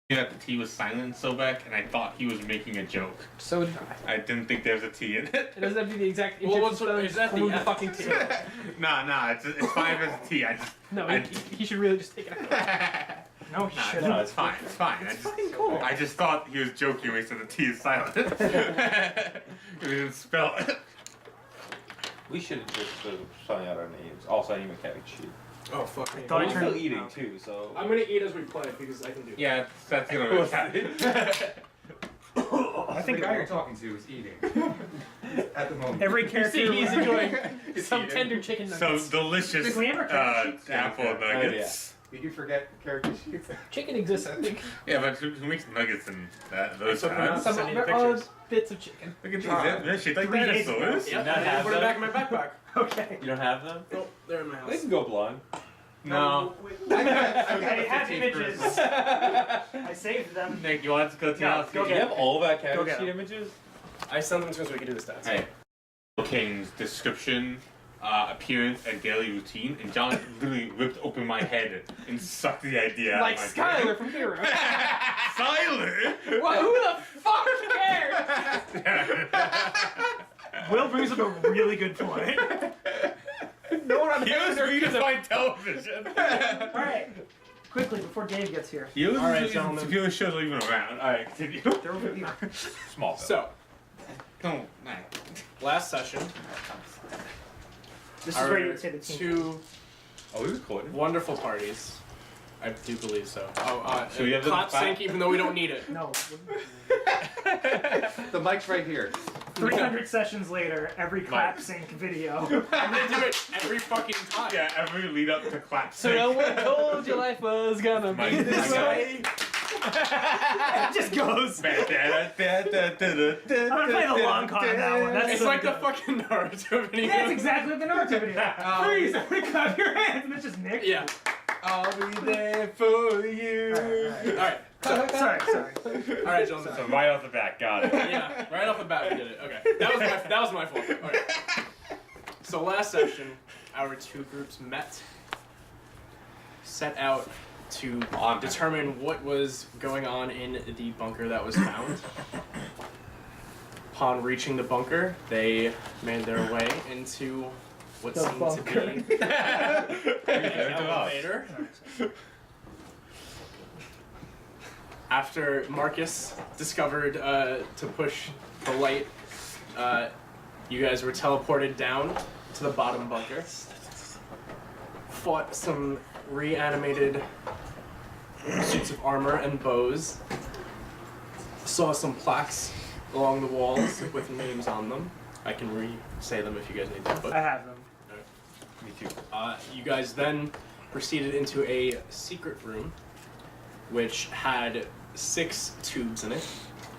that the T was silent so back, and I thought he was making a joke. So did I. I didn't think there was a T in it. It doesn't have to be the exact. Well, what's is that the fucking T? Nah, it's fine if it's a T. He should really just take it out. No, he shouldn't. No, it's fine. It's fine. It's fucking cool. I just thought he was joking when he said the T is silent. He didn't spell it. We should have just spelling out our names. Also, I need a mechanic sheet. Oh fuck me. I'm still eating too, so. I'm gonna eat as we play because I can do that. Yeah, that's gonna work out. I think the guy you're talking to is eating at the moment. Every character he's enjoying some eating. tender chicken Some nuggets. delicious Did we ever character sheets? apple nuggets. Did you forget character sheets? Chicken exists, I think. Yeah, but who makes nuggets in those times? Some Send you odd bits of chicken. Look at these. They're shaped like 3 days dinosaurs. Yeah, not I have put it them? back in my backpack. Okay. You don't have them? Oh, they're in my They house. can go blonde. No. I have images. I saved them. Nick, you want to go to your house? go Do you have all of that Go character get sheet 'em. images? I sent them to him so we can do the stats. Hey. King's description, appearance, and daily routine, and John literally ripped open my head and sucked the idea out Like of my brain. Skylar from Hero. Skylar? Well, who the fuck cares? Will brings up a really good point. No one on He was redefined television. Alright. Quickly, before Dave gets here. He was All right, gentlemen. computer shows are even around. Alright, continue. There will be Small. So, Don't. Nah. last session, This is our where you would say the team. two Oh, we recorded. wonderful parties. I do believe so. Oh, So we have the clap back- sync even though we don't need it. No. The mic's right here. 300 sessions later, every clap sync video. I'm gonna do it every fucking time. Yeah, every lead up to clap. So no one told you life was gonna My- be this my way. It just goes. I'm gonna play the long con on that one. That's It's so like good. the fucking Naruto video. Yeah, that's exactly what the Naruto video. Freeze! Everybody clap your hands, and it's just Nick. Yeah. I'll be there for you. Alright. Sorry. Alright, gentlemen. So right off the bat, got it. Yeah, right off the bat we did it. Okay. That was my fault. Alright. So last session, our two groups met, set out to determine what was going on in the bunker that was found. Upon reaching the bunker, they made their way into what The seemed bunker. to be an elevator. After Marcus discovered to push the light, you guys were teleported down to the bottom bunker. Fought some reanimated suits of armor and bows. Saw some plaques along the walls with names on them. I can re-say them if you guys need to. But I have them. Me too. you guys then proceeded into a secret room, which had 6 tubes in it.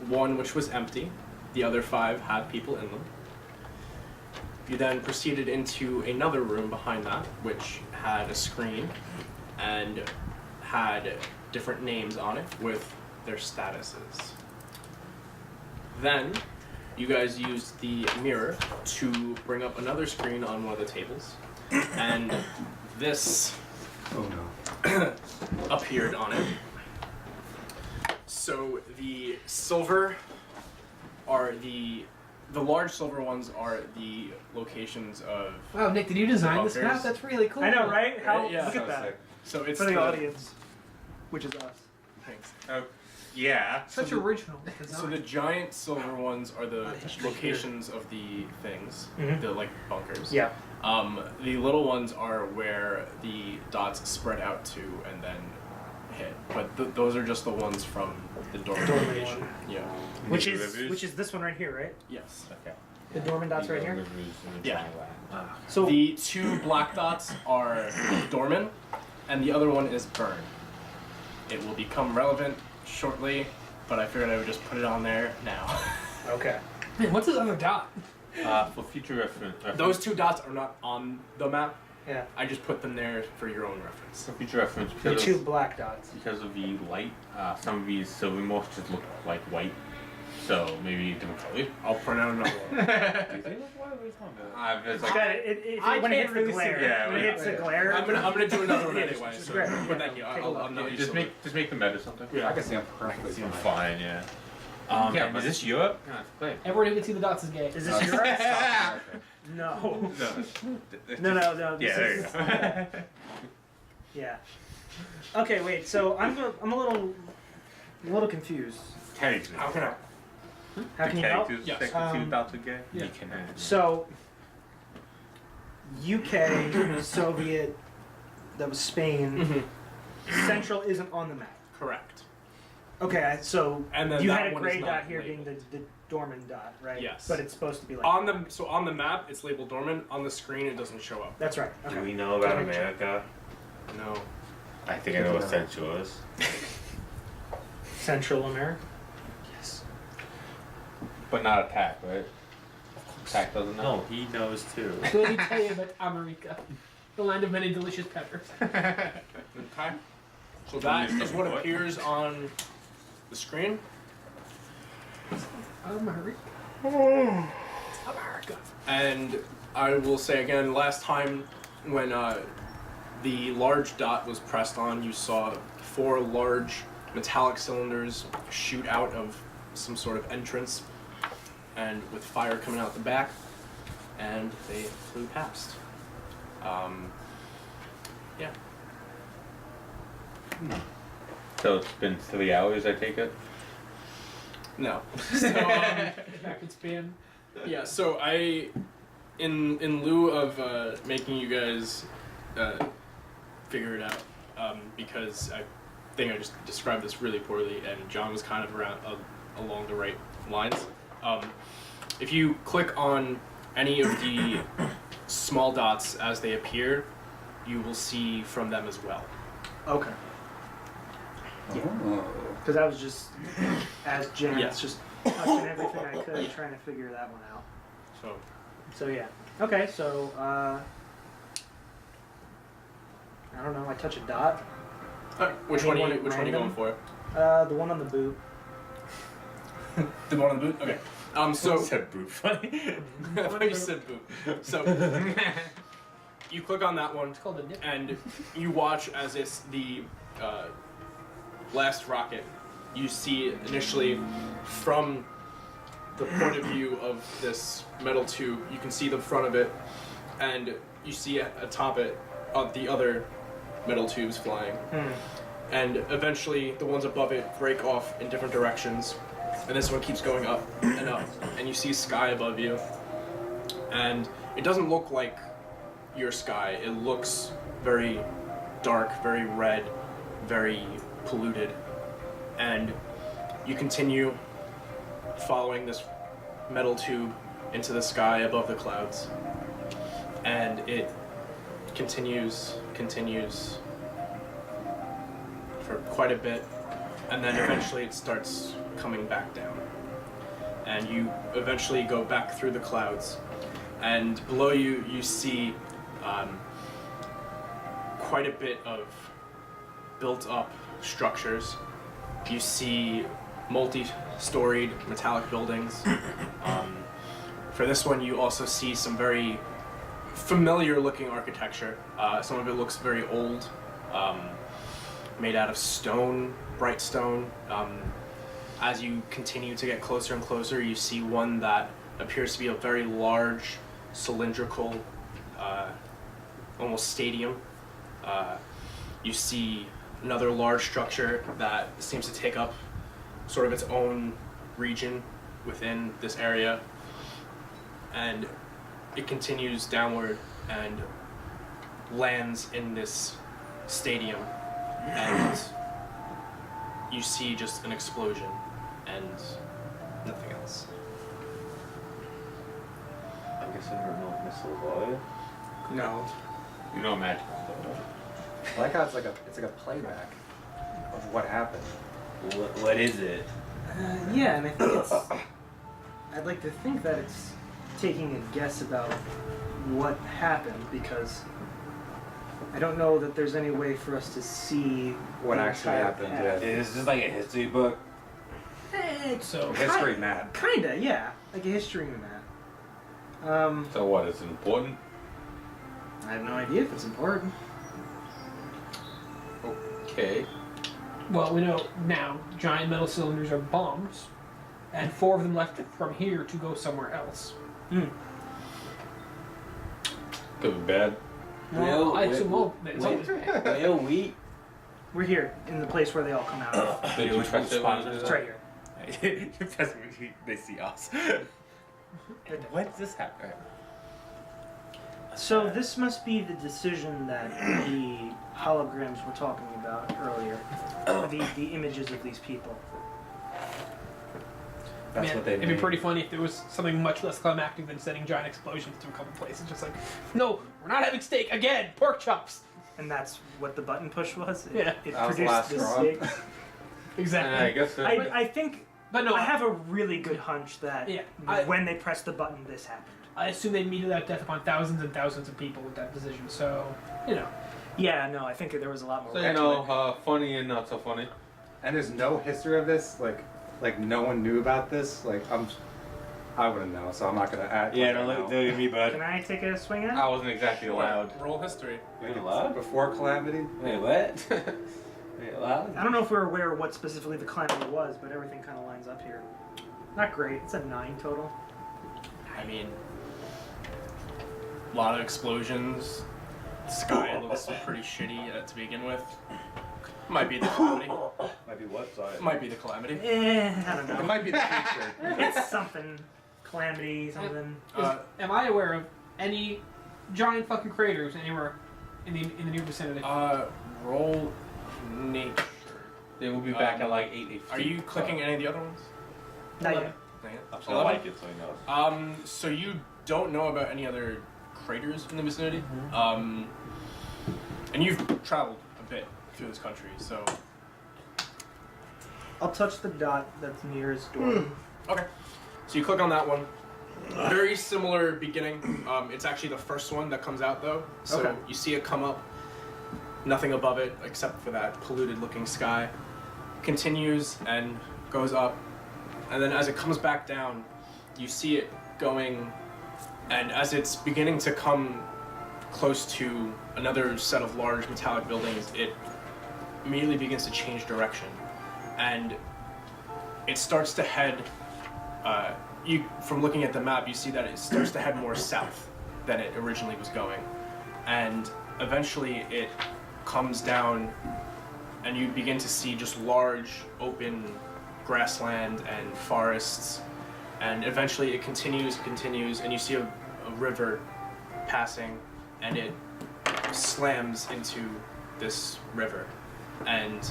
1 which was empty. The other 5 had people in them. You then proceeded into another room behind that, which had a screen and had different names on it with their statuses. Then, you guys used the mirror to bring up another screen on one of the tables, and this Oh no. appeared on it. So the silver are the large silver ones are the locations of. Wow, Nick, did you design this bunkers. map? That's really cool. I know, right? How? Yeah. Look at that. So it's For the audience, which is us. Thanks. Oh, yeah. Such original So the design. giant silver ones are the history locations of the things, Mhm. the like bunkers. Yeah. The little ones are where the dots spread out to and then hit. But those are just the ones from the dorm Dorm location. one. Yeah. Which is this one right here, right? Yes. Okay. The dormant dots right here. Yeah. So The 2 black dots are Dorman, and the other one is Burn. It will become relevant shortly, but I figured I would just put it on there now. okay. Man, what's this other dot? For future reference. Those 2 dots are not on the map. Yeah. I just put them there for your own reference. For future reference, The 2 black dots. because of the light, some of these silver moss just look like white. So maybe different color. I'll print out another one. Do you think what are we talking about? It's It's like, got when it hits the glare. Yeah, when it hits the yeah. glare. I'm gonna do another one anyway. Just So, grab it. but thank you. Take a look. I'm not used just to make it. just make them meta something. I can see him perfectly Seems fine. fine, yeah. Yeah, and but is this Europe? No, it's great. Everyone who can see the dots is gay. Is this yours? No. No. This Yeah, there you is, go. Yeah. Okay, wait. So I'm a little confused. Characters. How can I? How can you help? Characters Yes. that confused about the gay? Yeah. You can. So, UK, Soviet, that was Spain. Mm-hmm. Central isn't on the map. Correct. Okay, so And then you that had a one gray is dot not here labeled. being the dormant dot, right? Yes. But it's supposed to be like On the map, it's labeled dormant. On the screen, it doesn't show up. That's right. Do Okay. we know about Gotta make sure. America? No. I think I know what Central is. Central America. Yes. But not attack, right? Attack doesn't know. No, he knows too. Let me tell you about America, the land of many delicious peppers. Okay. So that is what appears on the screen. America. America. And I will say again, last time when the large dot was pressed on, you saw 4 large metallic cylinders shoot out of some sort of entrance, and with fire coming out the back, and they flew past. Yeah. So it's been 3 hours, I take it? No. So, Rapid span. yeah, so in lieu of making you guys figure it out, because I think I just described this really poorly, and John was kind of along the right lines. If you click on any of the small dots as they appear, you will see from them as well. Okay. Oh. Because I was just, as James, Yeah. just touching everything I could, trying to figure that one out. So So yeah. Okay, so I don't know. I touch a dot. which one are you Anyone going random? for? The one on the boot. The one on the boot? Okay. So said boot funny. I thought you said boot. So you click on that one, It's called a nip. and you watch as it's the last rocket. You see initially from the point of view of this metal tube, you can see the front of it, and you see atop it the other metal tubes flying. And eventually the ones above it break off in different directions, and this one keeps going up, and you see sky above you, and it doesn't look like your sky. It looks very dark, very red, very polluted, and you continue following this metal tube into the sky above the clouds, and it continues for quite a bit, and then eventually it starts coming back down, and you eventually go back through the clouds, and below you you see quite a bit of built up structures. You see multi-storied metallic buildings. For this one you also see some very familiar looking architecture. Some of it looks very old, made out of stone, bright stone. As you continue to get closer and closer, you see one that appears to be a very large, cylindrical, almost stadium. You see another large structure that seems to take up sort of its own region within this area, and it continues downward and lands in this stadium, and you see just an explosion and nothing else. I'm guessing there are no missiles, are there? No. You know magic. I like how it's like a playback of what happened. What is it? Yeah, and I think it's. I'd like to think that it's taking a guess about what happened, because I don't know that there's any way for us to see What the actually entire happened, path. yeah. Is this like a history book? So History map. Kinda, yeah. Like a history map. So what? Is it important? I have no idea if it's important. Okay. well, we know now giant metal cylinders are bombs, and 4 of them left from here to go somewhere else. Could be bad. Well, I assume it's always bad. Well, we. We're here in the place where they all come out of. Did you press it? It's right here. They see us. What's this happen? So this must be the decision that the holograms were talking about earlier. The images of these people. That's Man, what they it'd be made. pretty funny if there was something much less climactic than sending giant explosions to a couple places. Just like, no, we're not having steak again. Pork chops. And that's what the button push was? Yeah. It That was the produced last this straw. steak. Exactly. I guess. I think But no, I have a really good hunch that Yeah, when they pressed the button, this happened. I assume they meted out death upon thousands and thousands of people with that decision. So, Yeah, no, I think there was a lot more. So you know, funny and not so funny. And there's no history of this. Like no one knew about this. I wouldn't know, so I'm not gonna add. Yeah, like, don't I look know. at me, bud. Can I take a swing at it? I wasn't exactly allowed. Roll history. Wait, allowed? Before Calamity. Wait, what? Wait, allowed? I don't know if we're aware of what specifically the calamity was, but everything kind of lines up here. Not great. It's a 9 total. I mean, a lot of explosions. The sky looks pretty shitty to begin with. Might be the calamity. Might be what side? Might be the calamity. I don't It know. might be the future. It's something. Calamity, something. am I aware of any giant fucking craters anywhere in the near vicinity? Roll nature. They will be back at like 8. Are you clicking any of the other ones? Not yet. Not yet. I'm just gonna like it so he knows. So you don't know about any other craters in the vicinity. And you've traveled a bit through this country, so I'll touch the dot that's near his door. okay. So you click on that one. Very similar beginning. It's actually the first one that comes out though. So Okay. you see it come up. Nothing above it except for that polluted-looking sky. Continues and goes up, and then as it comes back down, you see it going. And as it's beginning to come close to another set of large metallic buildings, it immediately begins to change direction, and it starts to head. From looking at the map, you see that it starts to head more south than it originally was going, and eventually it comes down, and you begin to see just large open grassland and forests, and eventually it continues, and you see a river passing, and it slams into this river, and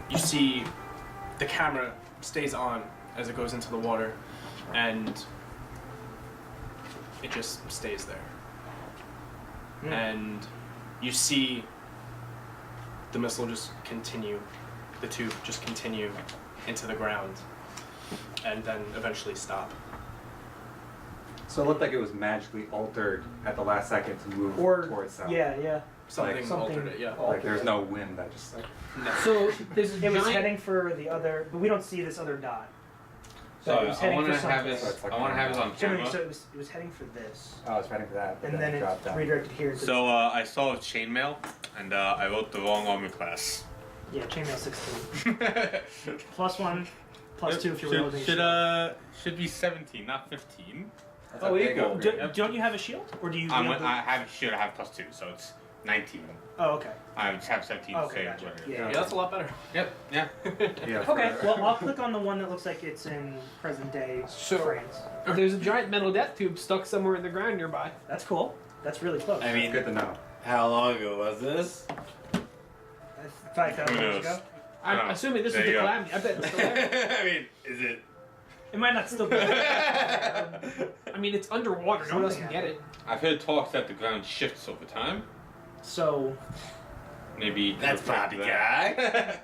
you see the camera stays on as it goes into the water, and it just stays there. And you see the missile just continue, the tube just continue into the ground, and then eventually stop. So it looked like it was magically altered at the last second to move Or towards south. yeah. Something something altered it, yeah. Like there's no wind that just like. So there's a It was giant. heading for the other, but we don't see this other dot. So it was I heading want to for have something. this. So it's like I want to have it on So camera. it was heading for this, Oh, I was fighting for that. But and then it it dropped down. redirected here. To So I saw chainmail, and I wrote the wrong armor class. yeah, chainmail 16. +1, +2 if you're wielding. Should be 17, not 15. That's Oh, a here big you go. upgrade. Don't you have a shield, or do you? I wield the- should have +2, so it's 19. Oh, okay. I just have 17 Okay, to gotcha. say. Yeah. Yeah, that's a lot better. Yep. Yeah. Yeah, Okay, for- well, I'll click on the one that looks like it's in present day So- France. There's a giant metal death tube stuck somewhere in the ground nearby. That's cool. That's really close. I mean, Good to know. how long ago was this? That's 5,000 Who years knows? ago. I'm Oh, assuming this is there the you go. calamity. I bet it's still there. I mean, is it? It might not still be. I mean, it's underwater. No one else Something can get it. I've heard talks that the ground shifts over time. So, Maybe. That's probably guy. yeah,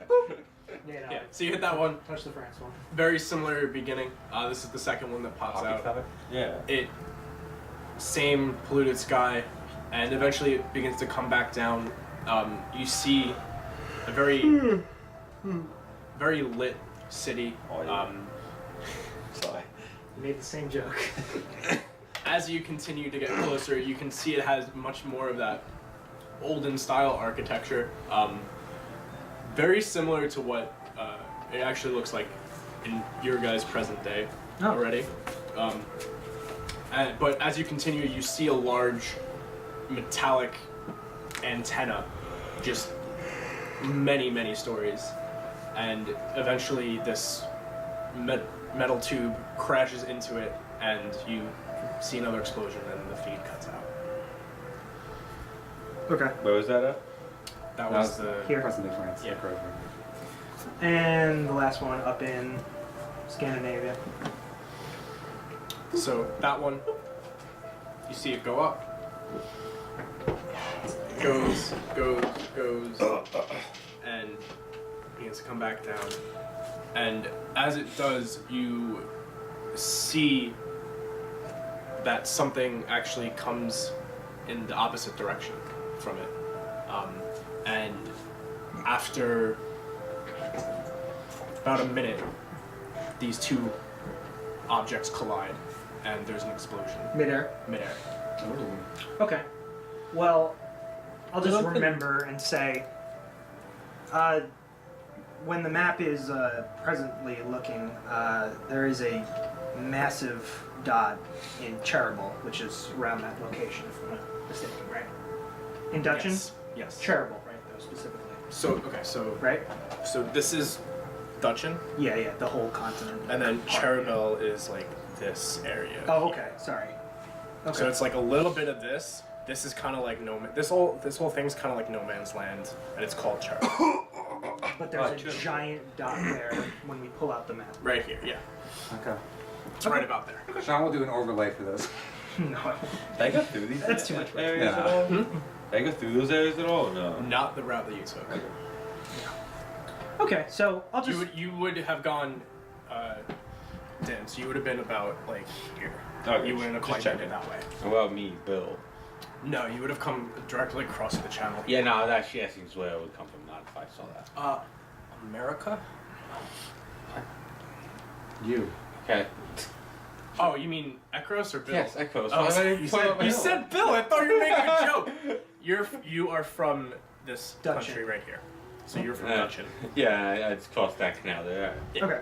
no, Yeah, so you hit that one. touch the France one. Very similar beginning. This is the second one that pops Hockey out. feather. Yeah. It same polluted sky, and eventually it begins to come back down. You see a very lit city. Oh, yeah. Sorry. You made the same joke. As you continue to get closer, you can see it has much more of that olden style architecture. Very similar to what it actually looks like in your guys' present day already. But as you continue, you see a large metallic antenna, just many stories, and eventually this metal tube crashes into it, and you see another explosion, and the feed cuts out. Okay. Where was that at? That was the Here. Present day France. Yeah. Correct. And the last one up in Scandinavia. So that one, you see it go up. It goes, and begins to come back down. And as it does, you see that something actually comes in the opposite direction from it. And after about a minute, these two objects collide, and there's an explosion Midair. midair. Okay. Well, I'll just Well, remember and say, when the map is presently looking, there is a massive dot in Chernobyl, which is around that location, if I'm not mistaken, right? In Dutchin? Yes. Chernobyl, right, though, specifically. So Right? so this is Dutchin, Yeah, the whole continent. and then Part, yeah. Chernobyl is like this area. Oh, okay, sorry. Okay. So it's like a little bit of this. This is kind of like this whole thing's kind of like no man's land, and it's called Chernobyl. But there's a giant dot there when we pull out the map. Right here, yeah. Okay. It's right about there. Sean will do an overlay for this. No. Did I go through these That's too much work. areas Yeah. at all? Did I go through those areas at all? Or no. Not the route that you took. Okay, so I'll just. You would have gone, Dan. So you would have been about like here. Okay, You wouldn't have just quite checking. made it that way. What about me, Bill? No, you would have come directly across the channel. Yeah, no, that's actually asking where I would come from, not if I saw that. America? You. Okay. Oh, you mean Ekros or Bill? Yes, Echo. Oh, So you said Bill. I thought you were making a joke. You are from this Dutchin. country right here. So you're from Dutchin. Yeah, I just crossed that canal there. Okay.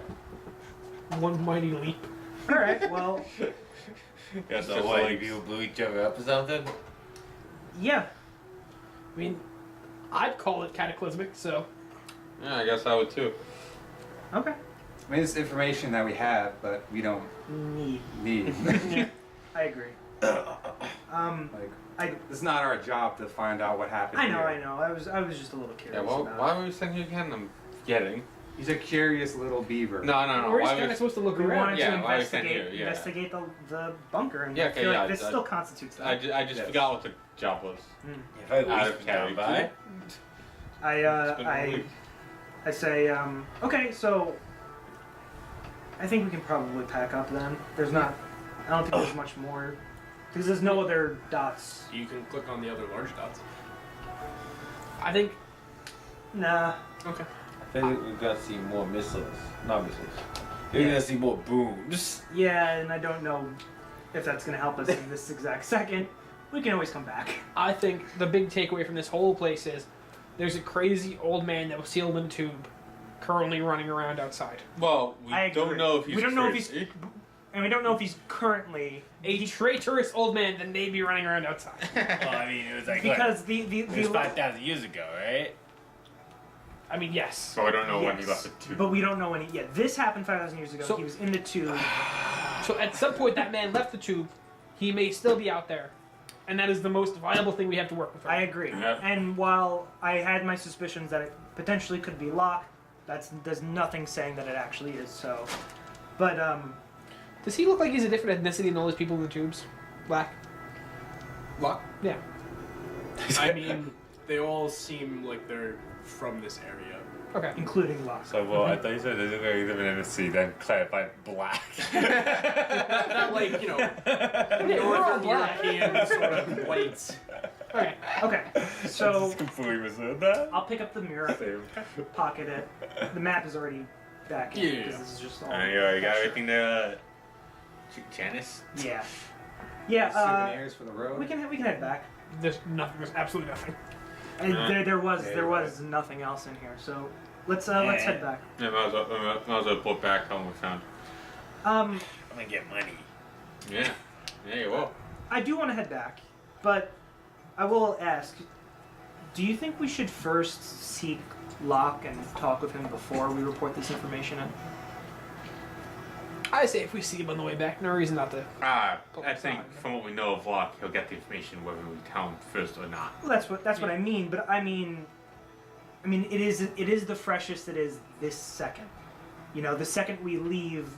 One mighty leap. Alright, well, Yeah, So what, you people blew each other up or something? yeah. I mean, I'd call it cataclysmic, so. Yeah, I guess I would too. Okay. I mean, it's information that we have, but we don't Need. need. I agree. Like, it's not our job to find out what happened. I know. here. I was just a little curious Yeah, well, about why were we saying you again? I'm forgetting. He's a curious little beaver. No. We're just Why kind of was... supposed to look We around. wanted Yeah, to why we sent investigate you, yeah. investigate the bunker, and Yeah, I okay, feel yeah, like this I- still constitutes that. I just Yes. forgot what the job was. If I Out was of down by, character. I say, okay, so I think we can probably pack up then. There's not, I don't think there's much more, because there's no other dots. You can click on the other large dots. I think Nah. Okay. I feel like we're gonna see more missiles. Not missiles. We're gonna see more booms. Yeah, and I don't know if that's going to help us in this exact second. We can always come back. I think the big takeaway from this whole place is there's a crazy old man that was sealed in a tube, currently running around outside. Well, we I agree. don't know if he's We don't know if crazy. And we don't know if he's currently A traitorous old man that may be running around outside. well, I mean, it was like because what? It was 5,000 years ago, right? I mean, yes. So I don't know when he Yes. left the tube. But we don't know when he. Yeah, this happened 5,000 years ago. So- He was in the tube. So at some point, that man left the tube. He may still be out there, and that is the most viable thing we have to work with. I agree. Yeah. And while I had my suspicions that it potentially could be Locke, there's nothing saying that it actually is. So, but Does he look like he's a different ethnicity than all those people in the tubes? Black. Lock? Yeah. I mean, they all seem like they're from this area. Okay. including Locke. So, well, I thought you said there's a very different MSC, then clarified black. Not like, you know, we're all Northern black. European sort of white. Okay. Okay, so completely misheard that. I'll pick up the mirror, Same. pocket it. The map is already back in Yeah. because this is just all. You already got extra. everything there. Janice? Yeah. Yeah. Souvenirs for the road. We can head back. There's nothing. There's absolutely nothing. And there was Yeah, you're right. nothing else in here. So let's head back. Yeah, might as well report back how we found. I'm gonna get money. Yeah. Yeah, you will. I do want to head back, but I will ask: do you think we should first seek Locke and talk with him before we report this information in? I say if we see him on the way back, no reason not to. I think from what we know of Locke, he'll get the information whether we tell him first or not. Well, that's what I mean. But I mean, it is the freshest it is this second. You know, the second we leave,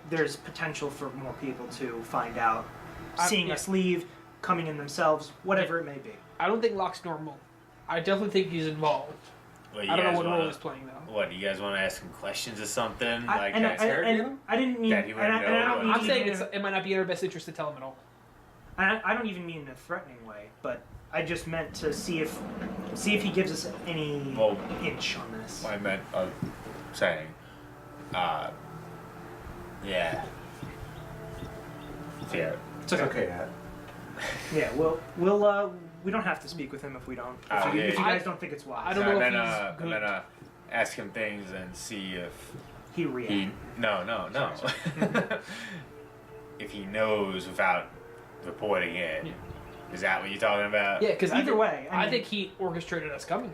there's potential for more people to find out, seeing yeah. us leave, coming in themselves, whatever it may be. I don't think Locke's normal. I definitely think he's involved. Well, I don't know guys what wanna, role he's playing though. What, you guys want to ask him questions or something? I didn't mean, That he and wouldn't I don't know mean I'm saying even it might not be in our best interest to tell him at all. I don't even mean in a threatening way, but I just meant to see if he gives us any Well, inch on this. I meant saying, yeah. Yeah. It's It's okay, Dad. Yeah, we don't have to speak with him if we don't. If you yeah. guys don't think it's wise. I don't So know I'm if gonna, he's I'm good. gonna ask him things and see if He reacts. he. No. If he knows without reporting it. Yeah. Is that what you're talking about? Yeah, because Either way, I I mean- think he orchestrated us coming.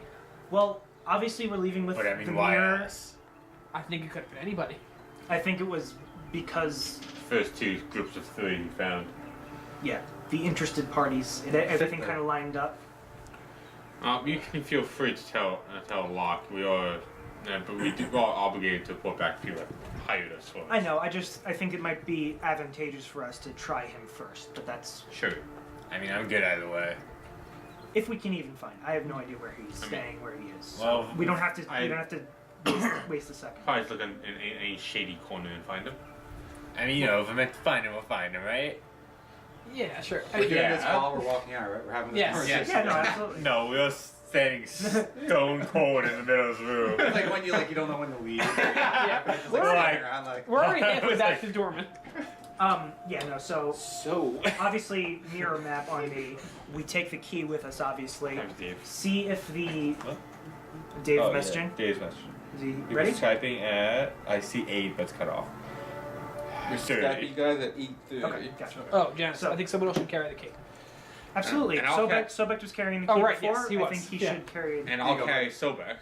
Well, obviously we're leaving with But I the mean, why mirror. us? I think it could have been anybody. I think it was because First two groups of three he found. the interested parties, everything kind of lined up. You can feel free to tell Locke. We are, but we are obligated to report back to you that hired us for. I know. I think it might be advantageous for us to try him first, but that's Sure. I mean, I'm good either way. if we can even find. I have no idea where he's staying, where he is. Well, we don't have to. We don't have to waste a second. Probably just look in any shady corner and find him. I mean, if I'm meant to find him, we'll find him, right? Yeah, sure. We're doing Yeah. this while we're walking out, right? We're having this Yes. conversation. Yeah, no, absolutely. No, we were standing stone cold in the middle of the room. It's like when you don't know when to leave. Yeah. Just, We're standing around, like, We're already halfway back to Dorman. So So. obviously mirror map on me. We take the key with us, obviously. Thanks, Dave. See if the What? Dave Oh, messaging. Yeah. Dave's messaging. Is he He ready? was typing at. I see 8, but it's cut off. We're Skype you guys at 8:30. Okay, gotcha. Oh, Janice, So- I think someone else should carry the cake. Absolutely. And I'll Sobek was carrying the key Oh, right, before. yes, he I was. think he Yeah. should carry. And I'll carry Sobek.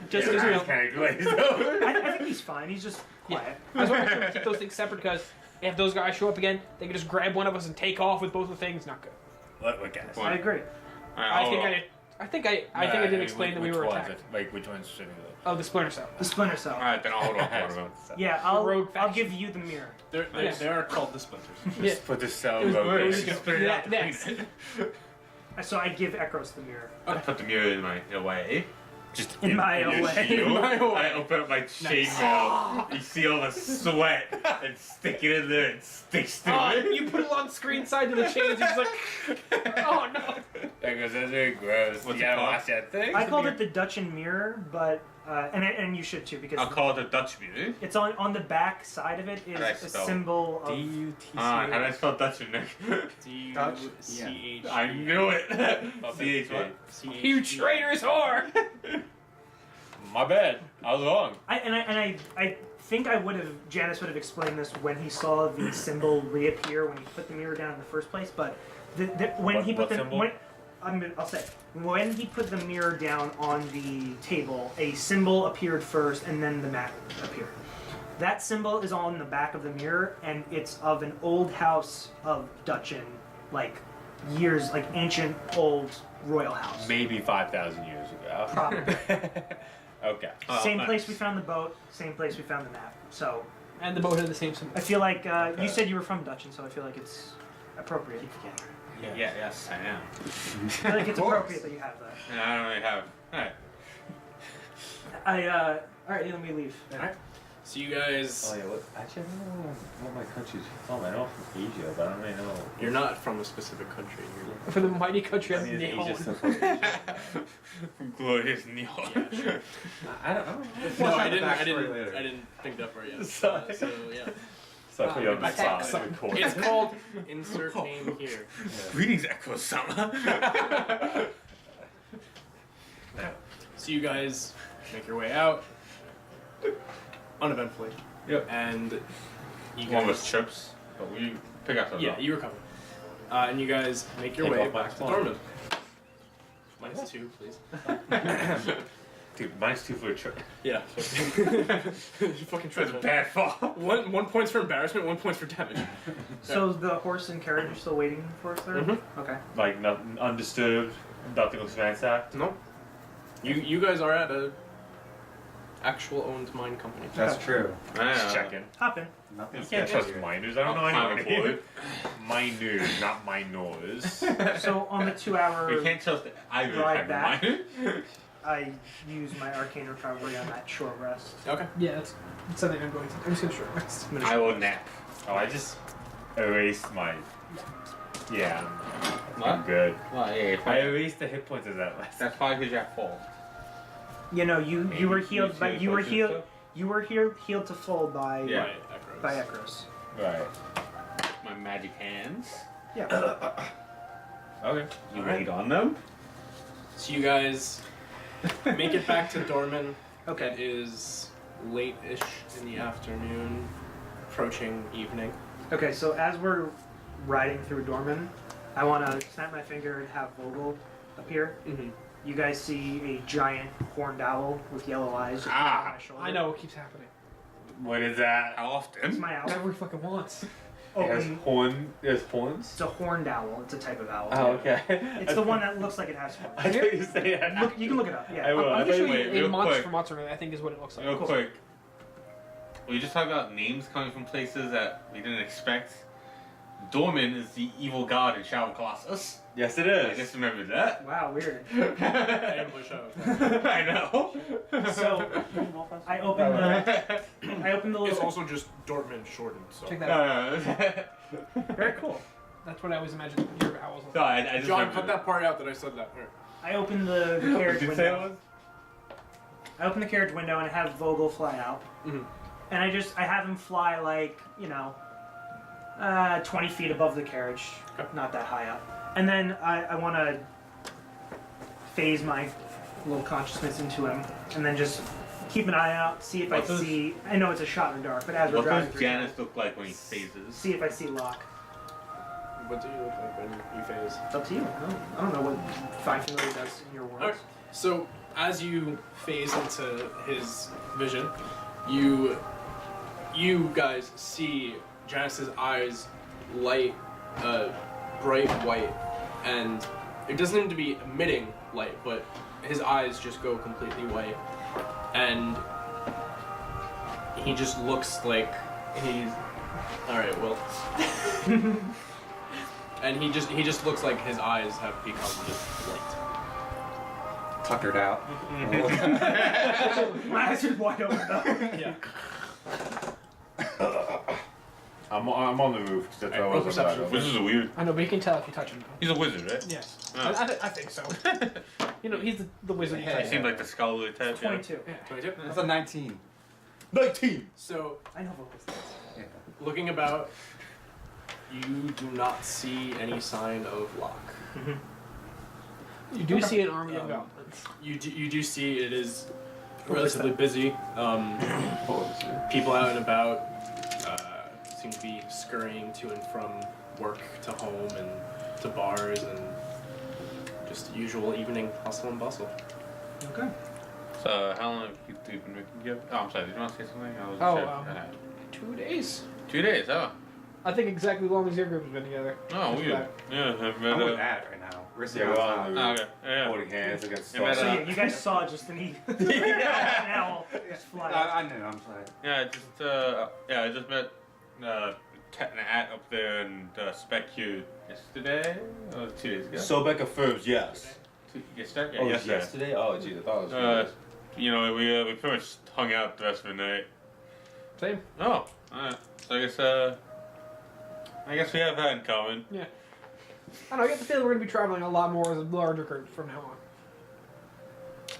Just Yeah, so you know. kind of glazed over. I think he's fine. He's just quiet. I just want to make sure we keep those things separate because if those guys show up again, they can just grab one of us and take off with both the things. Not good. What guys? I agree. I think I did explain that we were attacked. Like which ones specifically? Oh, the splinter cell. The Splinter Cell. Alright, then I'll hold off one of them. Yeah, rogue I'll faction. give you the mirror. They are called the splinters. Yeah. Put the cell It was- logo it was in. just- Split it out that- between that's- So I give Ekros the mirror. I put the mirror in my away. Just In my your way. shield. In my way. I open up my chainmail. You see all the sweat and stick it in there and sticks to Oh, it. you put it on screen side to the chains. It's like, oh no. That goes, that's very gross. What's You it gotta called? watch that thing. I called it the Dutchan mirror, but and you should too because I'll call it a Dutch mirror. it's on the back side of it is How do I a spell? symbol of. How do I spell Dutch in there? D-U-C-H. I knew it. C-H what? You traitorous whore! My bad. I was wrong. I think Janice would have explained this when he saw the symbol reappear when he put the mirror down in the first place. But when What- he put what the symbol? I'll say when he put the mirror down on the table, a symbol appeared first, and then the map appeared. That symbol is on the back of the mirror, and it's of an old house of Dutchan, like ancient old royal house. Maybe 5,000 years ago. Probably. Okay. Same nice. place we found the boat, same place we found the map. So And the boat had the same symbol. I feel like you said you were from Dutchan, so I feel like it's appropriate. Yes, I am. I feel like it's appropriate that you have that. And I don't really have. Alright. All right, let me leave. Alright. So you guys, Oh yeah, what? Actually, I don't know what my country's from. I know I'm from Asia, but I don't really know. you're not from a specific country. You're For the mighty country I of mean, is Nihon. Asia still from Asia? Glorious Neil. yeah, sure. I don't know. No, out I the didn't. I backstory didn't. later. I didn't think that far yet. Sorry. So yeah, So I put you on the Attack side son. of the court. it's called insert name here. Greetings, Echo-sama. So you guys make your way out uneventfully. Yep. And you One was guys, trips, but we pick ourselves yeah, up. you recover. And you guys make your Take way off my back to phone. Dorman. -2, please. Dude, -2 for a trip. Yeah. You fucking That's a tripped. bad fall. One points for embarrassment, 1 point for damage. So the horse and carriage are still waiting for us there? Mhm. Okay. Like, nothing undisturbed, nothing was ransacked. No. You guys are at a actual owned mine company. That's true. Just checking. Hop in. Nothing You can't trust sketchy. miners. I don't know I'm anyone. employed. Miners, not minors. So on the 2-hour We can't trust either Ride type of back. miner. I use my arcane recovery on that short rest. Okay. Yeah, that's something I'm going to. I'm just gonna short rest. I will nap. Oh, I just erased my. Yeah, I'm What? good. Well, yeah, I erased the hit points of that last. that's probably because you're at full. You know, you Maybe were healed, you but two you were potions, healed. though? You were healed to full by Yeah. Right, Ekros. by Ekros. Right. My magic hands. Yeah. Okay. You Alright. laid on them. So you guys make it back to Dorman. It Okay. is late-ish in the afternoon, approaching evening. Okay. So as we're riding through Dorman, I want to snap my finger and have Vogel appear. Mm-hmm. You guys see a giant horned owl with yellow eyes on Ah, my shoulder. I know what keeps happening. What is that? How It's often? my owl. Every fucking once. It has Open. horn. It has horns. It's a horned owl. It's a type of owl. Oh, okay. It's the one that looks like it has I horns. thought you say that. Look, you can look it up. I Yeah. will. I'm I gonna show thought you wait, real a monster quick. from Monster Hunter, I think is what it looks like. Real Cool. quick. We just talked about names coming from places that we didn't expect. Dorman is the evil god in Shadow Colossus. Yes, it I is. just remembered that. Wow. Weird. Ambush out. I know. So I open the. I open the It's little. also just Dortmund shortened, so. Check that out. Very cool. That's what I always imagined your owls look No, like. I just John, remembered cut that part out that I said that. Alright. I open the carriage Did you say it window. was? I open the carriage window and I have Vogel fly out. Mhm. And I have him fly like, 20 feet above the carriage, Okay. not that high up. And then I want to phase my little consciousness into him, and then just keep an eye out, see if What I does- see. I know it's a shot in the dark, but as we're What driving does through, Janice look like when he phases? see if I see Locke. What do you look like when you phase? It's up to you. I don't know what Find Familiar does in your world. Alright. So, as you phase into his vision, you guys see Janice's eyes light bright white, and it doesn't seem to be emitting light, but his eyes just go completely white, and he just looks like he's alright, well. And he just looks like his eyes have become just light. Tuckered out. My eyes are wide open though. Yeah. I'm on the roof. 'Cause that's Alright, what I was perception. about. Which is a weird. I know, but you can tell if you touch him. He's a wizard, right? Yes. Oh. I think so. He's the wizard. He type. seems like the scholarly type. Yeah. 22. Yeah. 22? That's a 19. 19. So, I know Vocal's stats. Yeah. looking about, you do not see any sign of Locke. You do see an army of Um, goblins. You do see it is relatively busy. People out and about seem to be scurrying to and from work to home and to bars and just usual evening hustle and bustle. Okay. So, how long have you been drinking? Oh, I'm sorry. Did you want to say something? I was 2 days. 2 days. Oh. I think exactly as long as your group has been together. Oh, weird. Right. Yeah, I've I'm been. with that right now. We're Yeah, sitting we're on on top. the Oh, okay. Yeah. Holding hands against Yeah, but, So stars. yeah, you guys saw just an an owl just fly. I knew. I'm sorry. Yeah, I just met Cat and At up there and Spec yesterday or 2 days ago. Sobek affirms yes. Yesterday? Yeah, Oh, yesterday. yesterday? Oh, jeez, I thought it was. We pretty much hung out the rest of the night. Same. Oh, alright. So I guess we have that in common. Yeah. I don't know, I get the feeling we're going to be traveling a lot more as a larger group from now on.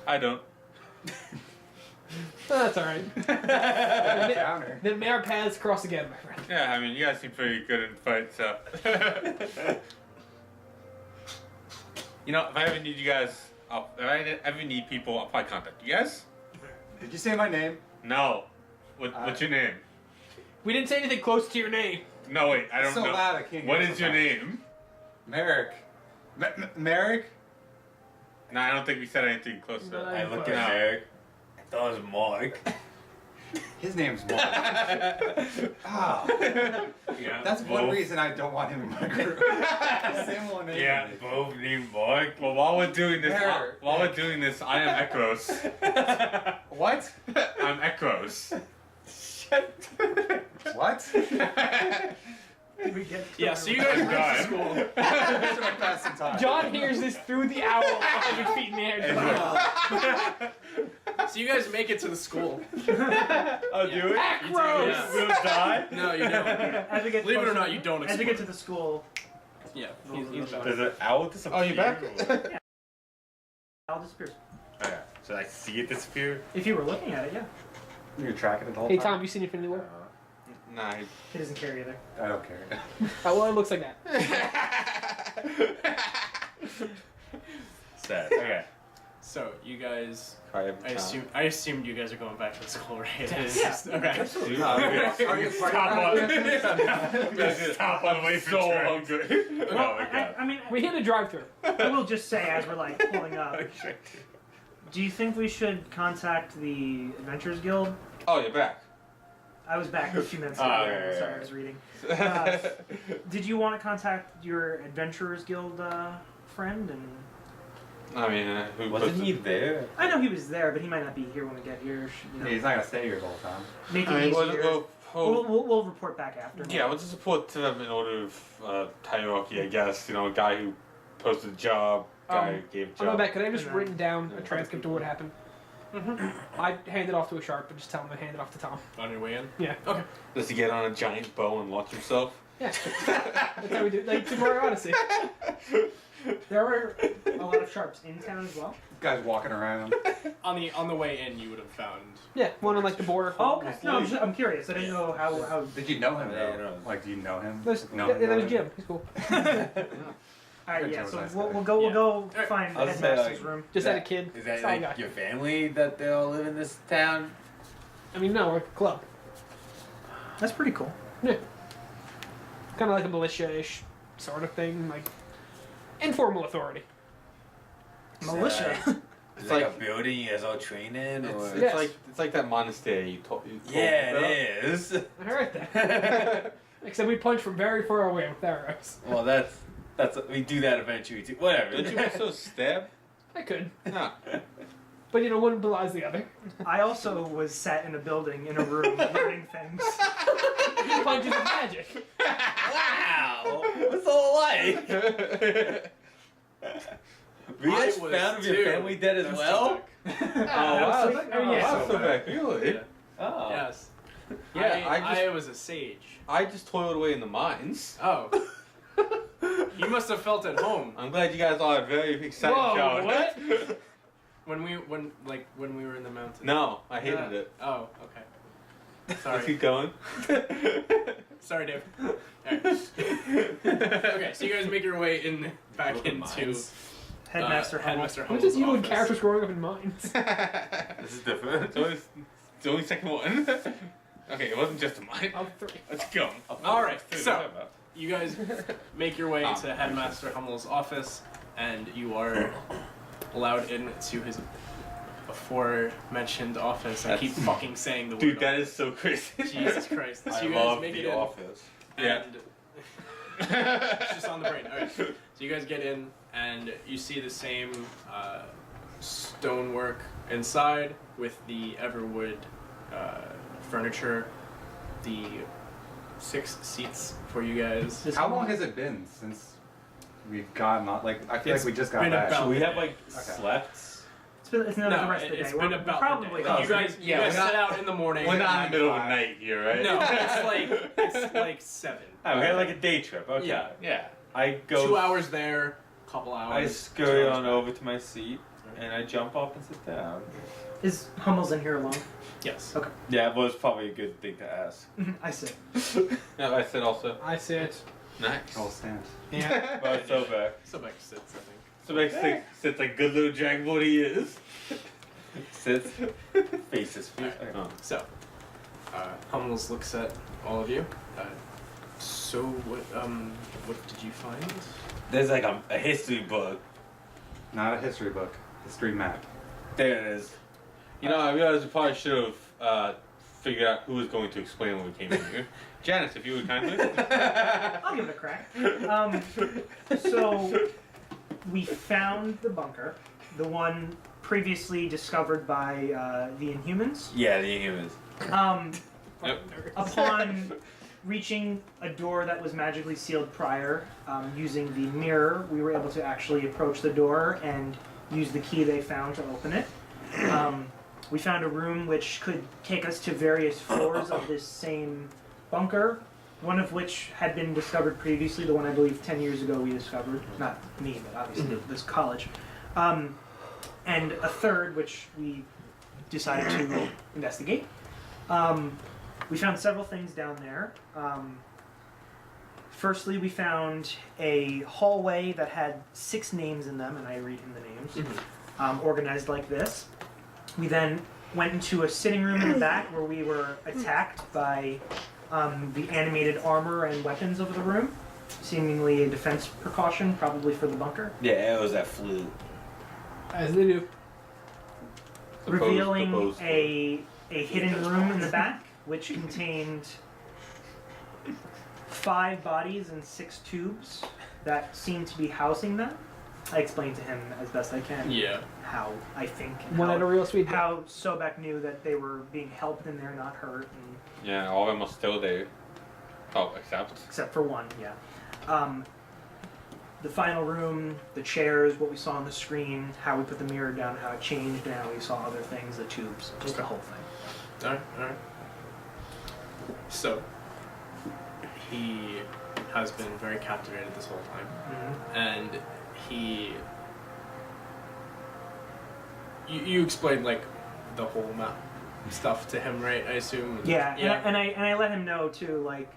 I don't. That's alright. Counter. Then may our paths cross again, my friend. Yeah, I mean, you guys seem pretty good in fights, so. You know, if I ever need you guys, if I ever need people, I'll probably contact you guys. Did you say my name? No. What's your name? We didn't say anything close to your name. No, wait, I don't so know. loud I can't What hear is your sometimes. name? Merrick. Merrick? No, I don't think we said anything close to But that. I look No. at Eric. I thought it was Mark. His name's Mark. Ah, Yeah, that's one both- reason I don't want him in my group. Similar name. Yeah, both named Mark. Well, while we're doing this, There. I am Ekros. What? I'm Ekros. What? We get Yeah, so you guys reach the school. Should I pass some time? John hears this through the owl 100 feet in the air. So you guys make it to the school. I'll do it. Acros! Yeah. We'll die. No, you don't. as we get Believe it or closer- not, you don't As we get explode. to the school, Yeah, he's back. Does an owl disappear? Oh, you back? I'll disappear. Okay. Should I see it disappear? If you were looking at it, yeah. You're tracking it the whole Hey time? Tom, you seen Infinity War? Nah. He doesn't care either. I don't care. Oh, well, it looks like that. Sad. Okay. So you guys, I I assumed you guys are going back to the school, right? Yeah. Okay. Dude, Are you Stop on the way for so trip. hungry. Oh my god. I mean, We hit a drive-through. I will just say as we're like pulling up, do you think we should contact the Adventurers Guild? Oh, you're back. I was back a few minutes ago. Oh, yeah, Sorry, yeah. I was reading. Did you want to contact your Adventurers Guild friend? And I mean, who Wasn't puts he there? I know he was there, but he might not be here when we get here. You know, He's not gonna stay here the whole time. make I it mean, easier. we'll, We'll report back after. yeah, we'll just report to them in order of hierarchy, I guess. You know, a guy who posted a job, guy who gave a I'm not job. back. Could I have just And written down Yeah. a transcript of what happened? I hand it off to a sharp, but just tell him to hand it off to Tom. On your way in. Yeah. Okay. Does he get on a giant bow and launch himself? Yeah. That's how we do. Like Super Mario Odyssey. There were a lot of sharps in town as well. Guy's walking around. On the way in, you would have found. Yeah, one on like the border. Oh, okay. No, I'm curious. I didn't know how. Did you know him Yeah, though? no. Like, do you know him? There's, No, yeah, there's no. Jim. He's cool. Alright, yeah. Joe's So nice we'll guy. go. We'll Yeah. go find the I was gonna say, headmaster's like- room. Just had a kid. Is that That's all I like got. your family that they all live in this town? I mean, no, we're a club. That's pretty cool. Yeah. Kind of like a militia-ish sort of thing, like informal authority. Militia. It's It's like, like- a building you guys all train in, or It's, Yes. it's like that monastery you told yeah, me about. it is. All right then. Except we punch from very far away with arrows. Well, that's we do that eventually too. Whatever. Don't you also stab? I could, No. but you know, one belies the other. I also was sat in a building in a room learning things. Punches of magic. Wow, what's all alike? Were you I guys was found with your too. family dead as That's well? Oh, wow. so, oh, yeah. Wow, so back. Really? Yeah. Oh. Yes. Yeah, I was a sage. I just toiled away in the mines. Oh. You must have felt at home I'm glad you guys all had very exciting Whoa, childhood. what? when we were in the mountains. No, I hated it. Oh, okay. Let's Sorry. keep going. Sorry, Dave. Alright. Okay, so you guys make your way in back Open into minds. Headmaster. Hummel. Headmaster What's Hummel's this you and office. characters growing up in mines? This is different. It's only second one. Okay, it wasn't just a mine. Of three. Let's go. Alright, so you guys make your way Ah, to Headmaster Hummel's office, and you are allowed into his aforementioned office. I keep fucking saying the word. Dude, that is so crazy. Jesus Christ. So I you guys love make it the in, office. Yeah. and it's just on the brain. Alright. So you guys get in, and you see the same stonework inside with the Everwood furniture, the 6 seats for you guys. How long has it been since we've gotten on? Like, I feel It's like we just got been back. about- So we have like Okay. slept. It's not the rest of the it's day. been We're about probably the day. You guys, Yeah, we're set not- out in the morning. We're not in the middle of the 5. night here, right? No, it's like 7. Oh, we had like a day trip. Okay. Yeah. Yeah. I go. 2 hours there, couple I hours. 2 scurry hours on back. over to my seat and I jump up and sit down. Is Hummel's in here alone? Yes. Okay. Yeah, well, it's probably a good thing to ask. I see. Yeah, I said also. I sit. Nice. I'll stand. Yeah. But so back. So back sits, I think. So makes sits like good little jackboard he is. Sits. Faces. Oh. So, Hummels looks at all of you. So what did you find? There's like a history book. Not a history book. History map. There it is. You know, I realized we probably should have figured out who was going to explain when we came in here. Janice, if you would kindly. I'll give it a crack. So we found the bunker, the one previously discovered by the Inhumans. Yeah, the humans. Yep. Upon reaching a door that was magically sealed prior, using the mirror, we were able to actually approach the door and use the key they found to open it. We found a room which could take us to various floors of this same bunker, one of which had been discovered previously, the one I believe 10 years ago we discovered. Not me, but obviously this college. And a third, which we decided to investigate. We found several things down there. Firstly, we found a hallway that had 6 names in them, and I read him the names, organized like this. We then went into a sitting room in the back where we were attacked by the animated armor and weapons of the room, seemingly a defense precaution, probably for the bunker. Yeah, it was that flu. As they do. Revealing a hidden room in the back, which contained 5 bodies and 6 tubes that seemed to be housing them. I explained to him as best I can Yeah. how I think One at a real sweet. how Sobek knew that they were being helped and they're not hurt, and, Yeah, all of them are still there. Oh, except except for one, yeah. The final room, the chairs, what we saw on the screen, how we put the mirror down, how it changed, and how we saw other things, the tubes, just the whole thing. Alright. So, he has been very captivated this whole time. Mm-hmm. And he... You explained, like, the whole map stuff to him, right? I assume? Yeah, Yeah. And I let him know too, like,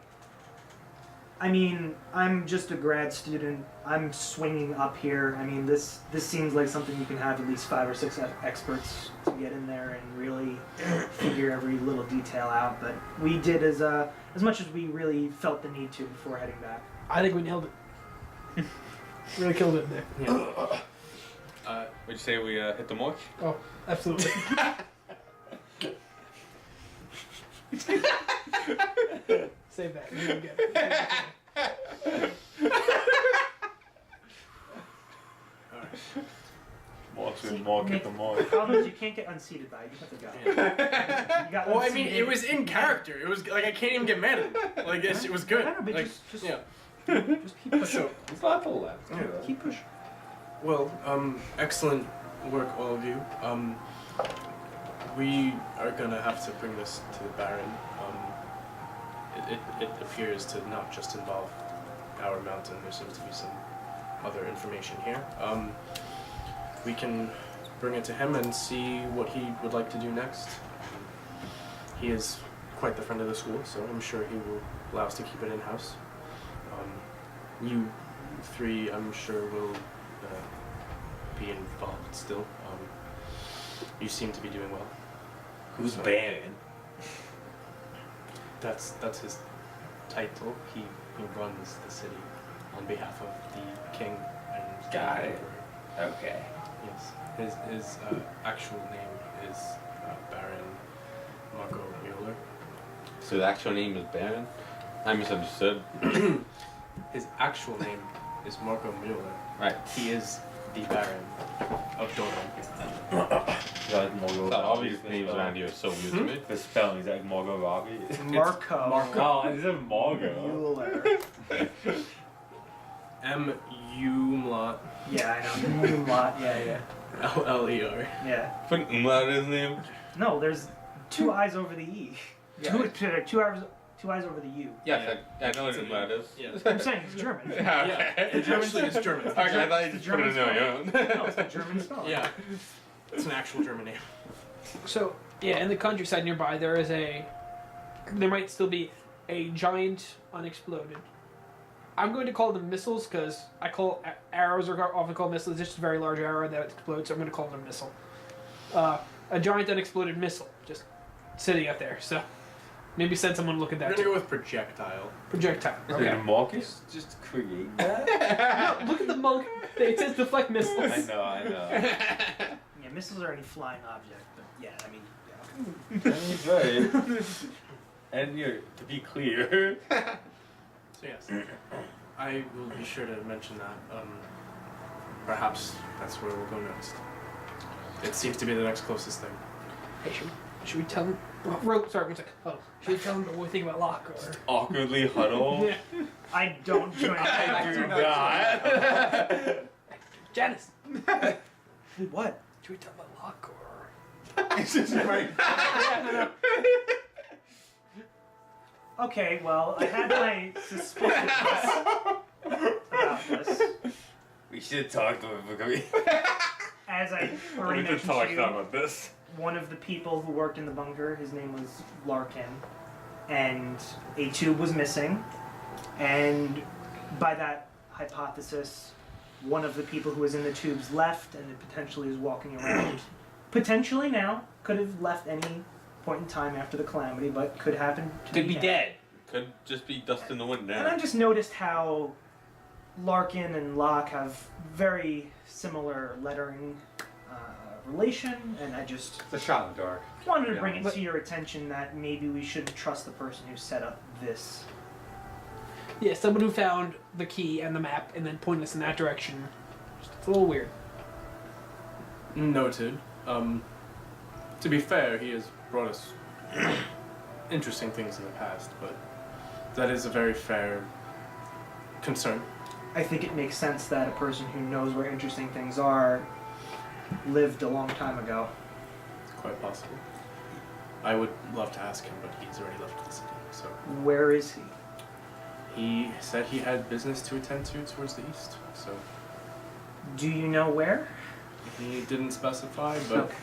I mean, I'm just a grad student. I'm swinging up here. I mean, this seems like something you can have at least 5 or 6 experts to get in there and really figure every little detail out. But we did as much as we really felt the need to before heading back. I think we nailed it. Really killed it there. Yeah. would you say we hit the mark? Oh, absolutely. Save that. You didn't get it. Mark at the mark. The problem is you can't get unseated by it. You have to go. You got Well, I mean, unseated. it was in character. It was like I can't even get mad at it. Like it was good. I know, but Like, just yeah. just keep pushing. So, It's not the left. Yeah. Keep pushing. well, excellent work, all of you. We are gonna have to bring this to the Baron. It appears to not just involve our mountain. There seems to be some other information here. We can bring it to him and see what he would like to do next. He is quite the friend of the school, so I'm sure he will allow us to keep it in-house. You 3, I'm sure, will be involved still. You seem to be doing well. Who's Baron? That's his title. He runs the city on behalf of the king and Got the it. emperor. Okay. Yes. His actual name is Baron Marco Mueller. So the actual name is Baron? I misunderstood. His actual name is Marco Mueller. Right. He is the Baron of Dortmund. Like Margot So all Robbie. these names around here are so weird to me. The spelling is like Margot Robbie. Marco. Oh, it's a Margot. Mueller. Umlaut. Yeah, I know. Lot. Yeah. L-L-E-R. Yeah. Put an umlaut in his name. No, there's two eyes over the E. Two eyes over the U. Yes, I know what an umlaut is. Yeah. I'm saying it's German. Yeah, okay. Actually, it's German. Okay, I thought you the just put it in German your own. No, it's the German spelling. Yeah. It's an actual German name. So, yeah, in the countryside nearby, there might still be a giant unexploded. I'm going to call them missiles because arrows are often called missiles. It's just a very large arrow that explodes, so I'm going to call them a missile. A giant unexploded missile just sitting up there. So maybe send someone to look at We're that. gonna go with projectile. Projectile. Is Okay. it a Marcus just create that? No, look at the monk. It says deflect missiles. I know. Yeah, missiles are any flying object, but yeah, I mean, yeah. He's right. And to be clear, So yes, I will be sure to mention that. Perhaps that's where we'll go next. It seems to be the next closest thing. Hey, should we tell him? Sorry, one second. Oh, should we tell him what we think about Locke? Or... awkwardly huddle. Yeah. I don't join I do that. not. Janice, What? should we tell him about Locke? Or... It's just right. Okay, well, I had my suspicions about this. We should talk to him because we. As I already We just mentioned talked to you, about this. one of the people who worked in the bunker, his name was Larkin, and a tube was missing, and by that hypothesis, one of the people who was in the tubes left and potentially is walking around. Potentially now, could have left any point in time after the calamity, but could happen to Could be now. dead. Could just be dust in the wind And I now. just noticed how Larkin and Locke have very similar lettering relation, and I just It's a shot in the dark. wanted to bring it But- to your attention that maybe we shouldn't trust the person who set up this. Yeah, someone who found the key and the map and then pointed us in that direction. It's a little weird. Noted. To be fair, he has brought us interesting things in the past, but that is a very fair concern. I think it makes sense that a person who knows where interesting things are lived a long time ago. It's quite possible. I would love to ask him, but he's already left the city, so. Where is he? He said he had business to attend to towards the east, so Do you know where? he didn't specify, but Okay.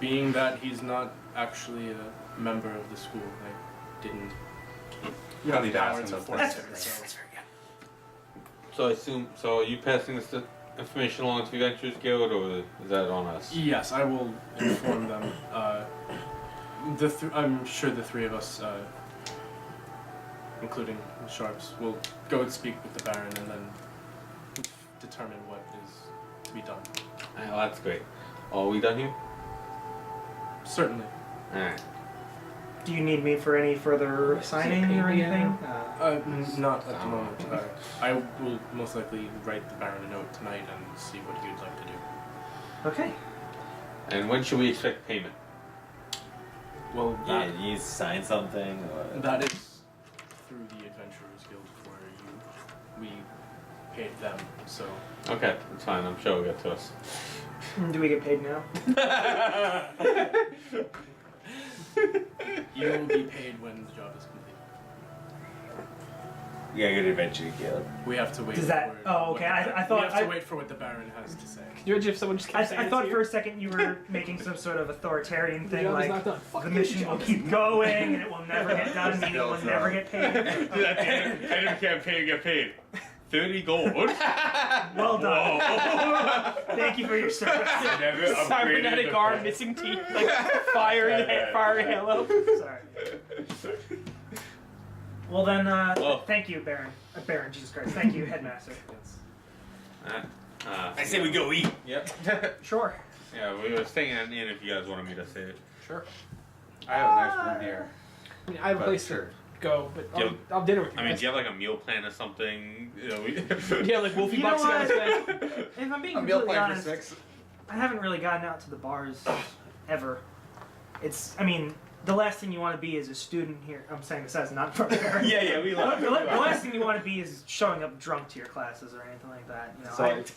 being that he's not actually a member of the school, I didn't You don't need to power ask him to those force things. him, so. So I assume. So are you passing this information along to the Adventurers Guild, or is that on us? Yes, I will inform them. I'm sure the three of us, including Sharps, will go and speak with the Baron and then determine what is to be done. Oh, that's great. Are we done here? Certainly. Alright. Do you need me for any further signing or anything? Not at the moment. I will most likely write the Baron a note tonight and see what he would like to do. Okay. And when should we expect payment? Well, Yeah, you need to sign something or. that is through the Adventurers Guild we paid them, so Okay, that's fine. I'm sure it'll get to us. Do we get paid now? you will be paid when the job is complete. You gotta go to Adventure Guild. We have to wait. Does that- for oh, what okay, the- I thought- we have to I- wait for what the Baron has to say. Can you imagine if someone just kept saying I thought it's for a here? second you were making some sort of authoritarian The thing, job is like not done. Fuck the you, mission job will is keep done. going and it will never get done, meaning it will never get paid. At the end of the campaign, get paid 30 gold. Well done. Whoa. Thank you for your service. Never upgraded Cybernetic the arm, phone. missing teeth, like fire halo. Sorry. Well then, Whoa. thank you, Baron. Baron, Jesus Christ. Thank you, Headmaster. Yes. I say we go eat. Yep. Sure. Yeah, we were staying at an inn if you guys wanted me to say it. Sure. I have a nice room here. I mean, I have a But place sure. to go, but Yeah. I'll dinner with you. I mean, guys. do you have like a meal plan or something? You know, we Yeah, like Wolfie You know Bucks got his what? bed. If I'm being A meal completely plan for honest, 6. I haven't really gotten out to the bars ever. I mean, the last thing you want to be is a student here. I'm saying this as not from parent. Yeah, we love The last thing you want to be is showing up drunk to your classes or anything like that. You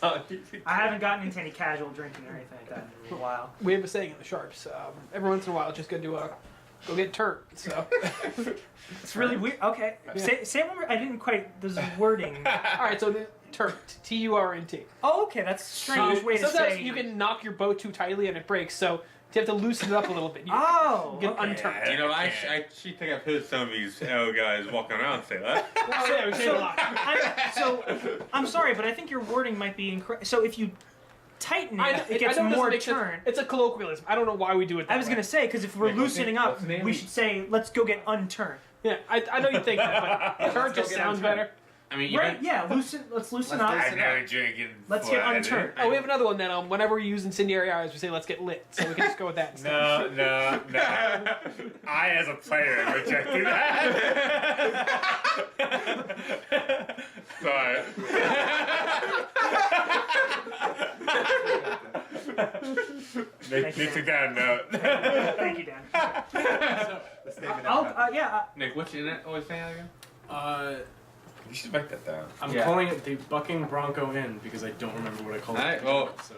know, I haven't gotten into any casual drinking or anything like that in a while. We have a saying in the Sharps. Every once in a while, just go get turned. So It's really weird. Okay, say one more. I didn't quite. There's wording. all right, so the turnt, Turnt. Oh, okay, that's a strange way to Sometimes say. you can knock your bow too tightly and it breaks, so you have to loosen it up a little bit. You get okay. unturned. You know, I actually think I've heard some of these guys walking around say that. Oh yeah, we say it a lot. I'm sorry, but I think your wording might be incorrect. So if you tighten it, it gets I know it doesn't more make sense. turn. It's a colloquialism. I don't know why we do it that I was way. gonna say because if we're loosening up, what's the name we of- should say let's go get unturned. Yeah, I know you think that, but turn just sounds better. I mean, Right? Yeah. Let's loosen up. I never drinking. Let's get forever. unturned. Oh, we have another one then. Whenever we use incendiary eyes, we say let's get lit. So we can just go with that instead. No. I, as a player, am rejecting that. sorry. Nick took down a note. Thank you, Dan. The statement Nick, what's in it? Always saying that again? You should write that down. I'm Yeah. calling it the Bucking Bronco Inn because I don't remember what I called Alright, it. well- So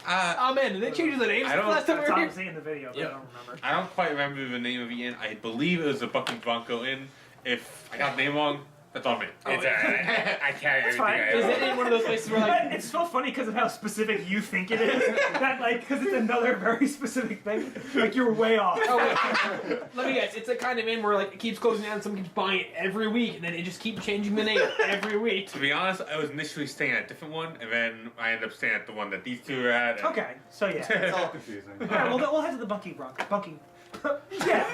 Oh man, did they change the names I don't- last time we That's were here? obviously in the video, but Yep. I don't remember. I don't quite remember the name of the inn. I believe it was the Bucking Bronco Inn. If I got the name wrong, that's on me. It's alright. I carry everything fine. I Is own. it in one of those places where like It's so funny because of how specific you think it is. That like because it's another very specific thing. Like you're way off. oh wait, let me guess, it's the kind of inn where like it keeps closing down, someone keeps buying it every week, and then it just keeps changing the name every week. To be honest, I was initially staying at a different one, and then I ended up staying at the one that these two were at. and- Okay, so yeah. It's all confusing. Alright, well, we'll head to the Bunky Bronco. Bunky. Yeah,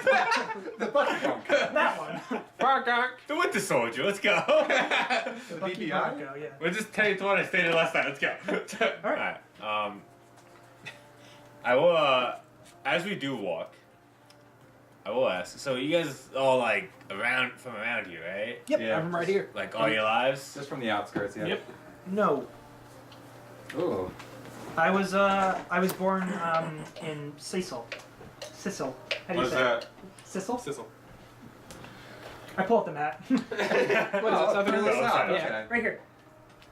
The bucket pump. that one. Bark, bark. The Winter Soldier, let's go. The Bunky BBI? Bronco, yeah. We'll just tell you the one I stayed at last time. Let's go. Alright. I will, as we do walk, I will ask, so you guys all like from around here, right? Yep. Yeah. I'm right here. Like all your lives? Just from the outskirts, yeah. Yep. No, Ooh. I was born in Cecil. Cecil. How do you What's say that? it? Cecil? Sizzle. I pull up the map. What is it? Southern further Italy? south, Yeah. okay. Right here.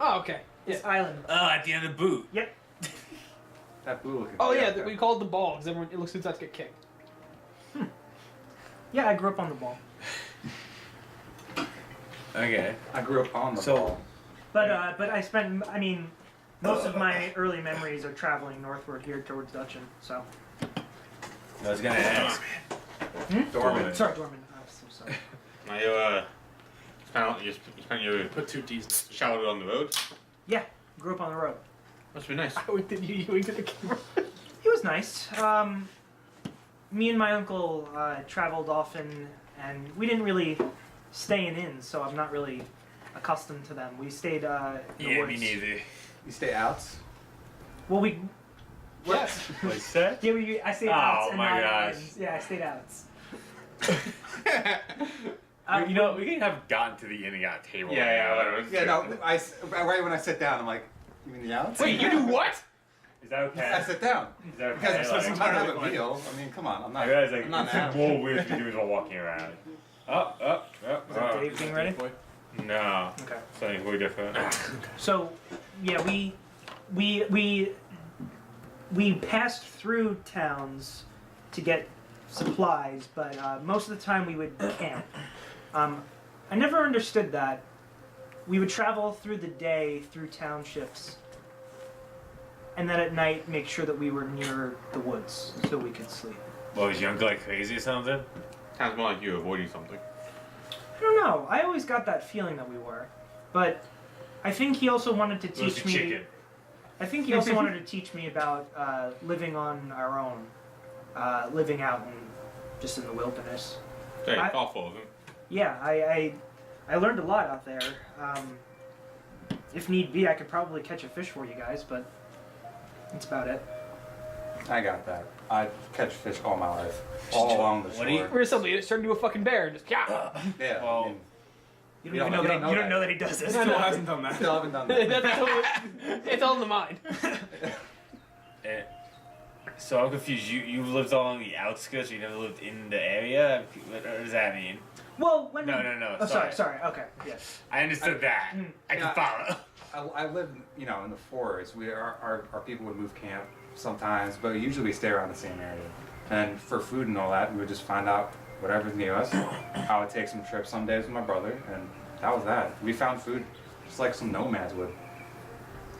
Oh, okay. This island. Oh, at the end of the boot. Yep. That blue looking. Oh yeah, okay. we called the ball because everyone it looks like that's get kicked. Yeah, I grew up on the ball. Okay. I grew up on the So- ball. But I spent. I mean, most of my early memories are traveling northward here towards Dutchin. So. I was gonna ask. Dormant. Sorry, Dorman. I'm so sorry. You spent your Put two D's next to it. childhood on the road? Yeah, grew up on the road. Must be nice. Did you wink at the camera? It was nice. Me and my uncle traveled often, and we didn't really stay in inns, so I'm not really accustomed to them. We stayed in the Yeah, woods. me neither. You stay out? Well, we. Yes. What's that? Yeah, I stayed Oh, out. and my not gosh. inns. Yeah, I stayed out. You know, we can have gotten to the in and out table. Yeah, whatever. Yeah, no. Right when I sit down, I'm like, you mean the outs? Wait, you do what? Is that okay? I sit down. Is that okay? Because Like, I'm trying to have a meal. I mean, come on. I'm I not. realize like I'm not it's an animal. more weird to do is while walking around. Up. Is that Dave being ready? Boy. No. Okay. Something completely different. So, yeah, we passed through towns to get supplies, but most of the time we would camp. I never understood that. We would travel through the day through townships, and then at night make sure that we were near the woods so we could sleep. Well, was your uncle like crazy or something? Sounds more like you avoiding something. I don't know. I always got that feeling that we were, but I think he also wanted to It was teach a me. chicken. I think he also wanted to teach me about living on our own, living out just in the wilderness. Very I- thoughtful of him. Yeah, I learned a lot out there. If need be, I could probably catch a fish for you guys, but that's about it. I got that. I catch fish all my life, all along the What do you- shore. Where's somebody? It turned into a fucking bear and just yeah. Yeah. Well, I mean, You You don't, don't- even know you that, don't you know don't know that. that he does this. Still hasn't done that. still haven't done that. That's totally, it's all in the mind. eh. So I'm confused. You've lived along the outskirts. You never lived in the area. What does that mean? Well, when No. Oh, sorry. Okay, yes. I understood that. I can yeah. follow. I live, in the forest. Our people would move camp sometimes, but usually we stay around the same area. And for food and all that, we would just find out whatever's near us. I would take some trips some days with my brother, and that was that. We found food just like some nomads would.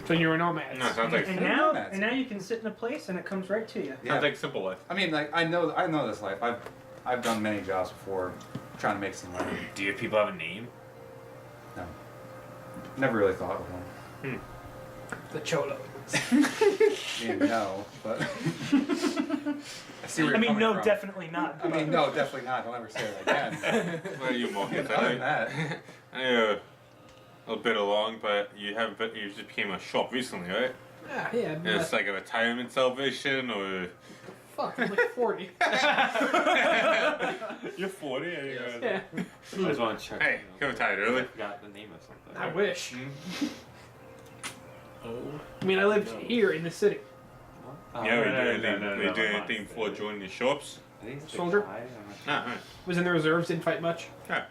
So you're a nomad. No, it sounds like And now you can sit in a place and it comes right to you. sounds like simple life. I mean, like I know this life. I've done many jobs before, trying to make some money. Do your people have a name? No, never really thought of one. The Cholo. I mean, no, but I see where you're coming from. definitely not. I mean, no, definitely not. Don't ever say it again. Where are you, Morgan? Other than that, I a bit along, but you just became a shop recently, right? Yeah. And it's like a retirement salvation, or Fuck, I'm like 40. You're 40. Yeah. I just want to check. hey, you retired early. I forgot the name of something. I wish. Oh. I mean, I lived here in the city. Oh, Yeah, no, we do I'm anything not before saying. joining the shops? I think it's Soldier? Kai, I'm not sure. Ah, right. Was in the reserves, didn't fight much. Yeah.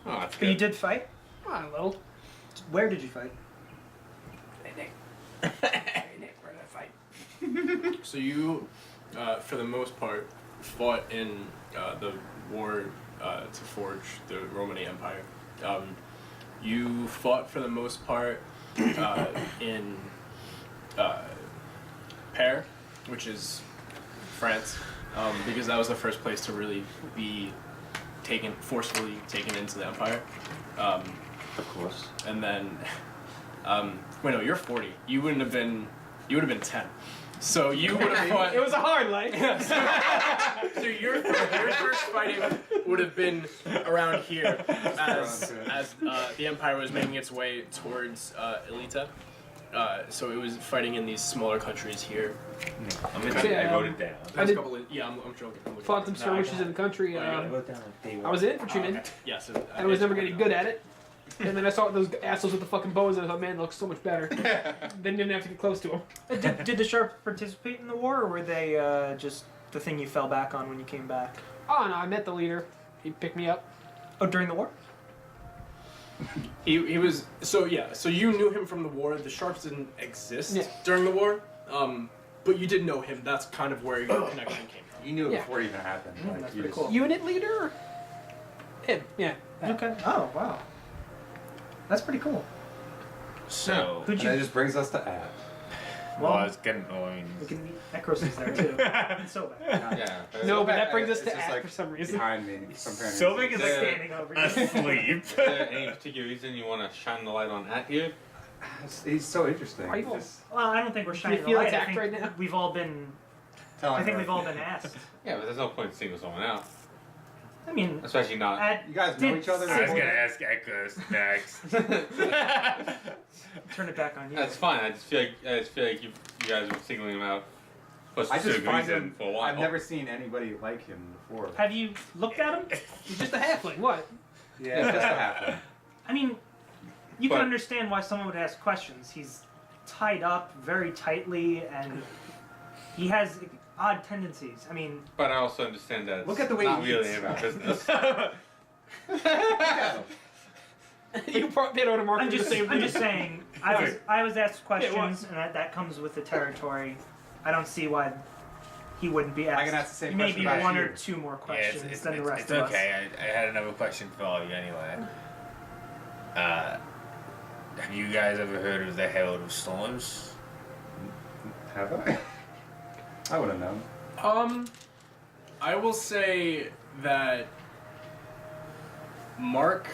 Oh, that's But you good. did fight? Ah, a little. Where did you fight? Where did I fight? So you, for the most part, fought in the war to forge the Roman Empire. You fought for the most part in Paris, which is France, because that was the first place to really be forcefully taken into the empire. Of course. And then, wait, no, you're 40. You would have been 10. So you would have fought. It was a hard life. So your first fighting would have been around here as the empire was making its way towards Elita. So it was fighting in these smaller countries here. I wrote it down. There's did- a couple of, yeah, I'm sure. Fought some skirmishes in the country. I wrote down like day one. I was in infantryman. Yes. I was never getting good at it. And then I saw those assholes with the fucking bows, and I thought, man, it looks so much better. Then you didn't have to get close to them. Did the Sharps participate in the war, or were they just the thing you fell back on when you came back? Oh, no, I met the leader. He picked me up. Oh, during the war? He was so you knew him from the war. The Sharps didn't exist Yeah. during the war, but you did know him. That's kind of where your connection came from. you knew it Yeah. before it even happened. Like, that's you pretty just- cool. Unit leader? Him, yeah. Okay. Oh, wow. That's pretty cool. So, Who'd And you? that just brings us to Ad. well, I was getting. We can meet Necros is there too. And so bad. Yeah. No, but that brings us it's to just Ad like for some reason. behind me. Comparing Sylvic is Just Yeah. standing over you. asleep. Is there any particular reason you want to shine the light on at here? He's so interesting. Are you- He's just Well, I don't think we're shining feel the light. attacked I think right now? we've all been. telling I think her. we've all been asked. Yeah, but there's no point in single someone out. I mean, Especially not. at, You guys know each other? I was before? gonna ask Echoes next. turn it back on you. That's fine. I just feel like you guys were singling him out for a I just specific find reason him. for a while. I've never seen anybody like him before. Have you looked at him? He's just a halfling. What? Yeah, just a halfling. I mean, you But- can understand why someone would ask questions. He's tied up very tightly, and he has odd tendencies. I mean, But I also understand that it's Look at the way not he really eats. about business. You brought Pedro to market I'm for the just, same I'm just reason. saying. I was asked questions, what? and that comes with the territory. I don't see why he wouldn't be asked. I can ask the same maybe question about one you. or two more Yeah, it's, questions than the rest it's of us. okay. I had another question for all of you anyway. Have you guys ever heard of the Herald of Storms? Have I? I would have known. I will say that Mark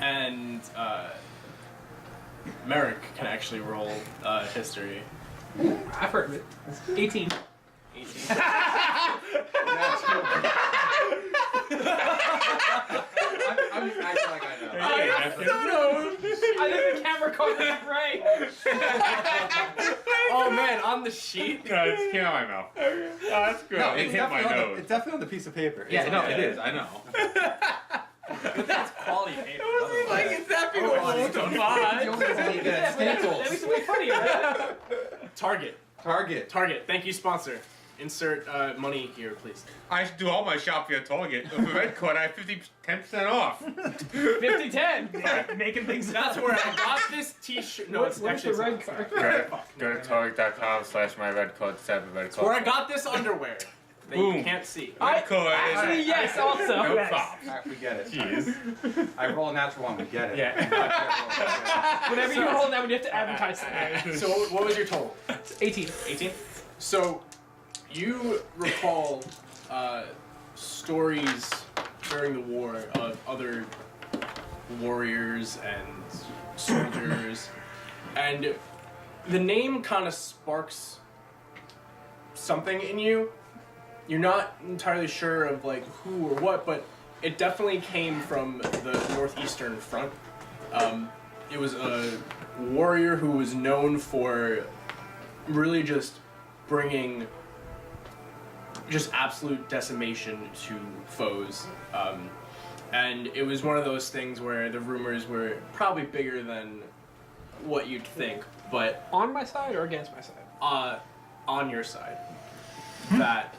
and Merrick can actually roll history. I've heard of it. 18. 18. I'm just acting like I know. I think the camera caught that right. Oh man, on the sheet. No, it just came out of my mouth. Oh, that's good. No, it it's hit my definitely, nose. it's definitely on the piece of paper. Yeah, It's no, on it there. is. I know. But that's quality paper. exactly what I was That makes it way funnier. Target. Target. Target. Thank you, sponsor. Insert money here, please. I should do all my shopping at Target. With a red card, I have 10% off. 50-10. Making things That's up. where I got this T-shirt. No, it's What's actually the red it's card? Go to Target.com/myredcard to set up a red It's card. where I got this underwear that you Boom. can't see. Red card is Actually, yes, also. no Yes. problem. Alright, we get it. Jeez. I roll a natural one, we get it. Yeah. Whenever you roll that one, you have to advertise it. So what was your total? 18. 18. So you recall stories during the war of other warriors and soldiers, and the name kind of sparks something in you. You're not entirely sure of like who or what, but it definitely came from the northeastern front. It was a warrior who was known for really just bringing just absolute decimation to foes. And it was one of those things where the rumors were probably bigger than what you'd think, but On my side or against my side? on your side. That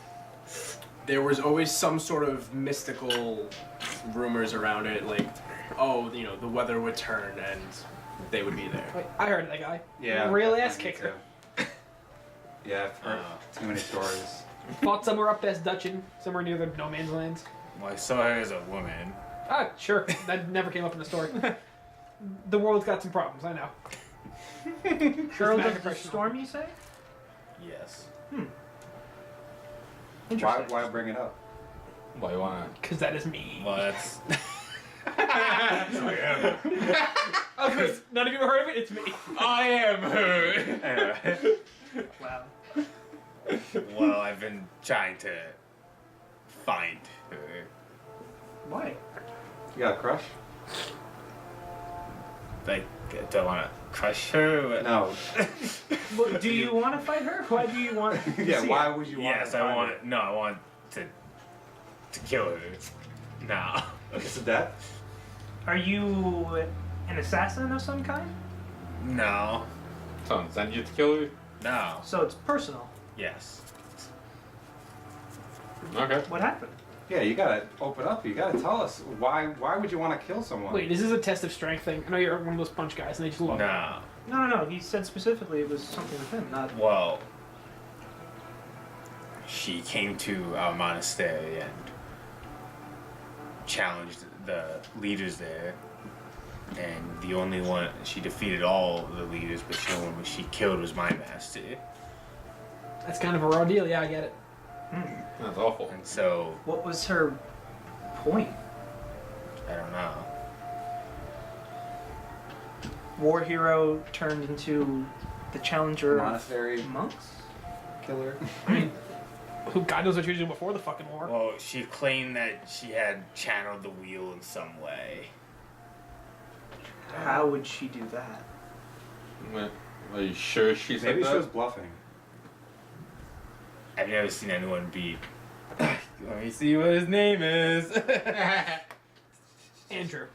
there was always some sort of mystical rumors around it, like, oh, you know, the weather would turn and they would be there. Wait, I heard that guy. Yeah. Real me ass kicker. too. Yeah, I've heard too many stories. Fought somewhere up past Dutchin, somewhere near the no man's lands. Well, I saw her as a woman. Ah, sure. That never came up in the story. The world's got some problems, I know. Herald Just of the Storm, you say? Yes. Interesting. Why bring it up? Why you wanna? Because that is me. Well, that's. Oh, Chris, none of you ever heard of it? It's me. I am her. Wow. Well, I've been trying to find her. Why? You got a crush? Like, do I want to crush her? What- No. Well, do you want to fight her? Why do you want to Yeah, see why her? would you want Yes, to I find want. her? No, I want to kill her. No. It's a death? Are you an assassin of some kind? No. Someone send you to kill her? No. So it's personal. Yes. Okay. What happened? Yeah, you gotta open up. You gotta tell us why would you want to kill someone? Wait, this is a test of strength thing. I know you're one of those punch guys and they just look. No. No. He said specifically it was something with him, not. Well, she came to our monastery and challenged the leaders there. And the only one, she defeated all the leaders, but the only one she killed was my master. That's kind of a raw deal. Yeah, I get it. That's awful. And so, What was her point? I don't know. War hero turned into the challenger Monastery of monks? killer. I mean, who God knows what she was doing before the fucking war. Well, she claimed that she had channeled the wheel in some way. How would she do that? Are you sure she said Maybe she that? was bluffing. I've never seen anyone beat. Let me see what his name is. Andrew.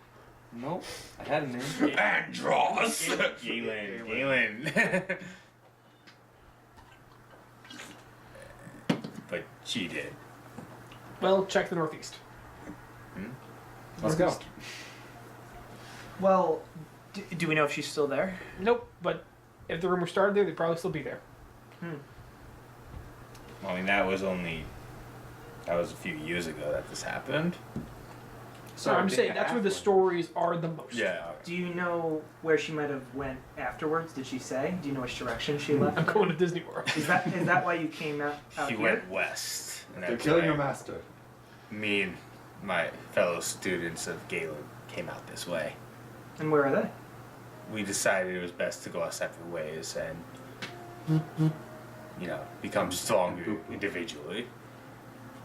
Nope. I had a name. Andros! Galen. But she did. Well, check the northeast. Let's go. Well, do we know if she's still there? Nope, but if the rumor started there, they'd probably still be there. I mean, that was a few years ago that this happened. So I'm saying that's where the stories are the most. Yeah. Do you know where she might have went afterwards? Did she say? Do you know which direction she left? I'm going to Disney World. Is that why you came out She here? went west. And They're that's killing why your master. Me and my fellow students of Galen came out this way. And where are they? We decided it was best to go our separate ways and, become stronger individually.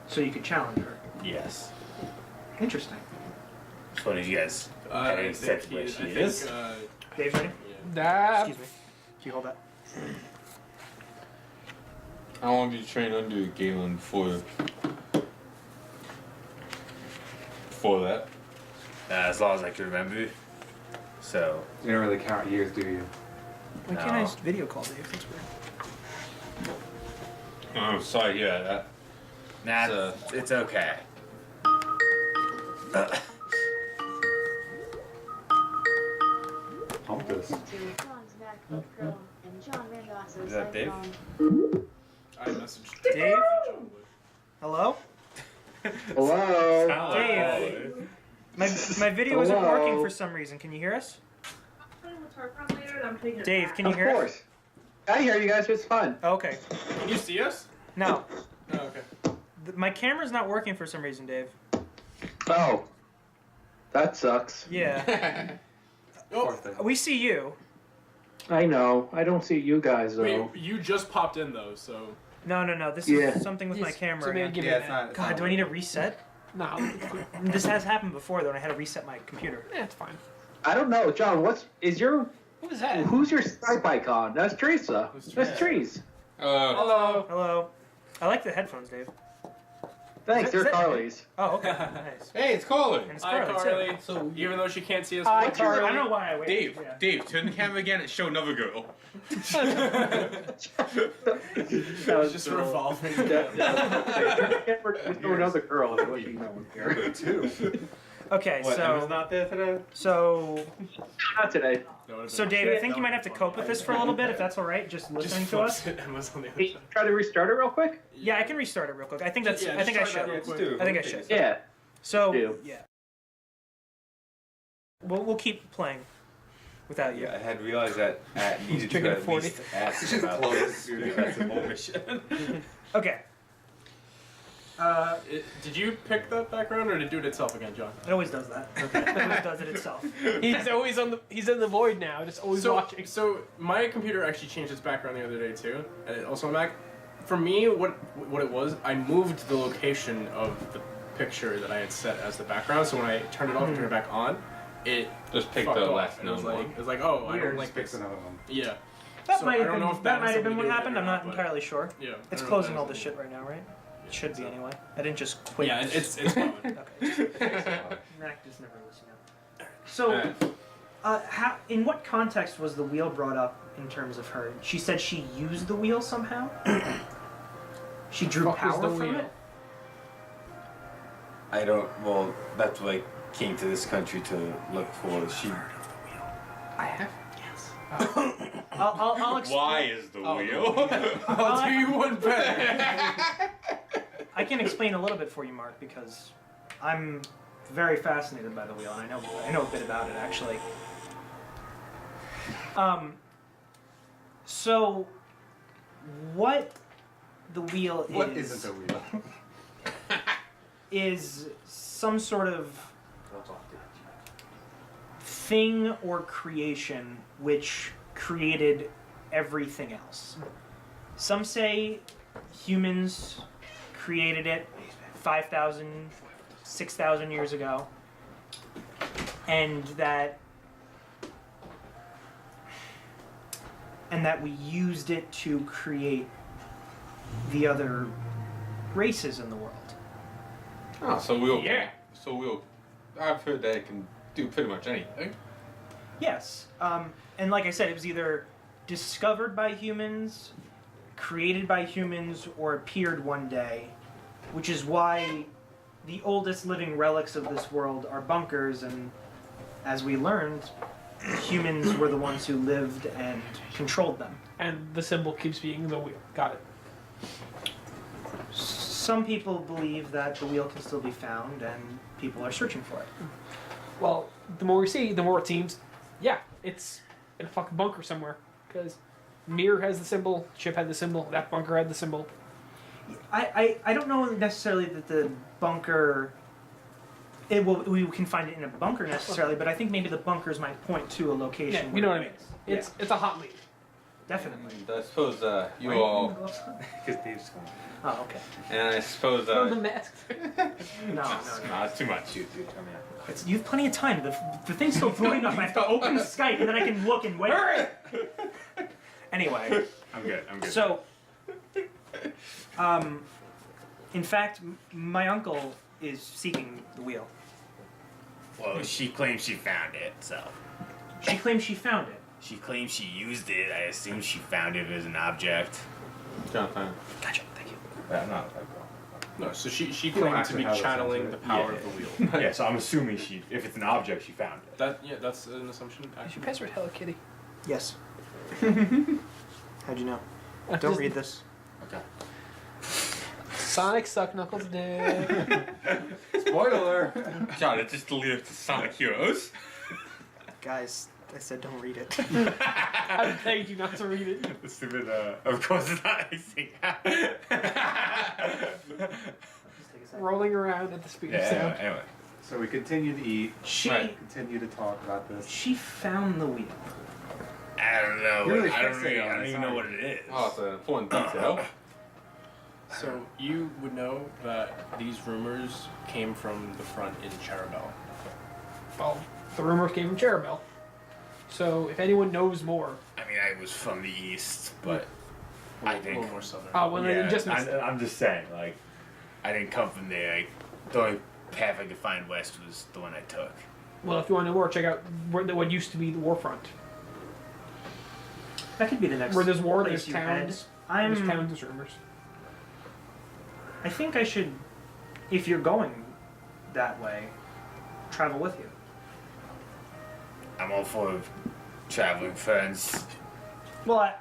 So you could challenge her. Yes. Interesting. So, did you guys have any sense where she is? Dave, ready? That. Excuse me. Can you hold that? How long did you train under Galen before that? As long as I can remember. So, You don't really count years, do you? Why can't I just video call Dave? That's weird. I'm sorry to hear that. Nah, So- it's okay. Pump this. Is that Dave? I messaged Dave? John Wood. Hello? Hello. Sound like Dave. Paul. My video isn't Hello? working for some reason. Can you hear us? Dave, can you Of hear us? course. I hear you guys. It's fun. Oh, okay. Can you see us? No. Oh, okay. My camera's not working for some reason, Dave. Oh, that sucks. Yeah. Oh, We see you. I know. I don't see you guys though. wait, you just popped in though, so. No. This Yeah. is something with my Yes, camera. so maybe again. give Yeah, me it's that. not. It's God, not do I need to reset? No. This has happened before, though, and I had to reset my computer. Yeah, it's fine. I don't know, John. What was that? Who's your Skype icon? That's Teresa. That's Trees. Hello. Hello. I like the headphones, Dave. Thanks. Is They're that- Carly's. Oh, okay. Nice. Hey, it's Carly. And it's Hi, Carly, Carly. too. So Even though she can't see us, Hi, watch- Carly. I don't know why I waited. Dave, Yeah. Dave, turn the camera again and show another girl. That was just so- revolving. Just another girl. Is what you know here. Two. Okay, What, Emma's so not there today? Not today. That would've so been- Dave, I think you that might have to would've cope been with this for a fun. little bit, if that's all right. Just listening Just to us. flips it, Emma's on the other Hey, side. try to restart it real quick. Yeah, I can restart it real quick. I think that's. Yeah, I think I just try should. that real quick. Let's do. I think I should. Yeah. So Do. yeah, we'll keep playing without you. Yeah, I had realized that I needed Trigger to at 40. least ask about this because of whole mission. Okay. Did you pick that background or did it do it itself again, John? It always does that. It always does it itself. He's always on the. He's in the void now, just always watching. So my computer actually changed its background the other day too, and also on Mac. For me, what it was, I moved the location of the picture that I had set as the background. So when I turned it off and turned it back on, it Just pick fucked the off. last And it was known like one. it was like, oh, I Weird. don't like Fix this. another one. Yeah. That So might I have don't been. know if That has might have been something what to do with happened. it or I'm not but- entirely sure. Yeah. I It's don't know if closing that all has this something shit right now, right? It should be anyway. I didn't just to do quit. with it. Yeah, it's fine. Okay. Mac just never listen out. So, how? In what context was the wheel brought up in terms of her? She said she used the wheel somehow. She drew Fuck was power the from wheel? it. I don't. Well, that's what I came to this country to look for. She. I have. Yes. I'll explain. Why is the wheel? I'll do you one better. I can explain a little bit for you, Mark, because I'm very fascinated by the wheel, and I know a bit about it actually. So what the wheel What is isn't a wheel? is some sort of thing or creation which created everything else. Some say humans created it 5,000, 6,000 years ago, and that we used it to create the other races in the world. Oh, so we'll. Yeah. So we'll. I've heard that it can do pretty much anything. Yes, and like I said, it was either discovered by humans, created by humans, or appeared one day, which is why the oldest living relics of this world are bunkers, and as we learned, humans were the ones who lived and controlled them. And the symbol keeps being the wheel. Got it. Some people believe that the wheel can still be found, and people are searching for it. Well, the more we see, the more it seems. Yeah, it's in a fucking bunker somewhere. Because Mir has the symbol, Chip had the symbol, that bunker had the symbol. I don't know necessarily that the bunker. We can find it in a bunker necessarily, but I think maybe the bunkers might point to a location. Yeah, you know where what I it mean. is. It's a hot lead. Definitely. And I suppose you Why are all. wearing gloves? Because Dave's going. Oh, okay. And I suppose. Throw the mask. No, It's too much. You have plenty of time. The thing's still booting up. I have to open Skype and then I can look and wait. Anyway, I'm good. so, in fact, my uncle is seeking the wheel. Well, she claims she found it, so. She claims she found it. She claims she used it. I assume she found it as an object. Jonathan. Gotcha. Thank Not like No, so she don't claimed to actually be have those channeling into the it. power Yeah. of the wheel. Yeah, so I'm assuming if it's an object, she found it. That's an assumption. Is your Actually. password Hello Kitty? Yes. How'd you know? Don't Just- read this. Okay. Sonic suck Knuckles dick. Spoiler! God, it just deleted to Sonic Heroes. Guys, I said don't read it. I begged you not to read it. The stupid, of course it's not icing. Rolling around at the speed of Yeah, sound. anyway. So we continue to eat. She Continue to talk about this. she found the wheel. I don't know. You're really I don't fixated on even this, know aren't what it is. Oh, it's an important detail. So you would know that these rumors came from the front in Charabel. Well, the rumors came from Cherubel. So if anyone knows more, I mean, I was from the east, but A I think. little more southern. oh well, then just missed it. I'm just saying, like, I didn't come from there. Like, the only path I could find west was the one I took. Well, if you want to know more, check out what used to be the war front. That could be the next. Where there's war, place there's you towns. head. There's towns, there's rumors. I think I should, if you're going that way, travel with you. I'm all for traveling friends. Well,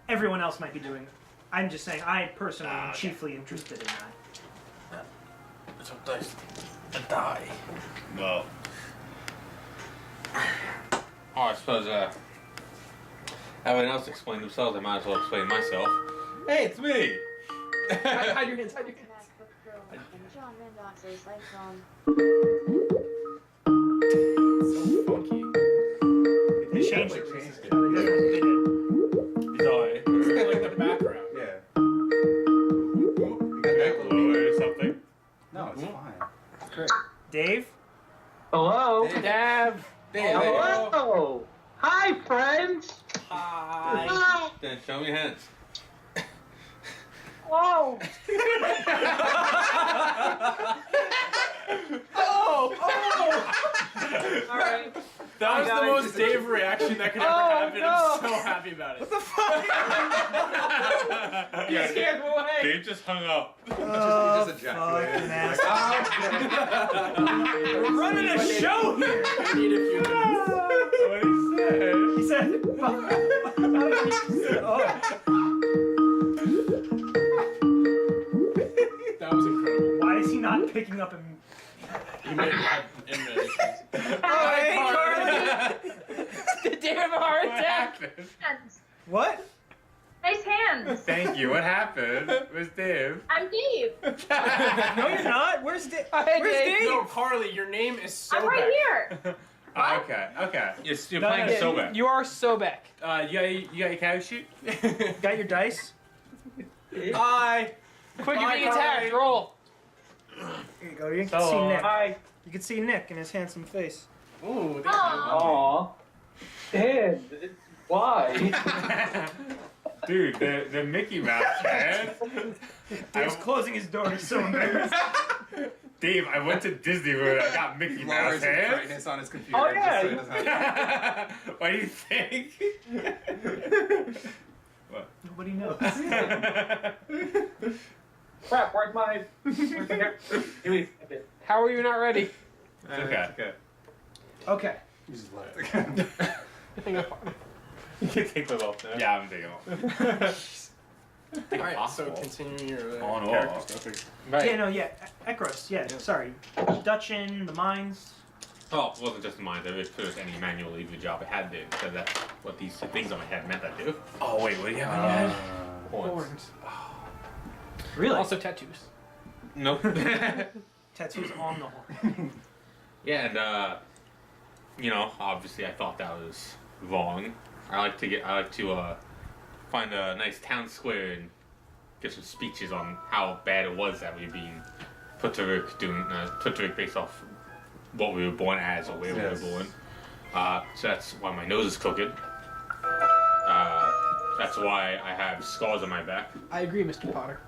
everyone else might be doing. I'm just saying, I personally am Okay. chiefly interested in that. Sometimes I die. Well, Oh, I suppose, everyone else explained themselves, I might as well explain myself. Hey, it's me! Hide your hands, hide your hands. John Mandox's lights on. So funky. They changed it. Changed it. Sorry. Like the background. Yeah. Is that lower or something? No, it's fine. Great. Dave? Hello. Dav. Hello. Hi, friends. Hi. Hi. Then show me your hands. Whoa. All right. That was the guys, most Dave reaction that could ever happen. I'm so happy about it. Yeah, Scared him away. Dave just hung up. Oh, Just ejaculated. fucking We're running a show here. I need a few minutes. What did he say? He said, That was incredible. why is he not picking up? You may have had internet issues. Oh, hey, Carly. Did Dave have a heart attack? Hands. What? Nice hands. Thank you. What happened? Where's Dave? I'm Dave. No, you're not. Where's Dave? Hey, Where's Dave. Dave? No, Carly, your name is so I'm right here. Oh, okay. You're No, playing yeah, so bad. You are Sobek. You got your cow sheet? Got your dice? Hi. Quick, you're Hi, being attacked. Carly. Roll. Here you go. You can see Hello. Nick. Hi. You can see Nick in his handsome face. Ooh, thank Aw. Dan, why? Dude, the Mickey Mouse hands. Dave's closing his door. He's so embarrassed. Dave, I went to Disney World. I got Mickey Mouse Lowers the hands. brightness on his computer. Oh, yeah. Just so he doesn't have What do you think? Nobody knows. Crap, where's my hair? Give me a bit. How are you not ready? Okay. Okay. You just let it. Hang on. You can take them off now. Yeah, I'm taking off. Alright, so continuing your On character off. stuff. Right. Yeah, no, yeah. Ekros, yeah, sorry. Dutchin, the mines. Oh, it wasn't just mine. If it was any manual leave job, I had to. So that's what these things on my head meant I do. Oh, wait, what do you have on your head? Horns. Really? Also tattoos. Nope. Tattoos on the horn. Yeah, and obviously I thought that was wrong. I like to find a nice town square and get some speeches on how bad it was that we were being put to work based off what we were born as or where Yes. we were born. So that's why my nose is crooked. That's why I have scars on my back. I agree, Mr. Potter.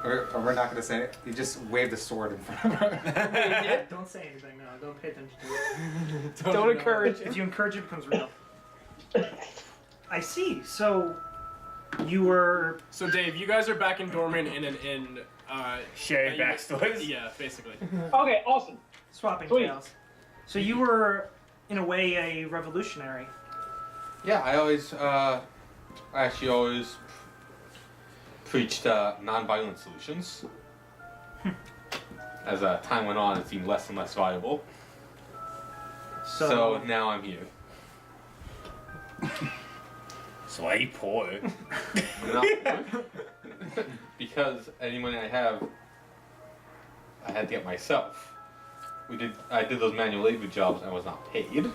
We're not gonna say it. He just waved a sword in front of her. Don't say anything, no. Don't pay attention to it. Don't encourage. If you encourage it, it becomes real. I see. So, You were. So Dave, you guys are back in Dorman in an inn. Sharing backstories. Yeah, basically. Okay, awesome. Swapping Sweet. tales. So you were, in a way, a revolutionary. Yeah, I actually always preached non-violent solutions. As time went on, it seemed less and less viable. So now I'm here. So why are you poor? Not because any money I have, I had to get myself. I did those manual labor jobs and I was not paid.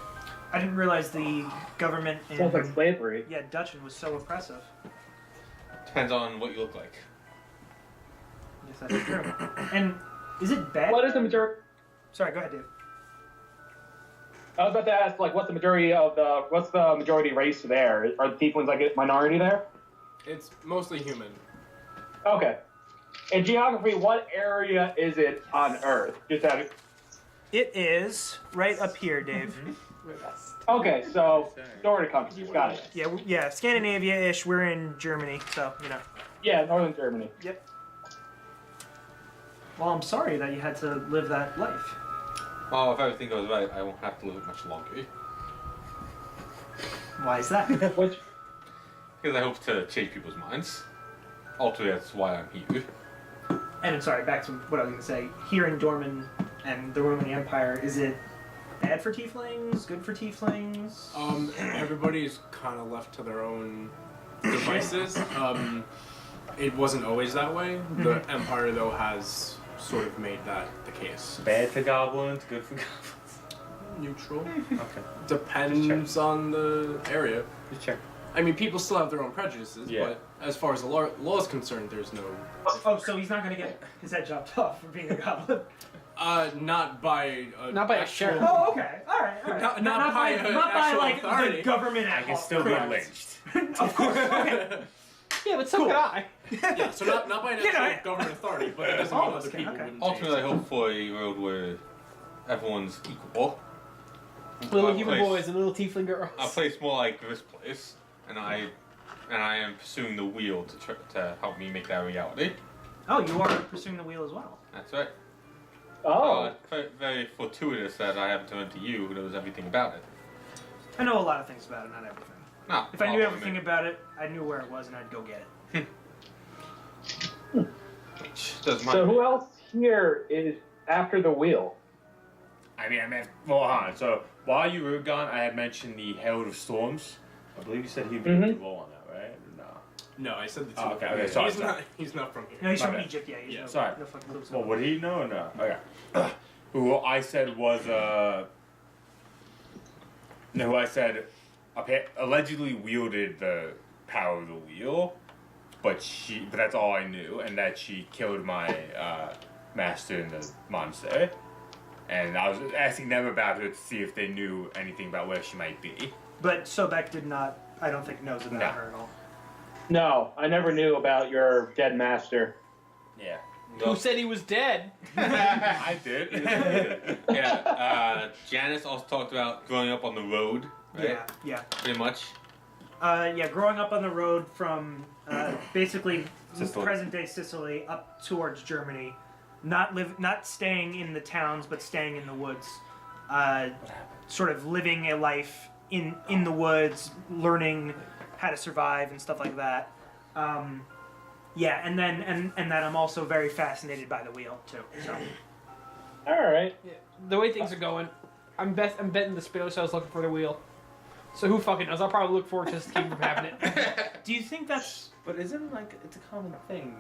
I didn't realize the government in Sounds like slavery. Dutchin was so oppressive. Depends on what you look like. Yes, that's true. And is it bad? What is the majority? Sorry, go ahead, Dave. I was about to ask, like, what's the majority race there? Are the Tieflings like a minority there? It's mostly human. Okay. In geography, what area is it on Earth? Just out of... It is right up here, Dave. Okay, so Nordic countries. Got it. Yeah, Scandinavia-ish. We're in Germany, so you know. Yeah, northern Germany. Yep. Well, I'm sorry that you had to live that life. Well, if everything goes right, I won't have to live it much longer. Why is that? Which? Because I hope to change people's minds. Ultimately, that's why I'm here. And sorry, back to what I was going to say. Here in Dorman and the Roman Empire, is it bad for tieflings? Good for tieflings? Everybody's kind of left to their own devices. It wasn't always that way. The Empire, though, has sort of made that the case. Bad for goblins, good for goblins. Neutral. Okay. Depends on the area. Just check. I mean, people still have their own prejudices, Yeah. but as far as the law is concerned, there's no... Oh, so he's not going to get his head chopped off for being a goblin? Not by a actual- sheriff. Oh, okay. All right. Not by an actual like authority. the government. I can still be criminals. lynched. Of course. Okay. Yeah, but so could I. Yeah, so not by an actual government authority, but it doesn't mean Almost other can, people okay. wouldn't Ultimately, I change. hope for a world where everyone's equal. Little A human place- boys and little tiefling girls. A place more like this place, and I am pursuing the wheel to help me make that reality. Oh, you are pursuing the wheel as well. That's right. Oh. Very, very fortuitous that I happen to run to you, who knows everything about it. I know a lot of things about it, not everything. No, If I knew everything about it, I knew where it was and I'd go get it. So who else here is after the wheel? I mean, well, hold on. So while you were gone, I had mentioned the Herald of Storms. I believe you said he'd be Mhm. roll on that, right? Or no. No, I said the two. Oh, okay, sorry, He's sorry. not. He's not from here. No, he's My from bad. Egypt, yeah. He's Yeah, no, sorry. no fucking clue. Well, would he know or no? Okay. Who I said was no, who I said allegedly wielded the power of the wheel, but that's all I knew, and that she killed my master in the monastery. And I was asking them about her to see if they knew anything about where she might be. But Sobek did not, I don't think, knows about No. her at all. No, I never knew about your dead master. Yeah. Who said he was dead? I did. Yeah, Janice also talked about growing up on the road, right? Yeah. Pretty much. Growing up on the road from basically Sicily. present-day Sicily up towards Germany, not staying in the towns, but staying in the woods. Sort of living a life in the woods, learning how to survive and stuff like that. And that I'm also very fascinated by the wheel too. So. All right. Yeah, the way things are going, I'm betting the Spinosaurus looking for the wheel. So who fucking knows? I'll probably look forward to just keep from having it. Do you think that's? But isn't like it's a common thing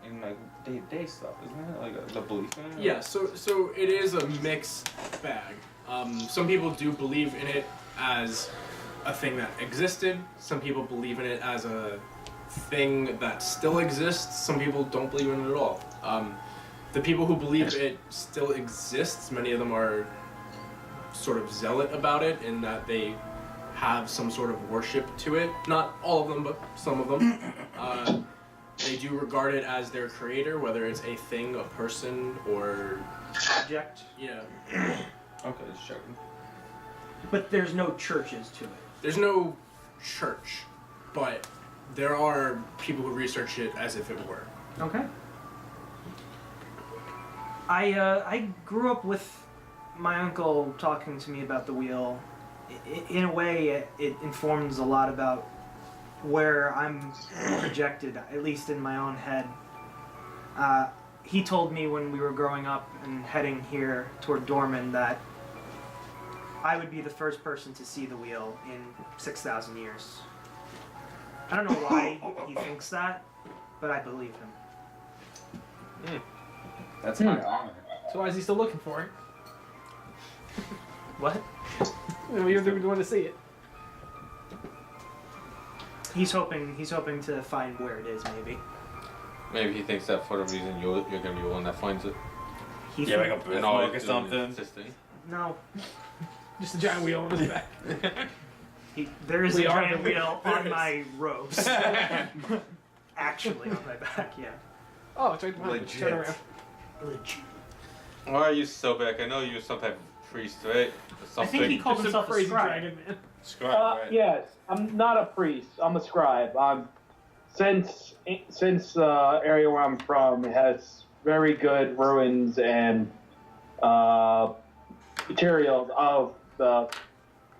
in like day-to-day stuff, isn't it? Like the belief in it. Yeah, so it is a mixed bag. Some people do believe in it as a thing that existed. Some people believe in it as a thing that still exists. Some people don't believe in it at all. The people who believe it still exists, many of them are sort of zealot about it in that they have some sort of worship to it. Not all of them, but some of them. They do regard it as their creator, whether it's a thing, a person, or Object. yeah. Okay, just checking. But there's no churches to it. There's no church, but There are people who research it as if it were. Okay. I grew up with my uncle talking to me about the wheel. In a way, it informs a lot about where I'm projected, at least in my own head. He told me when we were growing up and heading here toward Dorman that I would be the first person to see the wheel in 6,000 years. I don't know why he thinks that, but I believe him. That's high honor. So why is he still looking for it? What? You're the one to see it. He's hoping to find where it is, maybe. Maybe he thinks that for the reason you're gonna be the one that finds it. He Yeah, like a And all birthmark he's or doing is something. insisting. No. Just a giant wheel on his back. There is We a are giant the wheel wheel. on my robes. Actually, on my back, yeah. Oh, it's right behind you. Legit. Turn around. Legit. Why are you so back? I know you're some type of priest, right? Or I something. think he called Just a himself a crazy scribe. dragon man. Scribe, right? Yes, I'm not a priest. I'm a scribe. Since the area where I'm from has very good ruins and materials of the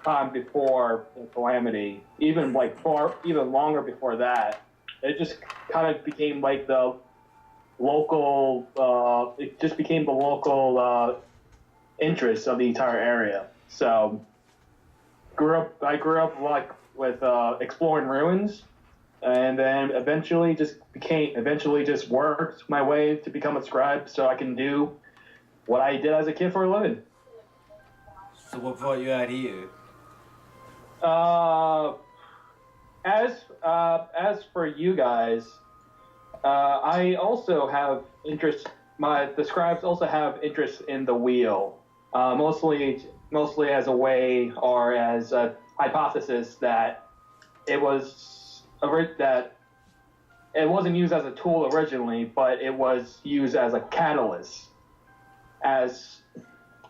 time before the calamity, even longer before that. It just kind of became like the local. It just became the local interest of the entire area. So, I grew up like with exploring ruins, and then eventually just worked my way to become a scribe, so I can do what I did as a kid for a living. So what brought you out here? As for you guys, I also have interest. The scribes also have interest in the wheel, mostly as a way or as a hypothesis that it wasn't used as a tool originally, but it was used as a catalyst, as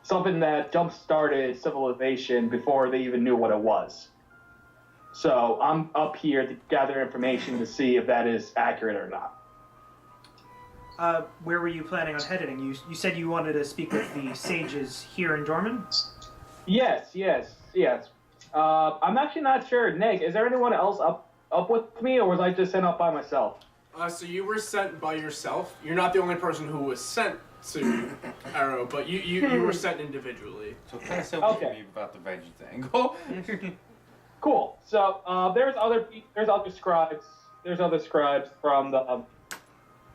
something that jump-started civilization before they even knew what it was. So I'm up here to gather information to see if that is accurate or not. Where were you planning on heading? You said you wanted to speak with the sages here in Dorman? Yes. I'm actually not sure. Nick, is there anyone else up with me, or was I just sent up by myself? So you were sent by yourself. You're not the only person who was sent to Arrow, but you were sent individually. So kind of say Okay. me about the vengeance angle. Cool. So there's other scribes. There's other scribes from the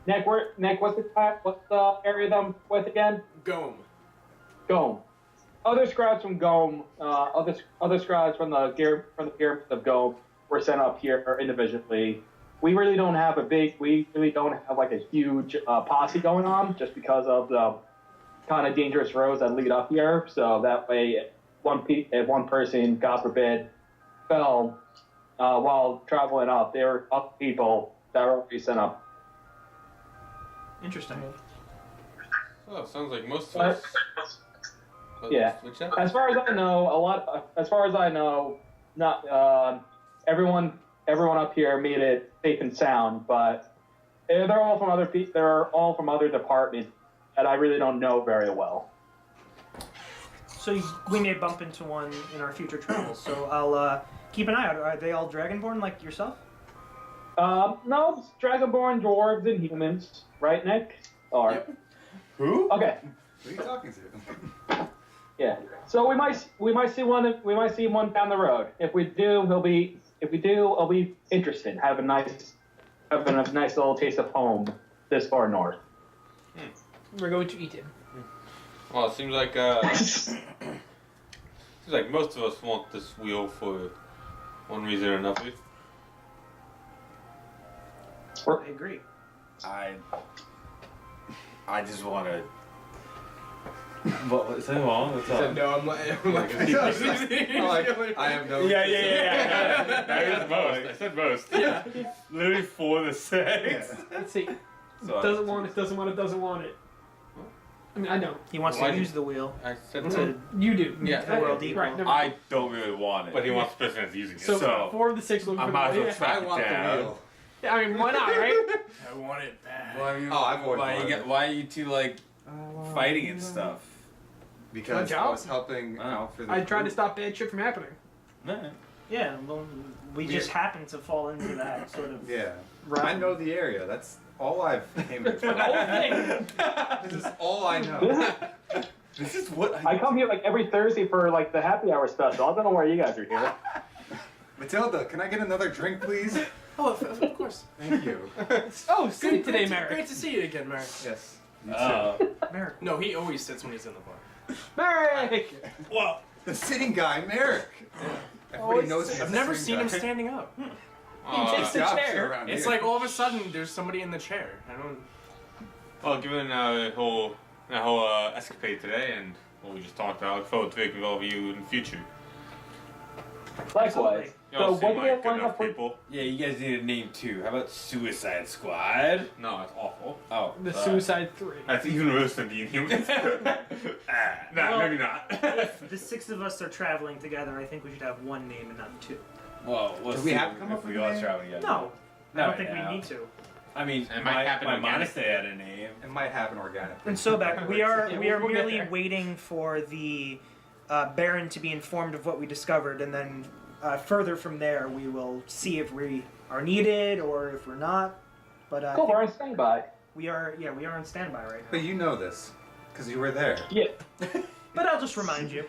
Nick. What's the area that I'm with again? Gome. Gome. Other scribes from Gome. Other scribes from the pyramid of Gome were sent up here individually. We really don't have like a huge posse going on, just because of the kind of dangerous roads that lead up here. So that way, if one person, God forbid, fell while traveling up, there were other people that were already sent up. Interesting. Oh, sounds like most of us. Yeah. Switch up. As far as I know, not everyone up here made it safe and sound, but they're all from other departments that I really don't know very well. So we may bump into one in our future travels. So I'll keep an eye out. Are they all Dragonborn like yourself? No, it's Dragonborn, dwarves, and humans, right, Nick? Or Yep. Who? okay, Who are you talking to? yeah. So we might see one down the road. If we do, it'll be interesting. Having a nice little taste of home this far north. We're going to eat him. Well, it seems like most of us want this wheel for one reason or another. I agree. I just want to. What? Is that wrong? What's up? No, I'm like I have no. Yeah. That is most. I said most. Yeah. Literally for the sex. Let's see. So Doesn't want it, doesn't want it, doesn't want it. I mean, I know. He wants Why to do- use the wheel I said to You do. Yeah. the world equal. Right. Never I don't really want it. but he wants the person that's using it. So, So, 4 of the 6 looking I for might as the well wheel. track I want it the down. wheel. Yeah, I mean, why not, right? I want it bad. Why are you, Oh, I've always why, wanted you it. get, why are you two like fighting and stuff? Because job. I was helping out for the I tried to group. stop bad shit from happening. No. Yeah, well, we just happen to fall into that sort of. Yeah. realm. I know the area. That's all I've came here The whole for. thing. This is all I know. This is what I come here like every Thursday for like the happy hour special. I don't know why you guys are here. Matilda, can I get another drink, please? Oh, of course. Thank you. Oh, sitting today, Great Merrick. to see you again, Merrick. Yes. You too. Merrick. No, he always sits when he's in the bar. Merrick! Well, the sitting guy, Merrick. Everybody knows he's I've the never sitting seen him guy. standing up. He takes the Jobs chair. around It's here. like all of a sudden there's somebody in the chair. I don't. Well, given that whole escapade today and what we just talked about, I look forward to working with all of you in the future. Likewise. You all So seem what do you like have good lined enough up for? people. Yeah, you guys need a name too. How about Suicide Squad? No, it's awful. Oh, The sorry. Suicide 3. That's even worse than being human. Nah, Well, maybe not. If the 6 of us are traveling together, I think we should have one name and not 2. Well, we'll Do we see have to come if up we with a all name? travel together. No, I Not don't think right now. we need to. I mean, It might happen my organically. monastery had a name. It might happen organically. And so back, we are Yeah, we are we'll get merely there. waiting for the Baron to be informed of what we discovered, and then further from there, we will see if we are needed or if we're not. But Cool, we're on standby. we are on standby right now. But you know this, because you were there. Yeah. But I'll just remind you.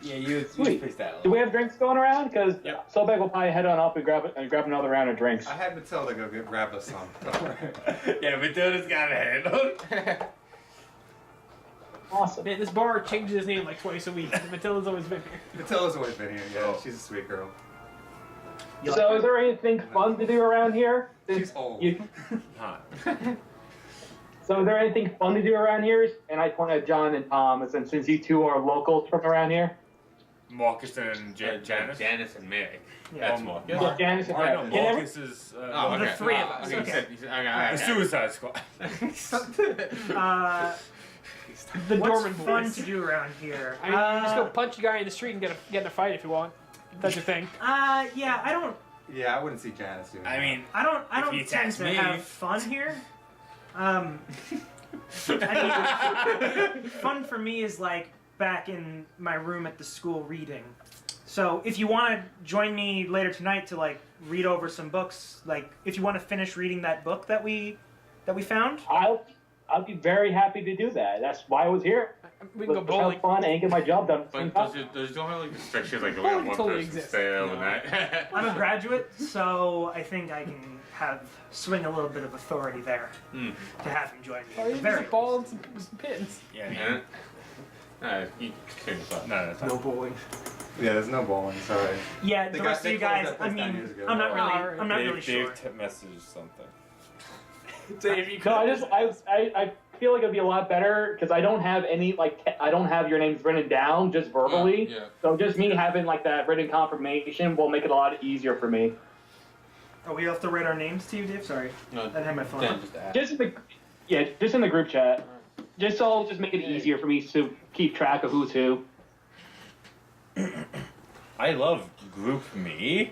Yeah, you Sweet. fixed that. Do we have drinks going around? Because Yep. Soulbag will probably head on up and grab another round of drinks. I had Matilda go grab us some. Don't worry. Yeah, Matilda's got a handle. Awesome. Man, this bar changes his name like twice a week. Matilda's always been here. Matilda's always been here. Yeah, Oh. she's a sweet girl. You So, like is there anything fun to do around here? She's old. So, is there anything fun to do around here? And I point at John and Thomas, and since you two are locals from around here, Marcus and Janice. Janice and Mary. Yeah. That's Marcus. yeah, Janice and I know Can every- Marcus is Oh, The okay. three of us, Okay. okay. He said, the Suicide Squad. The What's Dorman fun boys. to do around here? I mean, you just go punch a guy in the street and get in a fight if you want. That's your thing. Yeah, I don't Yeah, I wouldn't see Janice doing I that. mean, I If don't he tend attacks to me. have fun here. I mean, fun for me is like back in my room at the school reading. So if you want to join me later tonight to like read over some books, like if you want to finish reading that book that we found, I'll be very happy to do that. That's why I was here. We can go Let's bowling. have fun and get my job done. at the same But time. does you don't have like restrictions like the Bowling way one totally person exists. stay No. overnight? I'm a graduate, so I think I can swing a little bit of authority there to have him join me. Oh, at the you very just a ball and some pins. yeah. Yeah. You continue this up. No, that's No bowling. Yeah, there's no bowling. Sorry. Yeah, They the got- rest of they you closed guys. that I place 9 mean, years ago. I'm not Oh, really. I'm not really sure. Dave messaged something. Dave, you No, I feel like it'd be a lot better because I don't have I don't have your names written down, just verbally. Yeah. So just me having like that written confirmation will make it a lot easier for me. Oh, we have to write our names to you, Dave. Sorry, No, I didn't have my phone. then on. just ask. Just in the group chat. Just so it'll just make it easier for me to keep track of who's who. I love Group Me.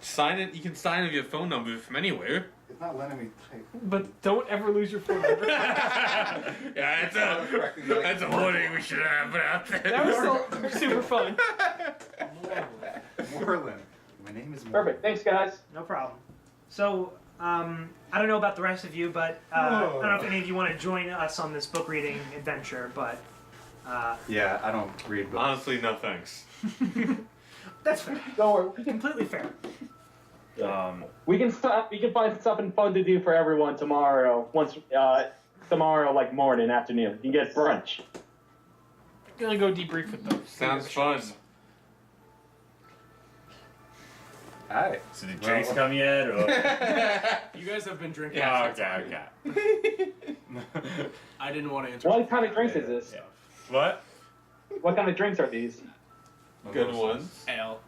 Sign it. You can sign with your phone number from anywhere. It's not letting me type. But don't ever lose your phone number. Yeah, that's a warning we should have put out there. That was still super fun. Moreland. My name is Moreland. Perfect. Thanks, guys. No problem. So, I don't know about the rest of you, but I don't know if any of you want to join us on this book reading adventure, but Yeah, I don't read books. Honestly, no thanks. that's fair. Don't worry. Completely fair. We can find something fun to do for everyone tomorrow. Tomorrow, like morning, afternoon. You can get brunch. Gonna go debrief with them. Sounds fun. Hi. So the drinks come yet? Or? You guys have been drinking. Yeah, okay. I didn't want to answer. What kind of drinks is this? Yeah. What? What kind of drinks are these? Good ones. Ale.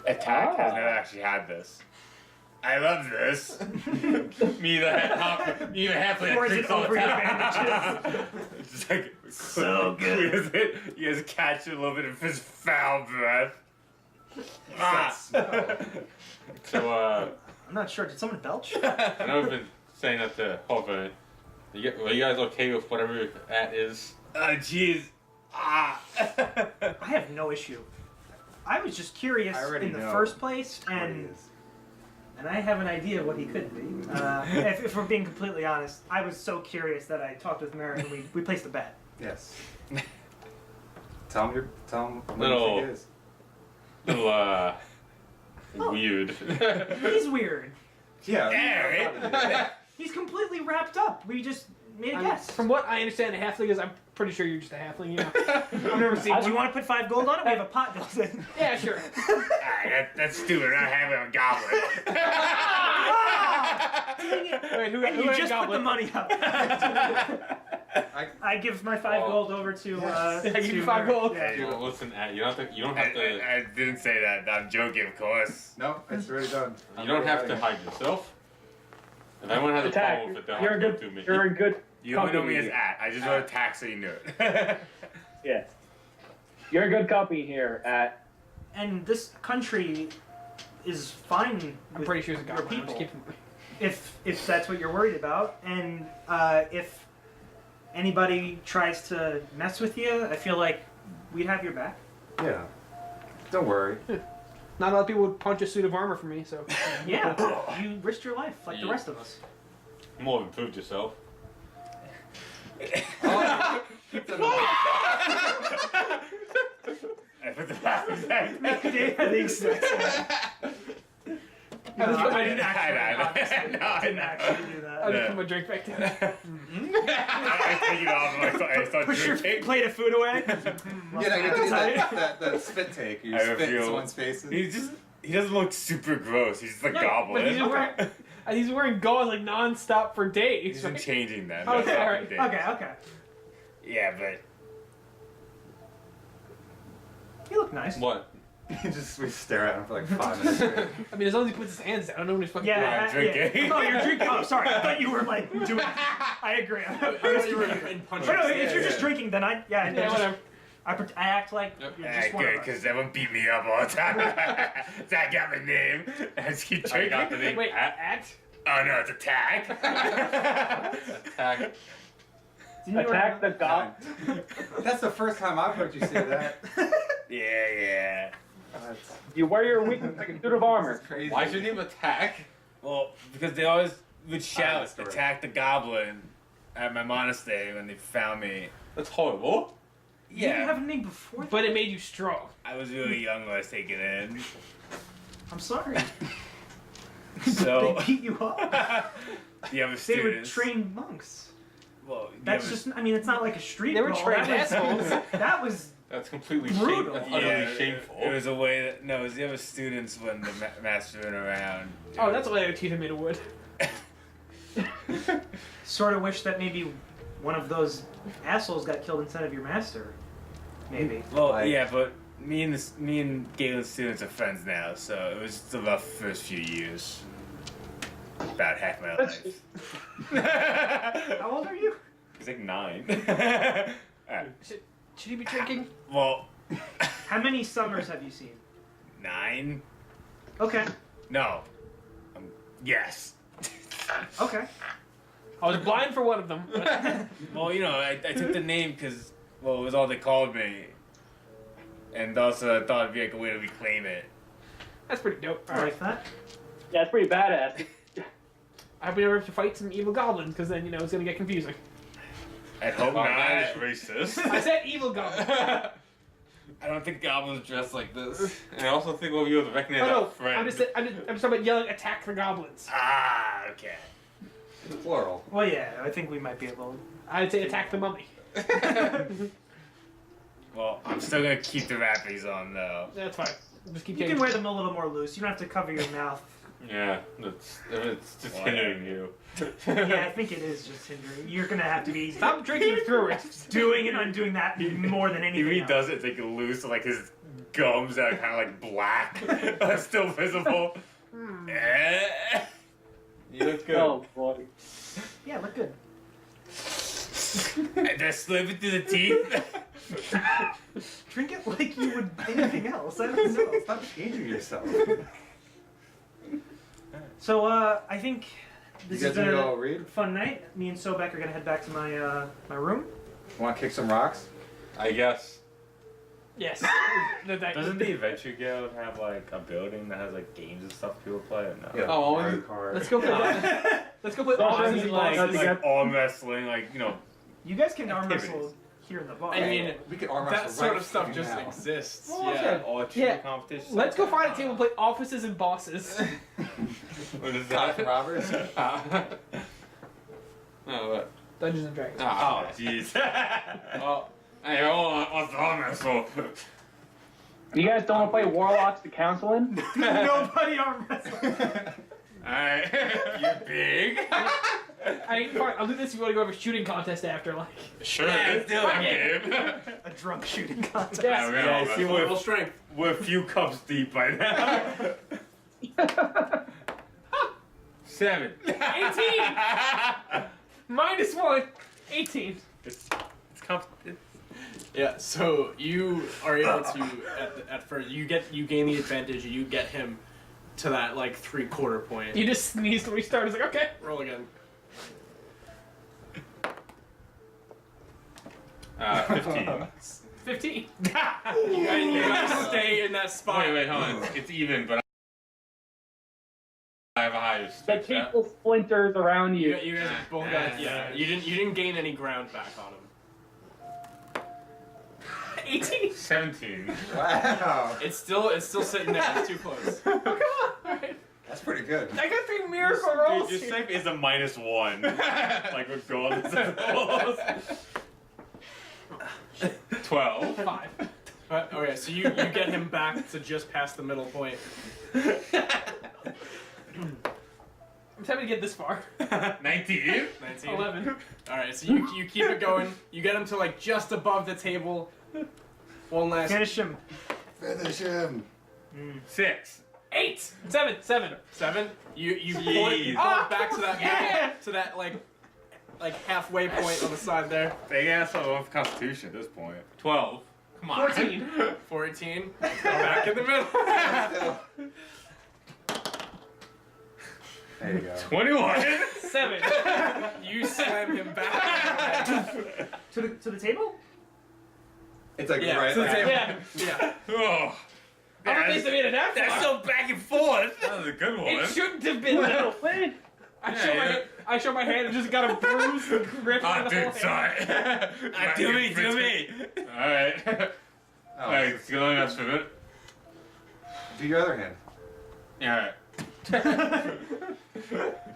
Attack has never actually had this. I love this. Me the halfling Pours it drinks all the over your time. bandages. It's just like So good. You guys catch a little bit of his foul breath. So, I'm not sure. Did someone belch? I know I've been saying that to Hover. Are you guys okay with whatever that is? Jeez. I have no issue. I was just curious I already in the know first place, What he and is. I have an idea of what he could be. If we're being completely honest, I was so curious that I talked with Mary and we placed a bet. Yes. Tell him what Little- you think it is. Little, weird. He's weird. Yeah. Yeah, He's completely wrapped up. We just made a guess. From what I understand, a halfling is. I'm pretty sure you're just a halfling. You know. I've never seen. Do you want to put 5 gold on it? We have a pot built in. Yeah, sure. That's stupid. We're not having a goblin. Wait, who And you had just put the goblin? money up. I give my 5 gold over to. I give you to 5 gold. Yeah. Well, listen, you don't have to. I didn't say that. I'm joking, of course. No, it's already done. You don't have to hide yourself. If anyone has a Attack. problem with it, they'll You're have a to good. go through me. You're a good. You only know me as company. at. I just wrote attack so you knew it. Yeah. You're a good company here at. And this country is fine. I'm with pretty sure it's a your goblin. I'm just people. kidding. If that's what you're worried about, and if anybody tries to mess with you, I feel like we'd have your back. Yeah. Don't worry. Not a lot of people would punch a suit of armor for me, so. Yeah, you risked your life like the Yeah. rest of us. More improved yourself. I put the last exact. Yeah, the exact same. No, I didn't actually. I didn't know. actually do I'll that. just put my drink back down. I take it off and I start Push your drinking. plate of food away. You know, you do that spit take. You I spit in feel- someone's face. He doesn't look super gross. He's just a But goblin. he's wearing gauze like non-stop for days. He's been Right? changing them. Okay, That's alright. what he did. Okay. Yeah, but You look nice. What? We stare at him for like 5 minutes straight. I mean, as long as he puts his hands down, I don't know what he's fucking Yeah, Yeah, drinking. Yeah. Oh, you're drinking. Oh, sorry. I thought you were like doing. I agree. But no, if you're just drinking, then I doing. Yeah, whatever. I act like Yep. you're just one good, of us. because everyone beat me up all the time. That got my name. I just keep I got the drinking. name. Wait, act? Oh no, it's attack. Attack. Didn't you Attack the god. That's the first time I've heard you say that. Yeah. That's You wear your weakness like a suit of armor. crazy. Why's your name Attack? Well, because they always would shout, story. attack the goblin at my monastery when they found me. That's horrible. You didn't Yeah, have a name before that? But it made you strong. I was really young when I was taken in. I'm sorry. So, They beat you up. the other They were students. trained monks. Well, That's just. I mean, it's not like a street. They were brawl. trained That was- assholes. That was. That's completely Brutal. That's yeah, utterly shameful. It was a way that no, it was the other students when the master went around. Oh, that's why their teeth are made of wood. Sort of wish that maybe one of those assholes got killed instead of your master. Maybe. Well, Like- yeah, but me and Galen's students are friends now, so it was the rough first few years. About half my life. How old are you? He's like 9. Alright, Should he be drinking? well, How many summers have you seen? 9? Okay. No. Yes. Okay. I was blind for one of them. Well, you know, I took the name because, well, it was all they called me. And also I thought it'd be like a way to reclaim it. That's pretty dope. I like that. Yeah, it's pretty badass. I hope we never have to fight some evil goblins, because then, it's gonna get confusing. I hope Wow, not. that is racist. I said evil goblins. I don't think goblins dress like this. And I also think we'll be able to recognize Oh no, our friend. I'm just talking about yelling, attack the goblins. Ah, okay. It's plural. Well, yeah, I think we might be able. I'd say attack the mummy. Well, I'm still gonna keep the wrappings on though. That's fine. Just keep You can getting. wear them a little more loose. You don't have to cover your mouth. Yeah, it's just Whatever. hindering you. Yeah, I think it is just hindering. You're gonna have to be Stop drinking through it. doing and undoing that more than He anything. really else. does it, like loose, like his gums are kind of like black, are still visible. You look good. Oh boy. Yeah, look good. I just slip it through the teeth. Drink it like you would anything else. I don't know. Stop changing yourself. So, I think this You has guys been wanna go a read? fun night. Me and Sobek are gonna head back to my room. Want to kick some rocks? I guess. Yes. Doesn't the Adventure Guild have like a building that has like games and stuff people play? Or no. Yeah. Oh, Mario you- Kart. Let's go play that. Let's go play Don't Aussie bring like. Aussie. Like arm wrestling, like You guys can arm Activities. wrestle here in the bar. I mean, we could arm that wrestle sort right of stuff fucking just now. exists. Well, yeah. okay. all Yeah. competitions. Let's go find a table and play offices and bosses. What is Cock that? robbers. Oh, what? Dungeons and Dragons. Oh, jeez. Oh, hey, what's the arm wrestle? You guys don't want to play Warlocks to Counseling? Nobody arm wrestle. Alright, you big? I mean, fine, I'll do this if you want to go have a shooting contest after, like. Sure, let's do it. I'm game. A drunk shooting contest. Yes. Yeah, see, Full strength. we're a few cups deep by now. 7. 18! -1. 18. It's complicated. Yeah, so you are able to at first you gain the advantage. You get him to that like 3/4 point. You just sneezed when we started. It's like, okay. Roll again. 15. 15. You guys stay in that spot. Wait, hold on. It's even, but I have a higher The stretch. Yeah? table splinters around You, you. you guys both got yeah. You didn't gain any ground back on him. 18. 17. Wow. It's still sitting there. It's too close. Oh, come on. Alright. That's pretty good. I got 3 miracle rolls. Your strength is a -1. Like, regardless of the rolls. 12. 5. Okay, so you get him back to just past the middle point. I'm happy to get this far. 19. 19. 11. All right, so you keep it going. You get him to like just above the table. One last. Finish him. Finish him. 6. 8. 7. 7. 7. You pull Jeez. it back to that like halfway point on the side there. Big ass of Constitution at this point. 12. Come on. 14. 14. Back in the middle. There you go. 21. 7. You slam him back. To the table? It's like Yeah, right to the like- table. Yeah. Yeah. Oh. I'm amazed I made it that far. That's so back and forth. That was a good one. It shouldn't have been that. I show my hand and just got a bruise and grip. Ah, on the whole dude, hand. sorry. Do me. Alright. Oh, Alright, it's going us for a minute. do your other hand. Alright.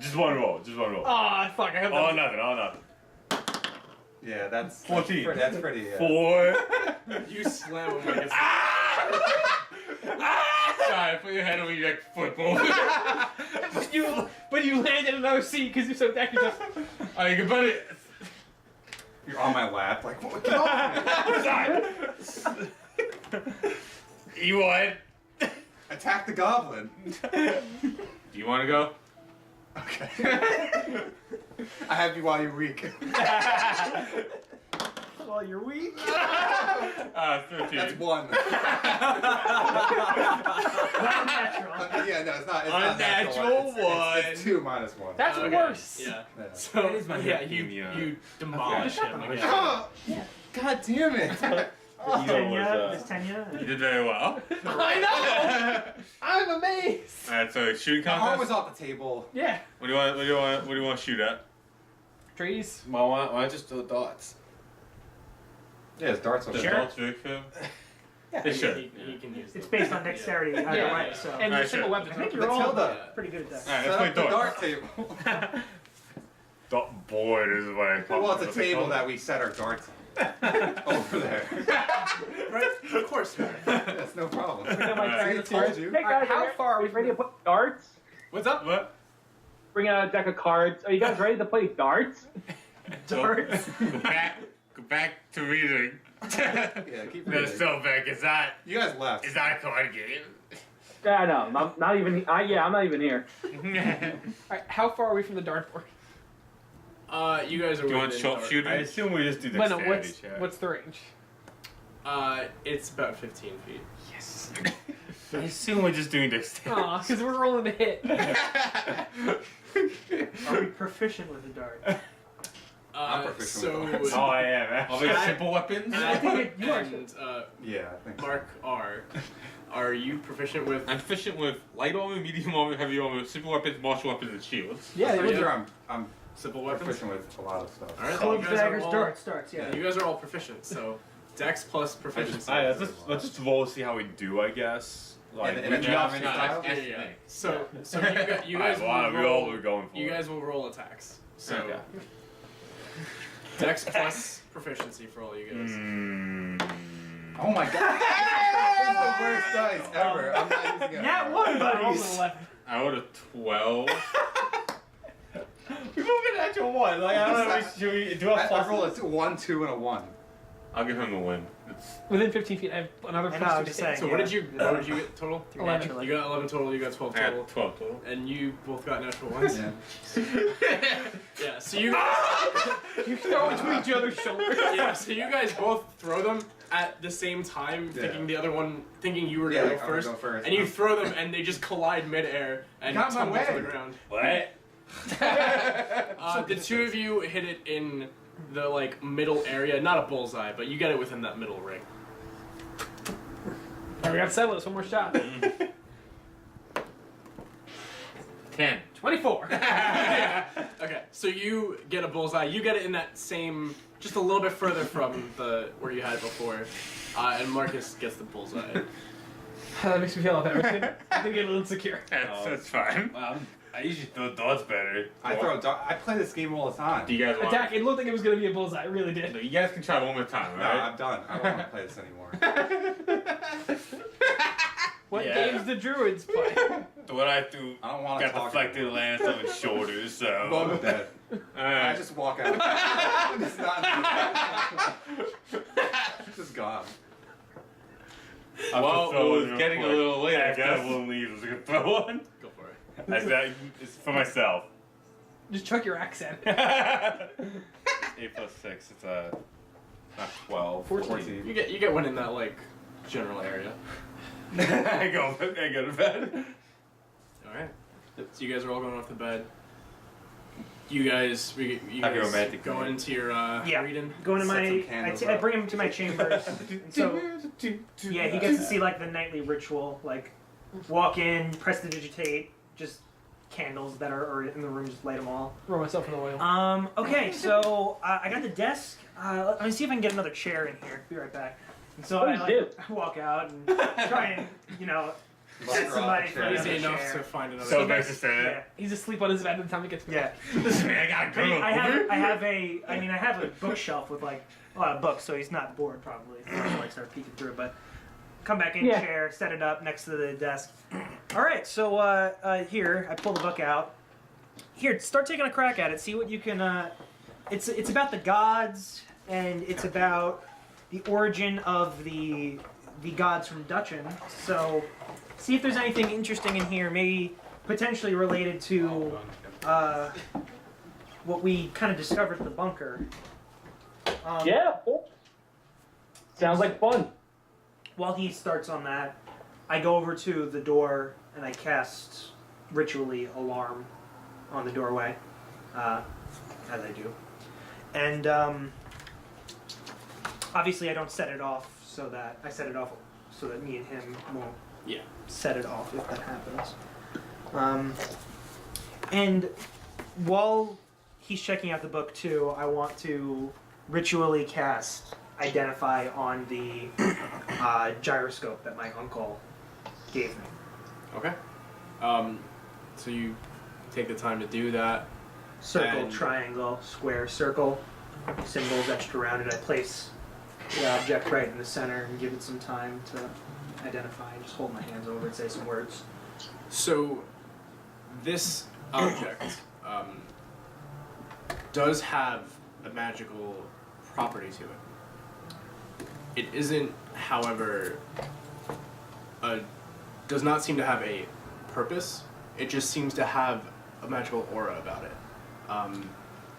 Just one roll. Aw, fuck. I have All or that. nothing. Yeah, that's 14. That's pretty. 4. You slam him like it's. Sorry, put your head over your like, football. But you landed another seat because you're so decked. You just. Oh, you can put it. You're on my lap, like what? Get off me. You won. Attack the goblin. Do you want to go? Okay. I have you while you're weak. Well, you're weak. 13. That's 1. Unnatural. Yeah, no, it's not. It's Unnatural not natural. It's 2 minus 1. That's Okay. worse. Yeah. Yeah. So That is my yeah, hip, you demolish him. Again. Oh, God damn it! Tenya, Miss Tenya. You did very well. I know. I'm amazed. Alright, so shooting The arm was contest. off the table. Yeah. What do you want to shoot at? Trees. Well, why don't just do darts? Yeah, his darts will Does shoot. darts work for him? Yeah. They should. He can use It's them. based on dexterity either Yeah. way, so. And Alright, single sure. weapons. I think you're all Matilda. pretty good at that. Alright, Set let's up play the darts. dart table. Board is what I call Well, it. it's a table that we set our darts on. Over there. Right? Of course. That's no problem. Bring out my Alright. deck of See, told cards. you. Hey guys, How far are we ready to play darts? What's up? What? Bring out a deck of cards. Are you guys ready to play darts? Darts. Go back to reading. Yeah, keep No, reading. so back. It's not You guys left. a card game. Yeah, no, not even. I'm not even here. Alright, how far are we from the dartboard? You guys are. Do you want within sharpshooter? I assume we just do But no, dexterity check. what's the range? It's about 15 feet. Yes. I assume we're just doing dexterity. Aw, because we're rolling a hit. Are we proficient with the dart? I'm proficient with So. Oh, I am. Are they Actually. simple weapons? I think you are. And Yeah, I think so. Mark are you proficient with? I'm proficient with light armor, medium armor, heavy armor, simple weapons, martial weapons, and shields. Yeah, Pretty yeah. sure I'm Simple weapons. proficient with a lot of stuff. All right, Clubs, you guys are daggers, all- darts, yeah. You guys are all proficient, so Dex plus proficiency. Let's just roll to see how we do, I guess. Like, In a we- geometry no, style? Yeah, yeah. So you guys Alright, will we all roll. were going for You it. guys will roll attacks. So Okay. Dex plus proficiency for all you guys. Oh my god! This is the worst dice ever. I'm not using it. Nat 1, I rolled an buddies. 11. I rolled a 12. We both get an actual one. Like, I don't know. Should we do a I plus? roll a 1, 2, and a 1. I'll give him the win. It's Within 15 feet, I have another I know, plus I'm two just to hit. saying. So what did you get total? 11. You got 11 total. You got 12 I total. got 12 total. And you both got natural ones. Yeah. Yeah. So you. You throw it to each other's shoulders. Yeah. So you guys both throw them at the same time, Yeah. thinking you were Yeah, gonna I'm go gonna first, go first. and you throw them, and they just collide midair and Got my tumble to the way. ground. What? The two of you hit it in the like middle area, not a bullseye, but you get it within that middle ring. Alright, we got to settle this. One more shot. 10. 24. Okay, so you get a bullseye. You get it in that same, just a little bit further from the where you had it before, and Marcus gets the bullseye. That makes me feel a lot better. I think get a little insecure. That's fine. I usually throw darts better. I play this game all the time. Do you guys want? Attack. It looked like it was going to be a bullseye. It really did. No, you guys can try one more time, No, alright? I'm done. I don't want to play this anymore. What Yeah. games the druids play? What I threw I don't want to got talk deflected anymore. lands on his shoulders, so. Well, I'm dead. I Alright. just walk out. I'm just not. Just gone. Well, it was getting a little late, I After guess. everyone leaves, I was gonna throw one. Go for it. It's for myself. Just chuck your axe in. 8 plus 6, it's not 12. 14. You get one in that like general area. I go to bed. All right. So you guys are all going off the bed. You guys Happy romantic go night. into your Yeah. reading. Go into Set some my. candles I up. bring him to my chambers. So yeah, he gets to see like the nightly ritual, like walk in, prestidigitate, just candles that are in the room, just light them all. Throw myself in the oil. Okay, so I got the desk. Let me see if I can get another chair in here. Be right back. And so I Please like walk out and try and get somebody for Chair. another Easy enough chair. to find another. So chair. nice to say Yeah, that. He's asleep on his bed by the time he gets back. yeah. Listen, man, I got a girl. I have a bookshelf with like a lot of books, so he's not bored probably. So I like start peeking through, but come back in Yeah. chair, set it up next to the desk. All right, so here I pull the book out. Here, start taking a crack at it. See what you can. It's about the gods, and it's about the origin of the gods from Dutchin. So see if there's anything interesting in here, maybe potentially related to what we kind of discovered at the bunker. Yeah. Cool. Sounds like fun. While he starts on that, I go over to the door and I cast ritually alarm on the doorway, as I do. And obviously I don't set it off so that me and him won't set it off if that happens. And while he's checking out the book too, I want to ritually cast Identify on the gyroscope that my uncle gave me. Okay. So you take the time to do that. Circle, And- triangle, square, circle, symbols etched around it. I place the object right in the center and give it some time to identify. Just hold my hands over it, say some words. So this object does have a magical property to it. It isn't, however, a does not seem to have a purpose. It just seems to have a magical aura about it.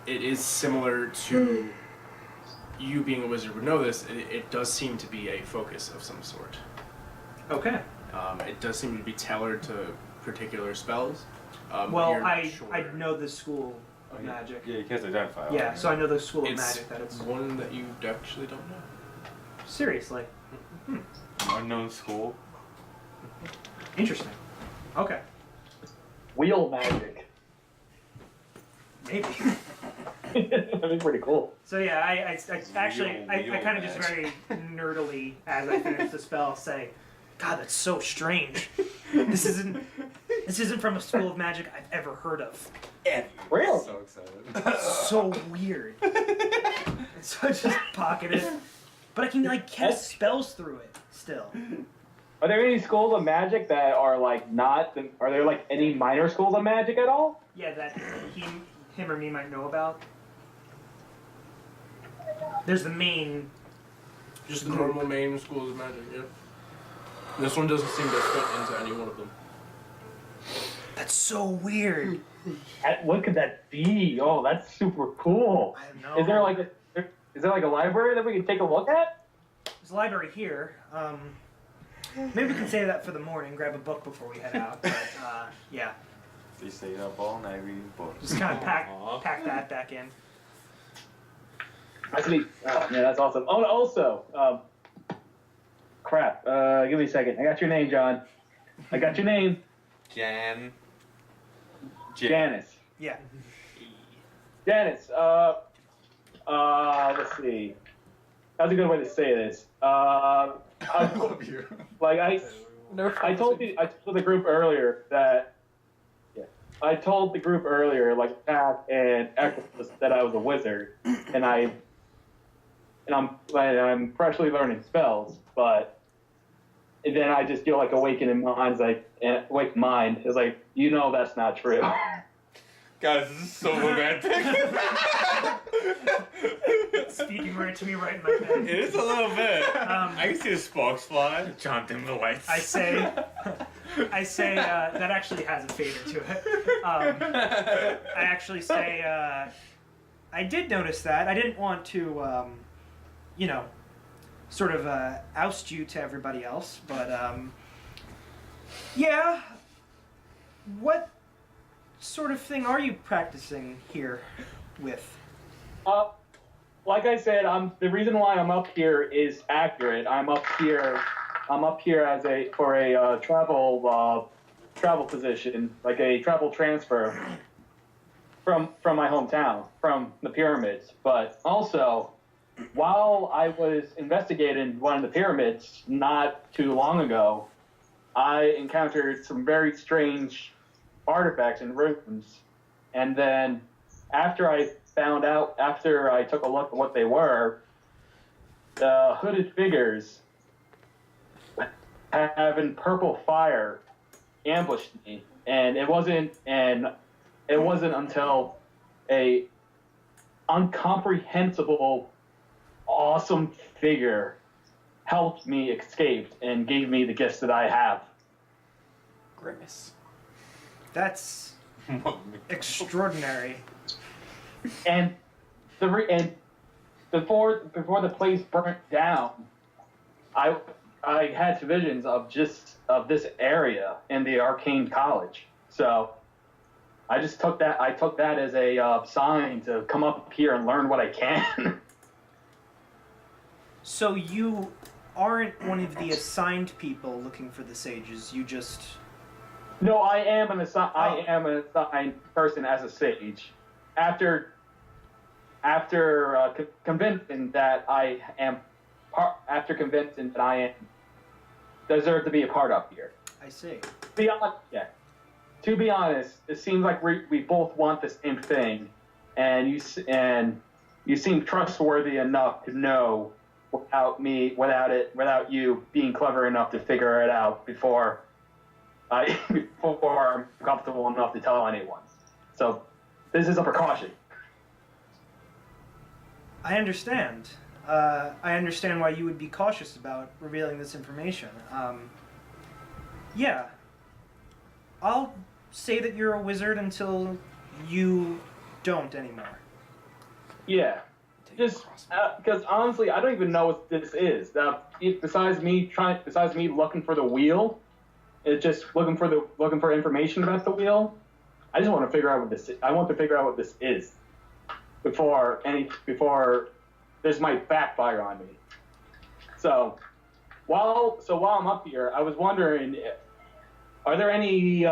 It is similar to you being a wizard would know this. It does seem to be a focus of some sort. Okay. It does seem to be tailored to particular spells. Well, you're I sure. know the school of magic. Yeah, you can't identify. all Yeah, of so I know the school of It's magic that it's one that you actually don't know. seriously Unknown school. interesting. Okay, Wheel magic. maybe. That'd be pretty cool. So yeah, I actually Wheel I kind of just magic. very nerdily as I finish the spell say, God, that's so strange. This isn't from a school of magic I've ever heard of. Really? So excited. So weird. And so I just pocket it, but I can like cast spells through it still. Are there any schools of magic that are like not? Are there like any minor schools of magic at all? Yeah, that him or me might know about. There's the main. Just the normal main schools of magic, yeah. This one doesn't seem to fit into any one of them. That's so weird. What could that be? Oh, that's super cool. I don't know. Is there like a library that we can take a look at? There's a library here. Maybe we can save that for the morning. Grab a book before we head out. But yeah, They stayed up all night reading books. just kind of Aw. pack that back in. Actually, oh man, that's awesome. Oh, also, crap. Give me a second. I got your name, John. I got your name. Janice. Yeah. Janice. Let's see. That's a good way to say this. I love you. Like I told the group earlier that. Yeah. I told the group earlier, like Pat and Echoes, that I was a wizard, and I'm freshly learning spells, but and then I just feel like awakening mind is like, you know, that's not true. Guys, this is so romantic. Speaking right to me, right in my head. It is a little bit. I can see the sparks fly. John, dim the lights. I say that actually has a fader to it. I actually say I did notice that. I didn't want to, sort of oust you to everybody else, but yeah. What sort of thing are you practicing here with? Like I said, the reason why I'm up here is accurate. I'm up here as for a travel position, like a travel transfer from my hometown, from the pyramids. But also, while I was investigating one of the pyramids not too long ago, I encountered some very strange artifacts and ruins. And then after I took a look at what they were, the hooded figures having purple fire ambushed me. And it wasn't until a incomprehensible, awesome figure helped me escape and gave me the gifts that I have. Grimace. That's extraordinary. And before the place burnt down, I had visions of this area in the Arcane College. So I just took that as a sign to come up here and learn what I can. So you aren't one of the assigned people looking for the sages. You just No, I am an assigned person as a sage. After convincing that I deserve to be a part of here. I see. To be honest, it seems like we both want the same thing, and you seem trustworthy enough to know without you being clever enough to figure it out before I'm comfortable enough to tell anyone. So this is a precaution. I understand. I understand why you would be cautious about revealing this information. Yeah. I'll say that you're a wizard until you don't anymore. Yeah. Just because honestly, I don't even know what this is. Besides me looking for the wheel, it's just looking for information about the wheel. I just want to figure out what this is. I want to figure out what this is before this might backfire on me. So while I'm up here, I was wondering, are there any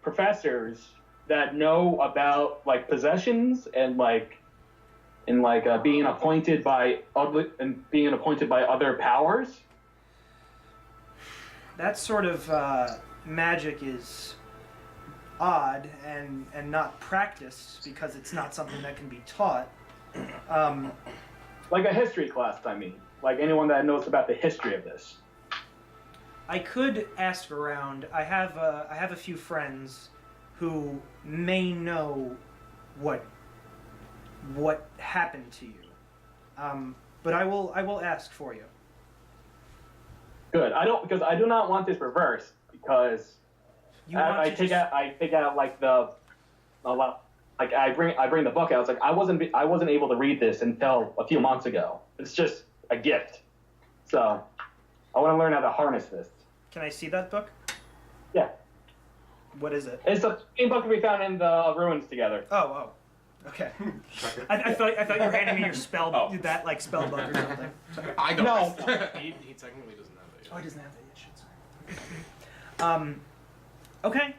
professors that know about like possessions and being appointed by other powers? That sort of magic is odd and not practiced because it's not something that can be taught. Like a history class, I mean. Like anyone that knows about the history of this. I could ask around. I have a few friends who may know what happened to you. But I will ask for you. Good. Because I do not want this reversed because I take out like I bring the book out. It's like I wasn't able to read this until a few months ago. It's just a gift. So I want to learn how to harness this. Can I see that book? Yeah. What is it? It's the same book we found in the ruins together. Oh. Okay. I thought you were handing me your spell book or something. Sorry. I don't. No. He technically doesn't have that yet. Oh, he doesn't have that yet. Shit, sorry. Okay.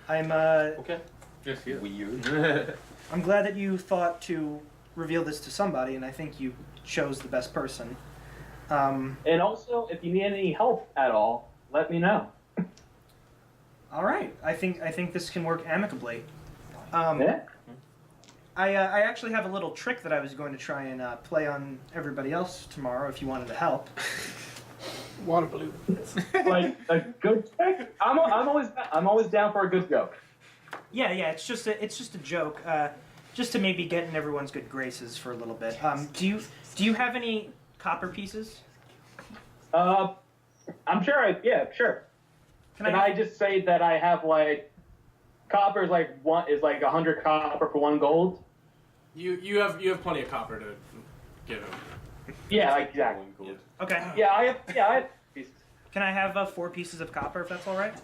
Okay. Yes, yeah. Weird. I'm glad that you thought to reveal this to somebody, and I think you chose the best person. And also, if you need any help at all, let me know. All right. I think this can work amicably. Yeah. I actually have a little trick that I was going to try and play on everybody else tomorrow. If you wanted to help. Water balloon. Like a good trick. I'm always down for a good joke. Yeah. It's just a joke. Just to maybe get in everyone's good graces for a little bit. Do you have any copper pieces? I'm sure. Sure. Can I just say that I have like copper is like 100 copper for 1 gold? You have plenty of copper to give him. Yeah, exactly. Yeah. Okay. Yeah, I have pieces. Can I have 4 pieces of copper if that's all right?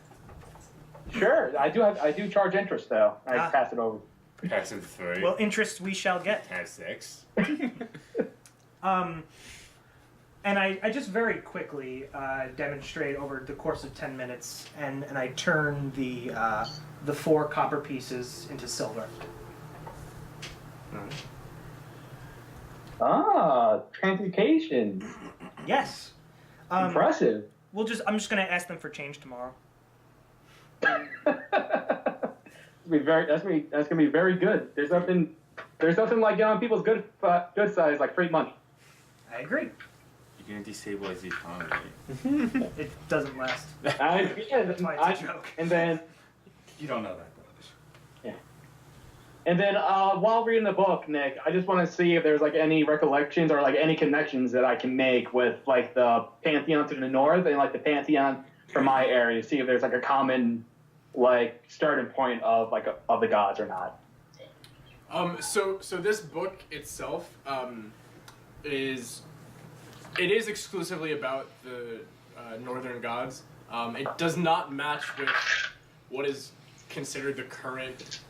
Sure, I do charge interest though. I pass it over. Pass him 3. Well, interest we shall get. Has 6. And I just very quickly demonstrate over the course of 10 minutes, and I turn the 4 copper pieces into silver. Transmutation. Yes. Impressive. I'm just gonna ask them for change tomorrow. That's gonna be very good. There's nothing like getting on people's good sides like free money. I agree. You're gonna destabilize the economy. It doesn't last. That's why it's a joke. And then You don't know that, though. And then while reading the book, Nick, I just want to see if there's like any recollections or like any connections that I can make with like the Pantheon to the north and like the Pantheon from my area. See if there's like a common like starting point of of the gods or not. So this book itself is exclusively about the northern gods. It does not match with what is considered the current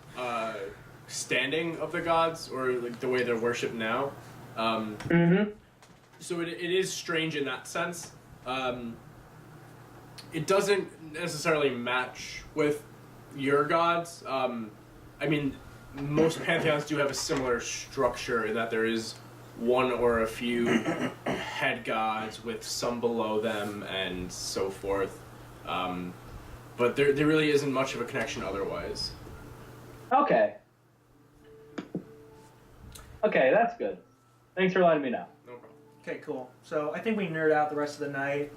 standing of the gods or like the way they're worshipped now. So it is strange in that sense. It doesn't necessarily match with your gods. I mean, most pantheons do have a similar structure in that there is one or a few head gods with some below them and so forth. But there really isn't much of a connection otherwise. Okay. Okay, that's good. Thanks for letting me know. No problem. Okay, cool. So I think we nerd out the rest of the night.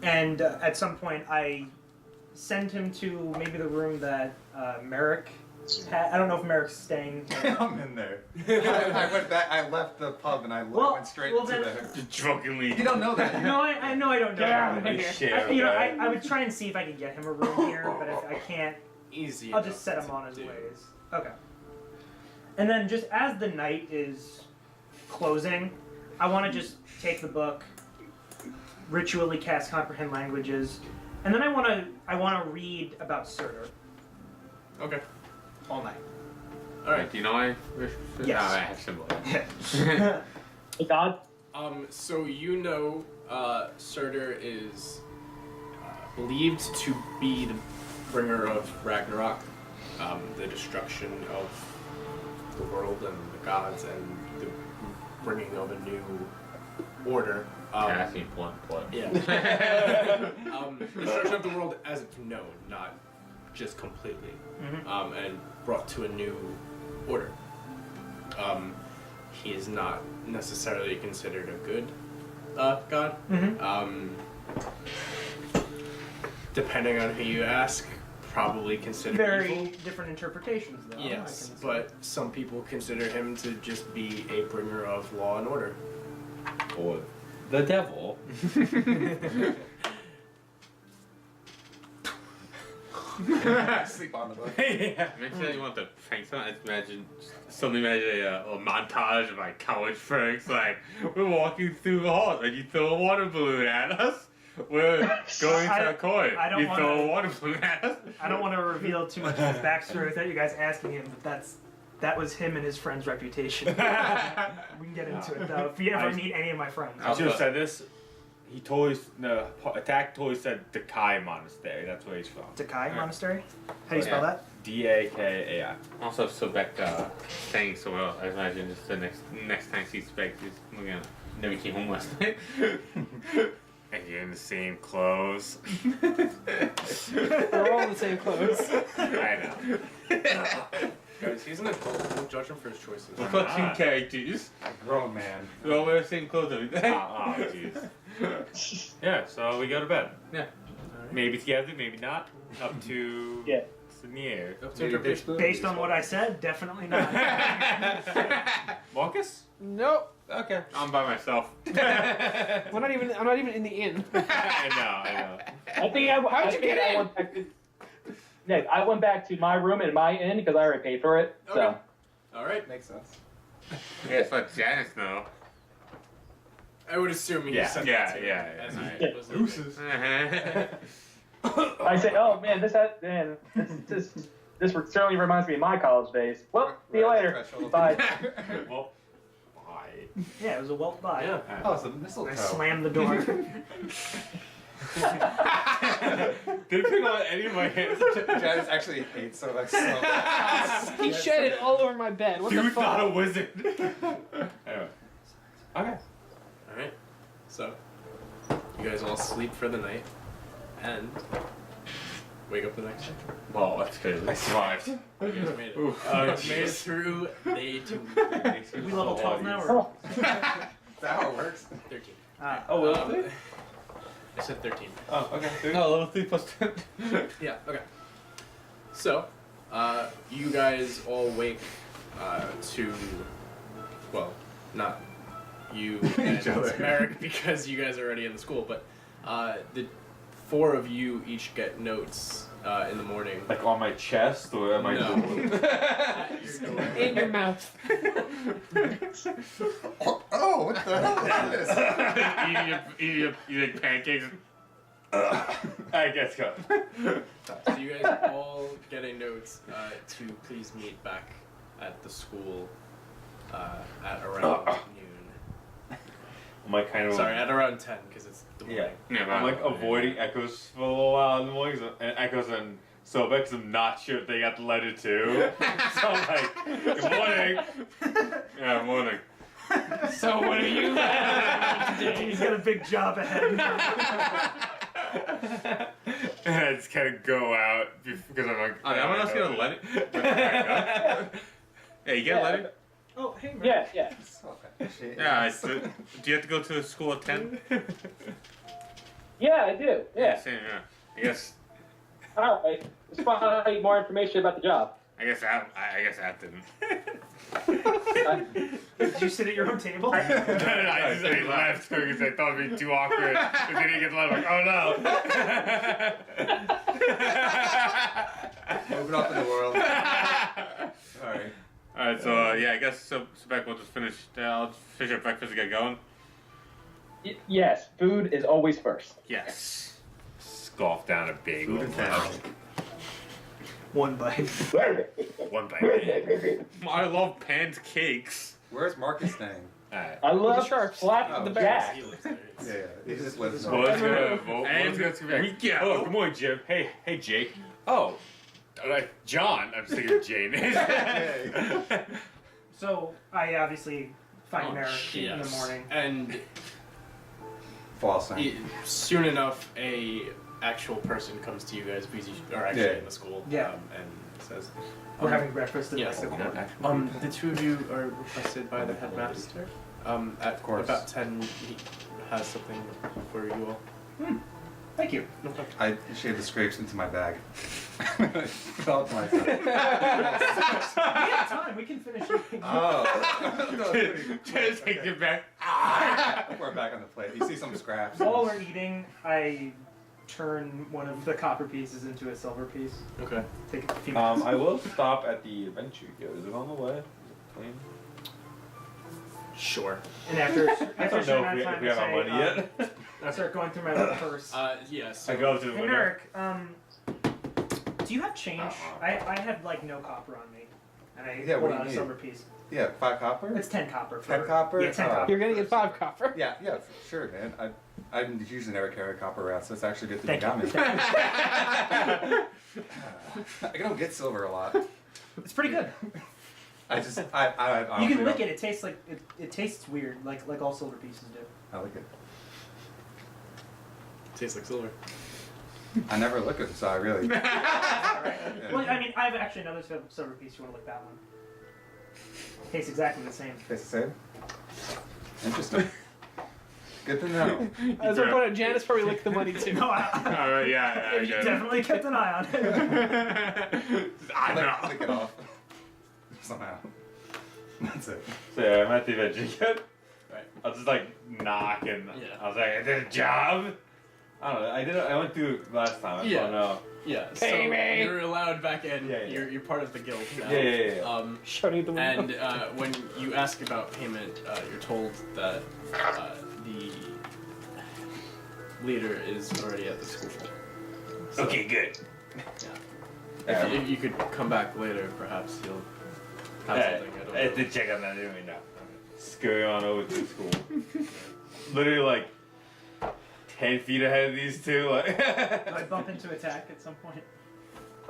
And at some point I send him to maybe the room that Merrick I don't know if Merrick's staying. I'm in there. I went back. I left the pub and I went straight to then- the. Just drunkenly. You don't know that. No, I know I don't know. Yeah, that. yeah. Share, You know, okay? I would try and see if I could get him a room here, but if I can't, Easy. I'll just set him on his ways. Okay. And then just as the night is closing, I want to just take the book, ritually cast comprehend languages, and then I want to read about Surtur Okay. all night. All right. Do you know I? Yes. I have symbol. Hey, God. So you know, Surtur is believed to be the bringer of Ragnarok, the destruction of the world and the gods, and the bringing of a new order. That's the important part. Yeah. Destruction of the world as it's known, not just completely, and brought to a new order. He is not necessarily considered a good god. Depending on who you ask, probably considered Very evil. different interpretations, though. Yes, but some people consider him to just be a bringer of law and order. Or the devil. Sleep on the book. Imagine that you want to prank someone. Imagine a montage of like college pranks. Like we're walking through the halls and you throw a water balloon at us. We're going to a coin. I don't You throw wanna- a water balloon at us. I don't want to reveal too much of his backstory without you guys asking him, but that was him and his friend's reputation. We can get into it though. If you ever meet any of my friends. I should have said this. He totally attack totally said Dakai Monastery. That's where he's from. Takai Monastery? How do you spell that? Dakai. Also, Sobek saying so well. I imagine just the next time she speaks, he's looking at. Never came home last night. And you're in the same clothes. We're all in the same clothes. I know. Guys, he's an adult. Don't judge him for his choices. We're cartoon characters. Grown man. We all wear the same clothes every day. Oh, jeez. Yeah, so we go to bed. Yeah. Maybe together, maybe not. Up to Yeah. Sneer. Up to interpretation. Based on what I said, definitely not. Marcus? Nope. Okay. I'm by myself. I'm not even in the inn. I know. I think I went back to. Nick, I went back to my room in my inn because I already paid for it. So. Okay. All right. Makes sense. Yeah, it's let Janice know. I would assume he Yeah, said yeah, that to yeah, him as yeah. he Yeah. was leaving. I say, oh man, this certainly reminds me of my college days. Well, see you later. Bye. Well, bye. Yeah, it was a welt by. Yeah. Oh, it's a mistletoe. I slammed the door. Didn't pick on any of my hands. Janice actually hates so like so. He shed it all over my bed. What the Dude's fuck? not a wizard. Anyway. Okay. All right. So, you guys all sleep for the night, and wake up the next day. Well, that's crazy. I survived. You guys made it. Oof. Made it through day 2. We level 12 now, or? Is that how it works? 13. Oh, well, Um, I said 13. Oh, okay. No, level 3 plus 10. Yeah, okay. So, you guys all wake to, well, not you and other. Merrick because you guys are already in the school, but the 4 of you each get notes in the morning. Like on my chest or am I No. At your door. In your mouth. Oh, what the hell is this? eating pancakes. I guess go. So you guys all getting notes to please meet back at the school at around noon. Am I kind of Sorry, at around 10 because it's the morning. Yeah. Yeah, I'm like avoiding Echoes for a little while in the mornings, and Echoes and Sobek, because I'm not sure if they got the letter too. So I'm like, good morning. Yeah, morning. So what are you He's got a big job ahead. And I just kind of go out because I'm like, Oh, everyone else get a letter? Yeah, you get a letter? Oh, hey, man. Yeah. Yeah, do you have to go to the school at 10? Yeah, I do. Yeah. Same, yeah. I guess. All right. Just find out more information about the job. I guess that didn't. Did you sit at your own table? No, I left because I thought it'd be too awkward. If they didn't get the letter, like, oh no. Moving up in the world. Alright. Alright, so yeah, I guess so Beck, we'll just finish. I'll just finish our breakfast and get going. Yes, food is always first. Yes. Scoff down a big Food one. and family. One bite. One bite. I love panned cakes. Where's Marcus staying? Alright. I love sharks. slap Oh, the the jack. Yeah, he just lives in Boys the gonna we go. Oh, good morning, Jim. Hey, Jake. Oh, John. I'm just thinking of James. So I obviously find Merrick in the Yes. morning. And False soon enough, a actual person comes to you guys because you are actually Yeah. in the school. Yeah. And says, We're having breakfast at yes. like The two of you are requested by the headmaster. At course. about 10, he has something for you all. Thank you. No problem. I shaved the scrapes into my bag. Felt myself. We have time. We can finish eating. Oh. Just take it back. We're back on the plate. You see some scraps. While we're eating, I turn one of the copper pieces into a silver piece. Okay. Take a few minutes. I will stop at the adventure guild. Is it on the way? Is it clean? Sure. And after a I certain don't know amount if of time, we have our I money say, yet. I start going through my little purse. Yeah, so I go to the Hey, window. Merrick, do you have change? I have like no copper on me, and I Yeah, what pull do you out a need? silver piece. Yeah, 5 copper? It's 10 copper. For, 10 copper? Yeah, 10 Oh. copper. You're gonna get 5 copper. Yeah, for sure, man. I usually never carry a copper around, so it's actually good that you Thank got me. you. I don't get silver a lot. It's pretty good. I You honestly can lick don't- it. It tastes like it tastes weird, like all silver pieces do. I like it. tastes like silver. I never look at it, so I really. Well, I mean, I have actually another silver piece. You want to lick that one? Tastes exactly the same. Tastes the same? Interesting. Good to know. As I point out, Janice probably licked the money too. No, Alright, yeah, you definitely kept an eye on it. I know. Lick it off. Somehow. That's it. So yeah, I'm at the adventure guild. Right. I was just like knock and Yeah. I was like, I did a job. I don't know. I went through it last time. Yeah. So no. Yeah, Pay so me. you're allowed back in. Yeah, yeah. You're part of the guild now. Yeah. Shouting at the window. And when you ask about payment, you're told that the leader is already at the school. So, Okay, good. yeah. If you could come back later, perhaps you'll have something. I I have don't to check on that anyway now. Scurry on over to school. Literally like 10 feet ahead of these two. Like. Do I bump into attack at some point?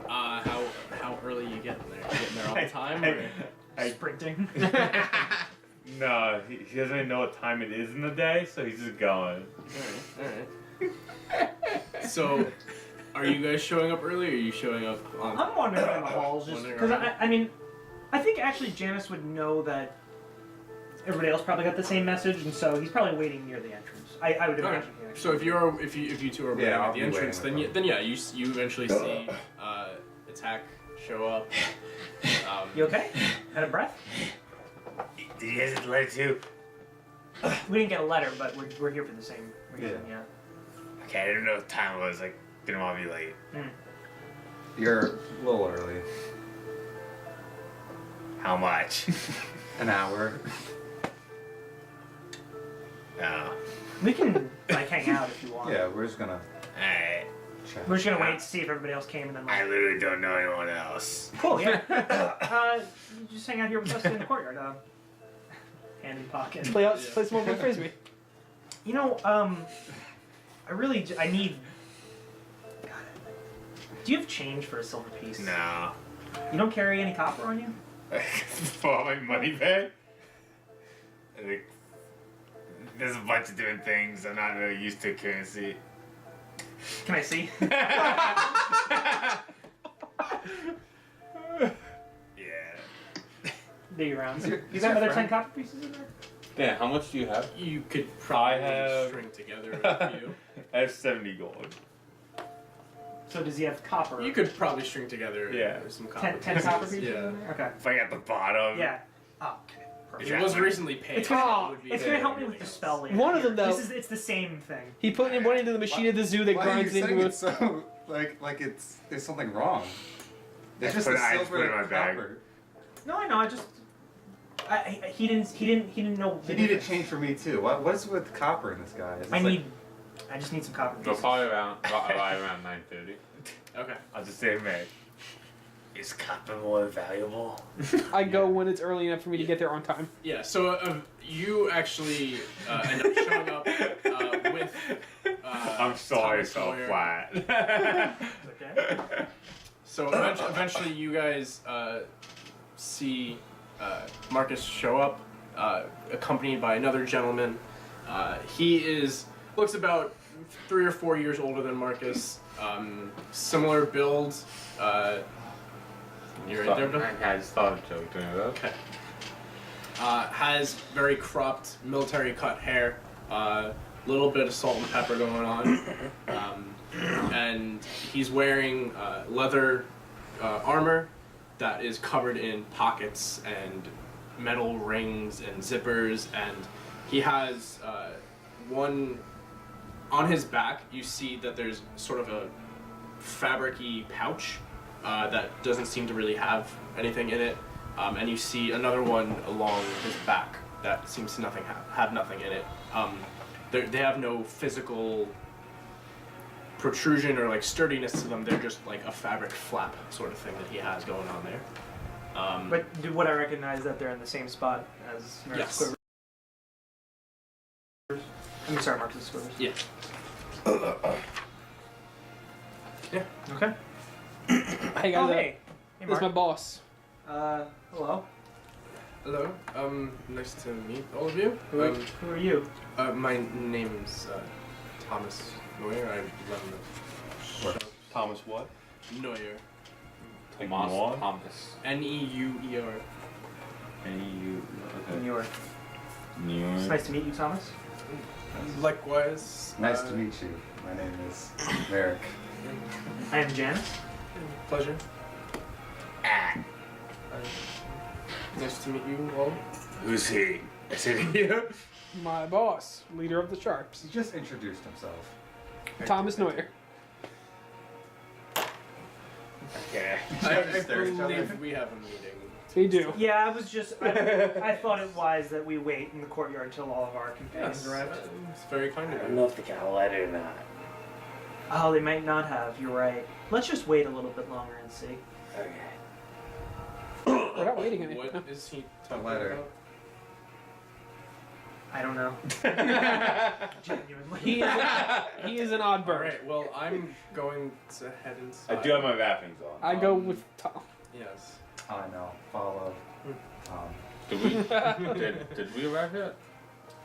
How early you getting there? You getting there on time? Or? Sprinting. No, he doesn't even know what time it is in the day, so he's just going. Alright. So, are you guys showing up early, or are you showing up on? I'm wandering around the halls just Wandering because around. I mean, I think actually Janice would know that everybody else probably got the same message, and so he's probably waiting near the entrance. I would Okay. imagine. He actually So if you two are waiting Yeah, I'll at the be entrance, waiting with then yeah, you eventually see attack show up. You okay? Out of breath? Did you guys get the letter too? We didn't get a letter, but we're here for the same reason. Yeah. Okay, I didn't know what time it was. Like, didn't want to be late. You're a little early. How much? An hour. No. We can like hang out if you want. Yeah, we're just gonna Alright. chat. We're just gonna wait to see if everybody else came, and then I like. literally don't know anyone else. Cool. Yeah. You just hang out here with us in the courtyard. Hand in pocket. Play some more frisbee. You know, I need. God, do you have change for a silver piece? No. You don't carry any copper on you? For all my money back? I think there's a bunch of different things. I'm not really used to currency. Can I see? Yeah. Dig around. You Is got your another 10 friend- copper pieces in there? Yeah, how much do you have? You could probably have- string together a few. I have 70 gold. So does he have copper? You could probably string together some copper. 10 copper pieces Yeah. in there? Okay. If I got the bottom. Yeah. Oh, okay. If it was recently paid, It's gonna, it would be it's gonna help me with the spell later. One of them, though- It's the same thing. He put one into the machine at the zoo that Why are you grinds saying into it so like it's there's something wrong? It's just Put a it- I just silver put it in my and bag. copper. No, I know. I just. He didn't know. You need a change for me too. What is with copper in this guy? Is this I just need some copper Go pieces. probably around 9:30. Okay. I'll just say, Meg. Is copper more valuable? I go when it's early enough for me to get there on time. Yeah, so you actually end up showing up with. I'm sorry, Thomas so Sawyer. flat. Okay. So eventually, you guys see Marcus show up, accompanied by another gentleman. He looks about 3 or 4 years older than Marcus. Similar build. You're right there, Bill? I just thought of a joke doing that. Okay. Has very cropped military cut hair, little bit of salt and pepper going on, and he's wearing leather armor that is covered in pockets and metal rings and zippers, and he has one on his back. You see that there's sort of a fabric-y pouch that doesn't seem to really have anything in it. And you see another one along his back that seems to have nothing in it. They have no physical protrusion or like sturdiness to them. They're just like a fabric flap sort of thing that he has going on there. But would I recognize that they're in the same spot as Marcus Yes. Squivers? I'm sorry, Marcus Squivers. Yeah. Yeah. Okay. Hey Oh, guys, hey. Hey, this is Mark. my boss. Hello. Hello. Nice to meet all of you. Who are you? My name's Thomas Neuer. I run the shop. Thomas what? Neuer. Thomas. Neuer. New York. It's nice to meet you, Thomas. Likewise. Nice to meet you. My name is Merrick. I am Janice. Pleasure. Nice to meet you all. Who's he? Is it here? My boss, leader of the Sharps, He just introduced himself. Thomas Neuer. Okay. I Stare at each other. believe we have a meeting. We do. Yeah, I was just. I thought it wise that we wait in the courtyard until all of our companions Yes, arrive. it's very kind I of don't you. know if they got a letter or not. Oh, they might not have. You're right. Let's just wait a little bit longer and see. Okay. We're not waiting on What it. is he talking letter. about? I don't know. Genuinely. He is an odd All bird. right. Well, I'm going to head inside. I do have my wrappings on. I go with Tom. Yes. I know. Follow. Did we arrive yet?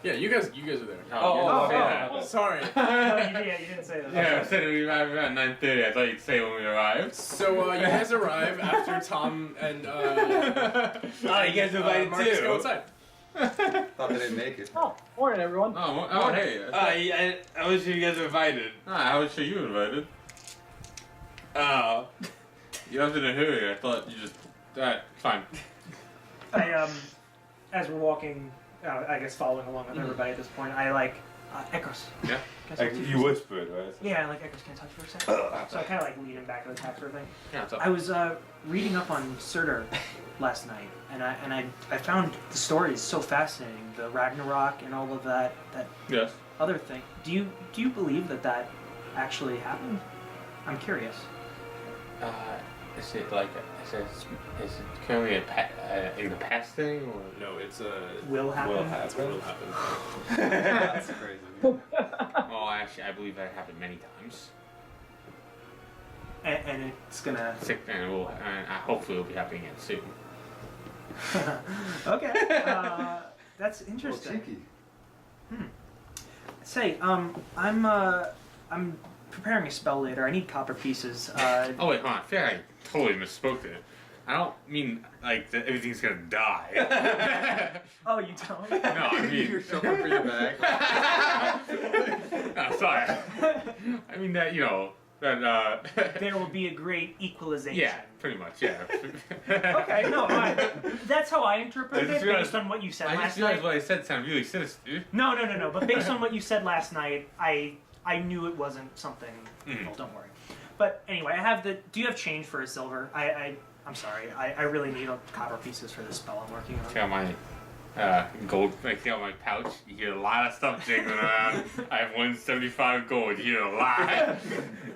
Yeah, you guys are there. Oh, yeah. Sorry. Yeah, you didn't say that. Yeah, I said we arrived around 9:30. I thought you'd say when we arrived. So you guys arrive after Tom and Oh, you guys invited Marcus too. go outside. Thought they didn't make it. Oh, morning, everyone. Oh, hey. I was sure you guys were invited. I was sure you were invited. Oh. You left in a hurry. I thought you just. Alright, fine. As we're walking, I guess following along with everybody at this point, I like Ekros. Yeah. Can I talk to You whispered, right? Yeah, I like Ekros. Can I talk to you for a second? So I kind of like lean him back to the tax sort of thing. Yeah, what's up? I was reading up on Surtur last night, and I found the stories so fascinating. The Ragnarok and all of that Yes. other thing. Do you believe that actually happened? I'm curious. Is it like is it currently in the past thing or? No, it's a Will happen. will happen. That's crazy. Well, actually, I believe that happened many times. And it's gonna. And hopefully it'll be happening again soon. Okay. That's Well, interesting. cheeky. Say, I'm preparing a spell later. I need copper pieces. Oh wait, hold on. I feel like I totally misspoke it. I don't mean like that everything's gonna die. Oh, you don't? No, I mean. You're showing for your bag. No, sorry. I mean that then there will be a great equalization. yeah, pretty much, yeah. Okay, no, that's how I interpreted I just it realized- based on what you said I last just realized night. what I said sounded really sinister. No. But based on what you said last night, I knew it wasn't something. Mm. Don't worry. But anyway, I have the. Do you have change for a silver? I'm sorry. I really need copper pieces for this spell I'm working on. Check out my gold. Check out my pouch. You hear a lot of stuff jiggling around. I have 175 gold. You hear a lot.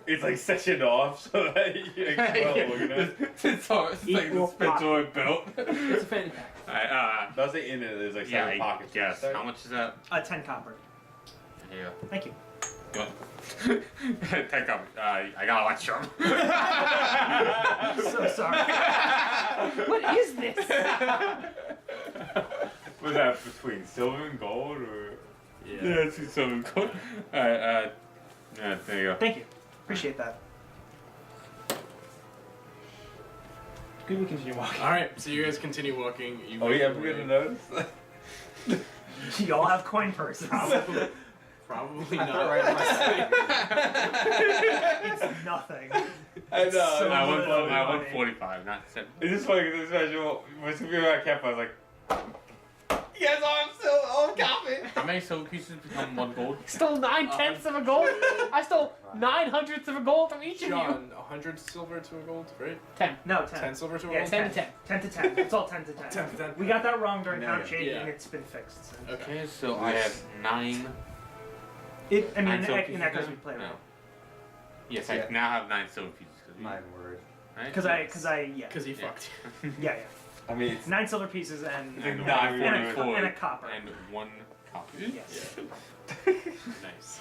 It's like sectioned off so that you can looking at it. It's like the Equal spiritual belt. It's a fanny pack. Alright, That's like in it. There's like yeah, seven pockets. yes. How much is that? 10 copper. Here you go. Thank you. You want? Take up. I got a lecture. So sorry. What is this? Was that between silver and gold or? Yeah, it's so cool. Alright, yeah, there you go. Thank you. Appreciate that. Good, we continue walking. All right, so you guys continue walking. You Oh make yeah, your we're way- gonna notice. You all have coin purses. Probably I not. thought right It's nothing. I know. So I went little I money. went 45, not 7. It's just funny because especially when we were at camp, I was like, "Yes, I'm still on copy." How many silver pieces become 1 gold? Stole 9/10 of a gold. I stole 9/100 of a gold from each of you. John, 100 silver to a gold, right? 10. No, 10. 10 silver to a Yeah, gold? 10 to 10. 10 to 10. It's all 10 to 10. 10 to 10. We got that wrong during No, count yeah. shading, Yeah. and it's been fixed since. Okay. Okay, so I have 9. I mean, Nine silver in pieces that goes now? we play No. around. Yes, Yeah. I now have 9 silver pieces. My word. Right? Because yeah. Because he Yeah. fucked. Yeah. I mean, it's 9 silver pieces and, And nine one and, a, forward and a copper. and 1 copy. Yes. Nice.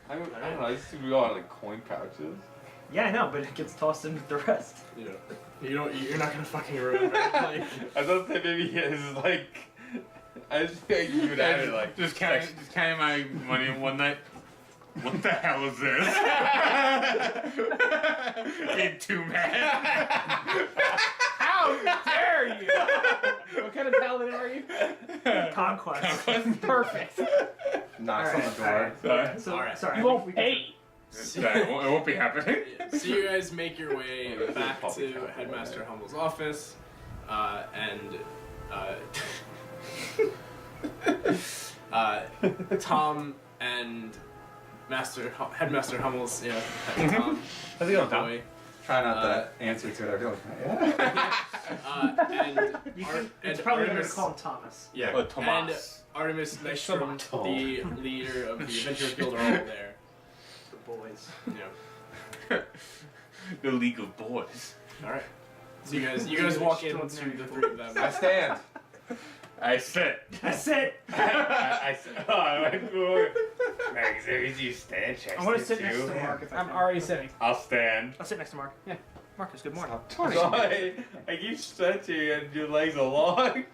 I don't know. I used to be all like coin pouches. Yeah, I know, but it gets tossed in with the rest. You know, you're not gonna fucking remember. Like, I thought that maybe his like. I just feel like you would have it like Just counting my money in one night. What the hell is this? Getting too mad. How dare you? What kind of paladin are you? Conquest. Perfect. Knocks Alright, on the door. alright. Sorry. So, Alright. sorry. You won't we pay. It won't be happening. so you guys make your way back to Headmaster Humble's office, and Tom and Headmaster Hummels, Tom, How's it going, Tom? boy, Try not to answer to it. I feel like, yeah. and You Ar- can, it's and probably better to Artemis, call him Thomas. yeah, Oh, Tomas. and Artemis Nystrom, the leader of the Adventurers Guild, are all there. The boys. You know. The League of Boys. All right. So you guys walk into the three of them. I stand. I sit. That's it. I said, oh, I went through. Max, if you stand, check. I want to sit next to Mark. If I I'm can. already sitting. I'll stand. I'll sit next to Mark. Yeah. Marcus, good morning. So I keep stretching and your legs are long.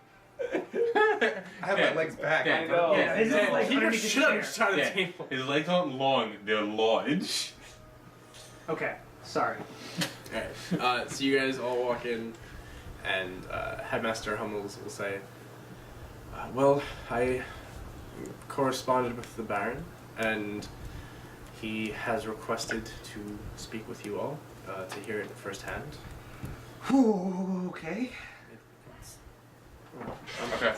I have my legs back. Yeah, I know. Yeah, his Yeah. like Keep your underneath the shit on chair. the side of the Yeah. table. His legs aren't long, they're large. Okay. Sorry. Alright. So you guys all walk in, and Headmaster Hummels will say, well, I corresponded with the Baron, and he has requested to speak with you all, to hear it firsthand. Okay. Okay.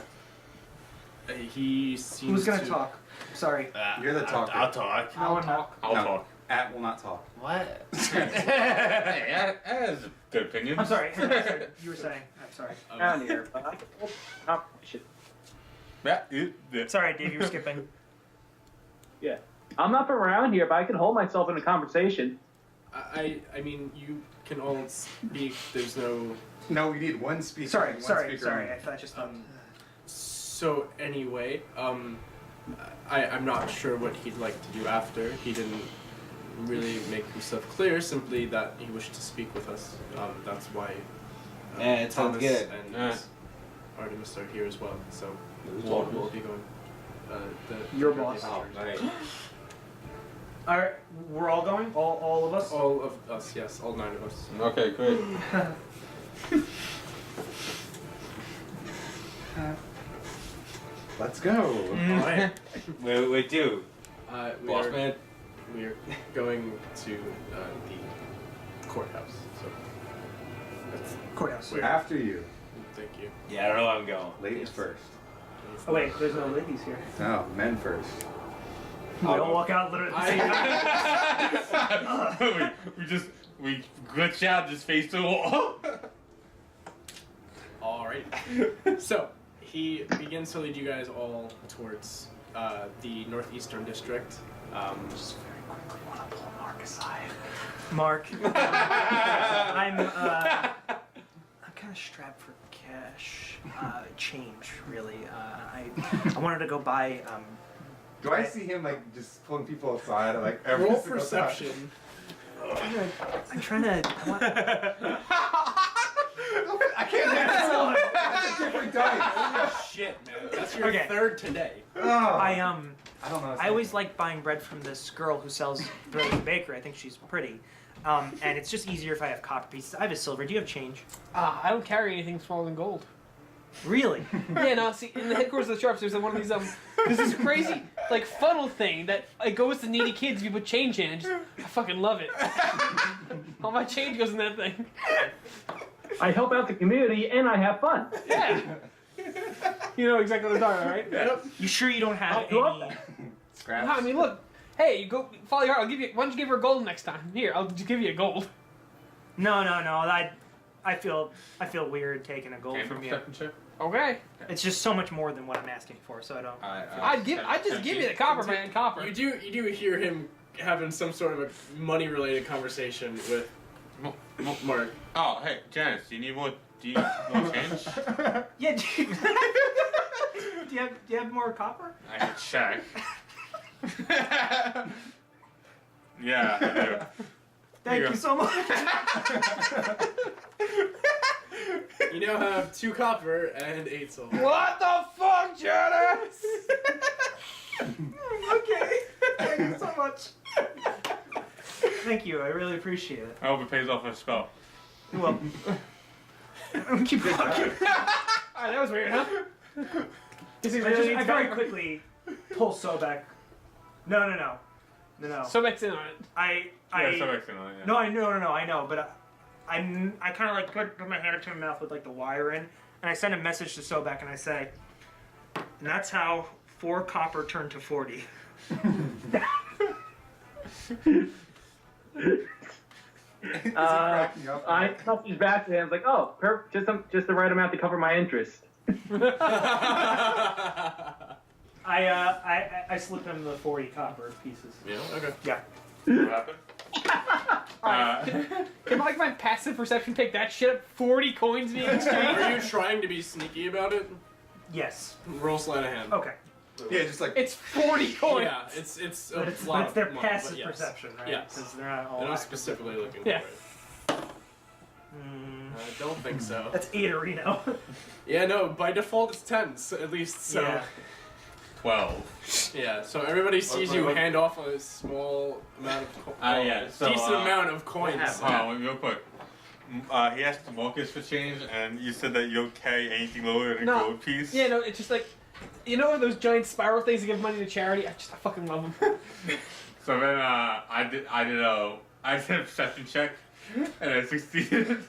He seems Who's gonna to... talk? Sorry. You're the talker. I'll talk. No one talk. I'll No. talk. At will not talk. What? Hey, that is a good opinion. I'm sorry. Headmaster, you were saying. I'm sorry. Down here, but I can hold competition. Yeah. Sorry, Dave. You were skipping. Yeah. I'm not from around here, but I can hold myself in a conversation. I mean, you can all speak. There's no... No, we need one speaker. Sorry. One Sorry. speaker Sorry. only. I thought just thought. So anyway, I'm not sure what he'd like to do after. He didn't really make himself clear, simply that he wished to speak with us. That's why Yeah, it sounds Thomas good. and Yeah. Artemis are here as well. So Who's we'll Artemis? be going. Your boss. Oh, nice. All right. We're all going. All of us. All of us, yes, all 9 of us. Okay, great. Let's go. All right. Wait, dude. We Boss are man. we're going to the courthouse. So that's Courthouse. Where? After you. thank you. Yeah, I don't know where I'm going. Ladies first. Oh wait, there's no ladies here. No, men first. We all walk out literally at the same time. we glitch out, just face the wall. All right. So he begins to lead you guys all towards the northeastern district. Just very quickly want to pull Mark aside. Mark, I'm kind of strapped for cash, change really. I wanted to go buy. Do I see him like just pulling people aside like every Roll single perception. I'm trying to. I can't handle it. That's a different dice. Holy shit, man! That's your Okay. third today. Oh. I don't know. I always like buying bread from this girl who sells bread at the bakery. I think she's pretty. And it's just easier if I have copper pieces. I have a silver. Do you have change? I don't carry anything smaller than gold. Really? Yeah, no, see, in the headquarters of the Sharps, there's one of these, there's this crazy, like, funnel thing that it goes to needy kids if you put change in. I fucking love it. All my change goes in that thing. I help out the community and I have fun. Yeah. You know exactly what I'm talking about, right? Yep. You sure you don't have I love any? that. Scraps. I mean, look. Hey, you go follow your heart. I'll give you. Why don't you give her gold next time? Here, I'll just give you a gold. No. I feel weird taking a gold from you. Okay. It's just so much more than what I'm asking for, so I don't. I'd just give you the copper, man. Copper. You do hear him having some sort of a money-related conversation with Mark. Oh, hey, Janice, do you want change? Yeah. Do you have more copper? I can check. Yeah, I do. Thank you so much. You now have 2 copper and 8 silver. What the fuck, Janice? Okay. Thank you so much. Thank you. I really appreciate it. I hope it pays off my spell. Well, keep talking. Alright, that was weird, huh? I very quickly pull Sobek. No. So back in on it. Yeah, so excellent. Yeah. No, I know, but I kind of like put my hand up to my mouth with like the wire in, and I send a message to Sobek, and I say, and that's how 4 copper turned to 40. I helped his back and I was like, oh, just the right amount to cover my interest. I slip him the 40 copper pieces. Yeah. Okay. Yeah. What happened? Can like my passive perception pick that shit up? 40 coins being exchanged? Are you trying to be sneaky about it? Yes. Roll sleight of hand. Okay. Yeah, just like It's 40 coins. Yeah, it's But a it's lot their of money, passive but yes. perception, right? Yes. Because they're not all. They're not active. specifically looking Yeah. for it. I don't think so. That's 8 Reno. Yeah, no, by default it's 10, so at least, so. Yeah. 12. Yeah, so everybody sees you hand off a small amount of Yeah, so, decent amount of coins. Hold on, real quick. He asked Marcus for change, and you said that you don't carry anything lower than a gold piece. Yeah, no, it's just like, you know those giant spiral things that give money to charity? I fucking love them. So then I did a perception check, and I succeeded.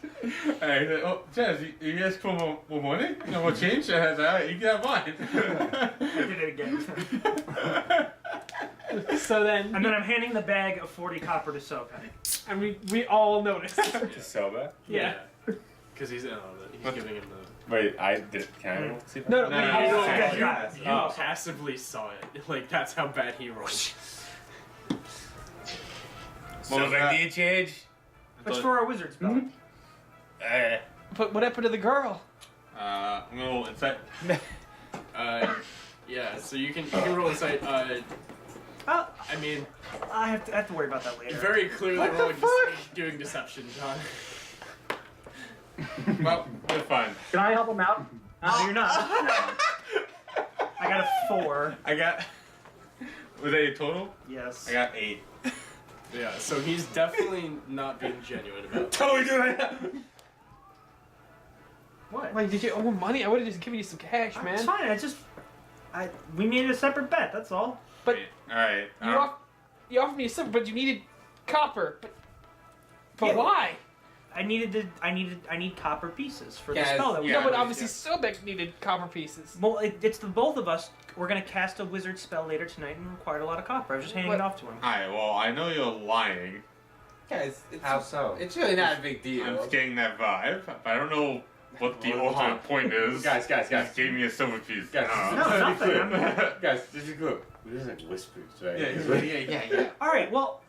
And I said, "Oh, Jazz, you guys for more money? You know, more change?" And I said, "All right, you can have mine." I did it again. So then, And then I'm handing the bag of 40 copper to Sobek. and we all noticed. So bad. Yeah. Because he's giving him the... Wait, I did. Can I see that? No, No, you no, don't- no, You got it. You passively saw it. Like, that's how bad he rolled. What was like, do you change? It's for our wizard's belt. But what happened to the girl? I'm gonna roll insight. Yeah, so you can roll insight. I mean, I have to worry about that later. very clearly doing deception, John. Well, we're fine. Can I help him out? No, you're not. I got a 4. I got. Was that your total? Yes. I got 8. Yeah, so he's definitely not being genuine about it. Totally doing that. What? Like, did you owe money? I would have just given you some cash, It's man. fine. We made a separate bet. That's all. But All right. you off. You offered me silver, but you needed copper. But Yeah. why? I need copper pieces for the Guys, spell that we yeah, no, but but- obviously Sobek needed copper pieces. Well, it's the both of us. We're gonna cast a wizard spell later tonight and required a lot of copper. I was just handing What? it off to him. Alright, well, I know you're lying. Guys, it's, How so? it's really not a big deal. I'm just getting that vibe. But I don't know what the Hold on. ultimate point is. Guys, He just gave me a silver piece. Guys, I No, don't know. nothing. Guys, this is good. This is like whispers, right? Yeah. All right. Well,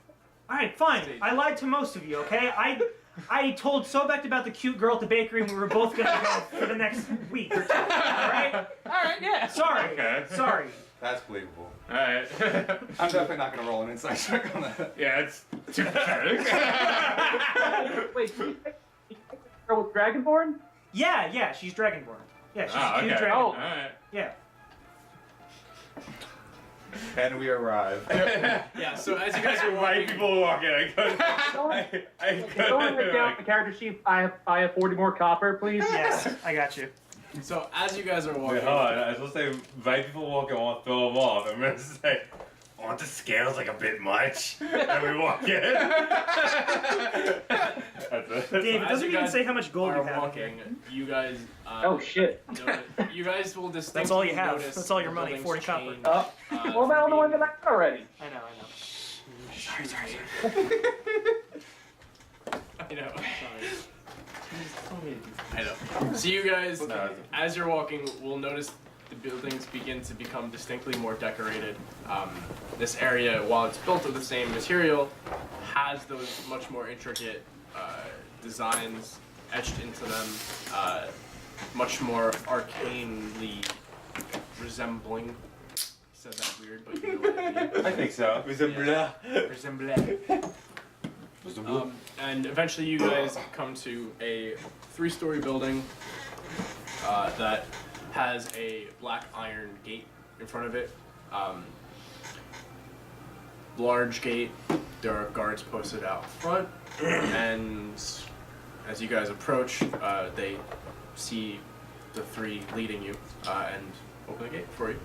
all right. Fine. I lied to most of you. Okay. I told Sobek about the cute girl at the bakery, and we were both gonna go for the next week or two. All right. All right, yeah. Sorry. Okay. Sorry. That's believable. Alright. I'm definitely not gonna roll an insight check on that. Yeah, it's too pathetic. Wait, you pick the girl with Dragonborn? Yeah. She's Dragonborn. Yeah. She's Oh, a cute okay. dragon. Alright. Yeah. And we arrive. Yeah, so as you guys are White walking, people walking. I go. Don't write down the character sheet. I have 40 more copper, please. Yes. I got you. so as you guys are walking, Wait, hold on. I was supposed to say white people walking. I want to throw them off. I'm gonna say, aren't the scales like a bit much? And we walk in. That's it. Dave, it as doesn't you even guys say how much gold are you have. walking, you guys. Oh shit. You guys will distinctly That's all you have. notice That's all your the money, buildings 40 copper. change, What about the one that I got already? I know. Sorry. I know. I know. So you guys, as you're walking, will notice the buildings begin to become distinctly more decorated. This area, while it's built of the same material, has those much more intricate designs etched into them, much more arcanely resembling. Said that weird, but you know what I mean. I think so. And eventually you guys come to a 3-story building that has a black iron gate in front of it. Large gate. There are guards posted out front, and as you guys approach, they see the 3 leading you and open the gate for you.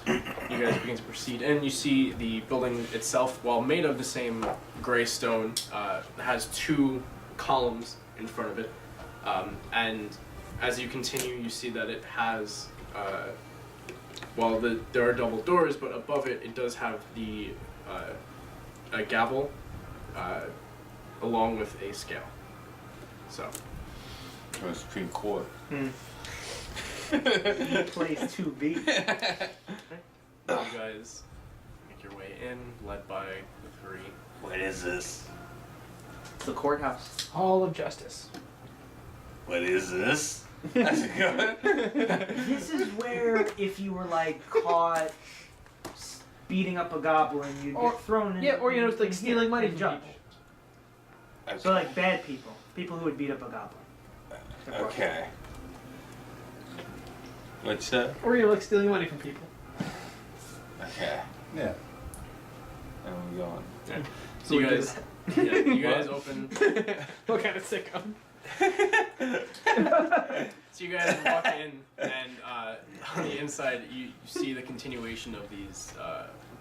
You guys begin to proceed in. You see the building itself, while made of the same gray stone, has 2 columns in front of it. And as you continue, you see that it has, there are double doors, but above it, it does have a gavel along with a scale. So. From the Supreme Court. Plays 2B. You guys make your way in, led by the 3. What is this? It's the courthouse. Hall of Justice. What is this? This is where if you were like caught beating up a goblin, you'd Or- get thrown in. Yeah, or in it's like here stealing money and from judged. people. So like bad people who would beat up a goblin. Okay. What's that? Or you're like stealing money from people. Okay. Yeah. And we're going. So you guys, you guys open. What kind of sicko? So you guys walk in, and on the inside, you see the continuation of these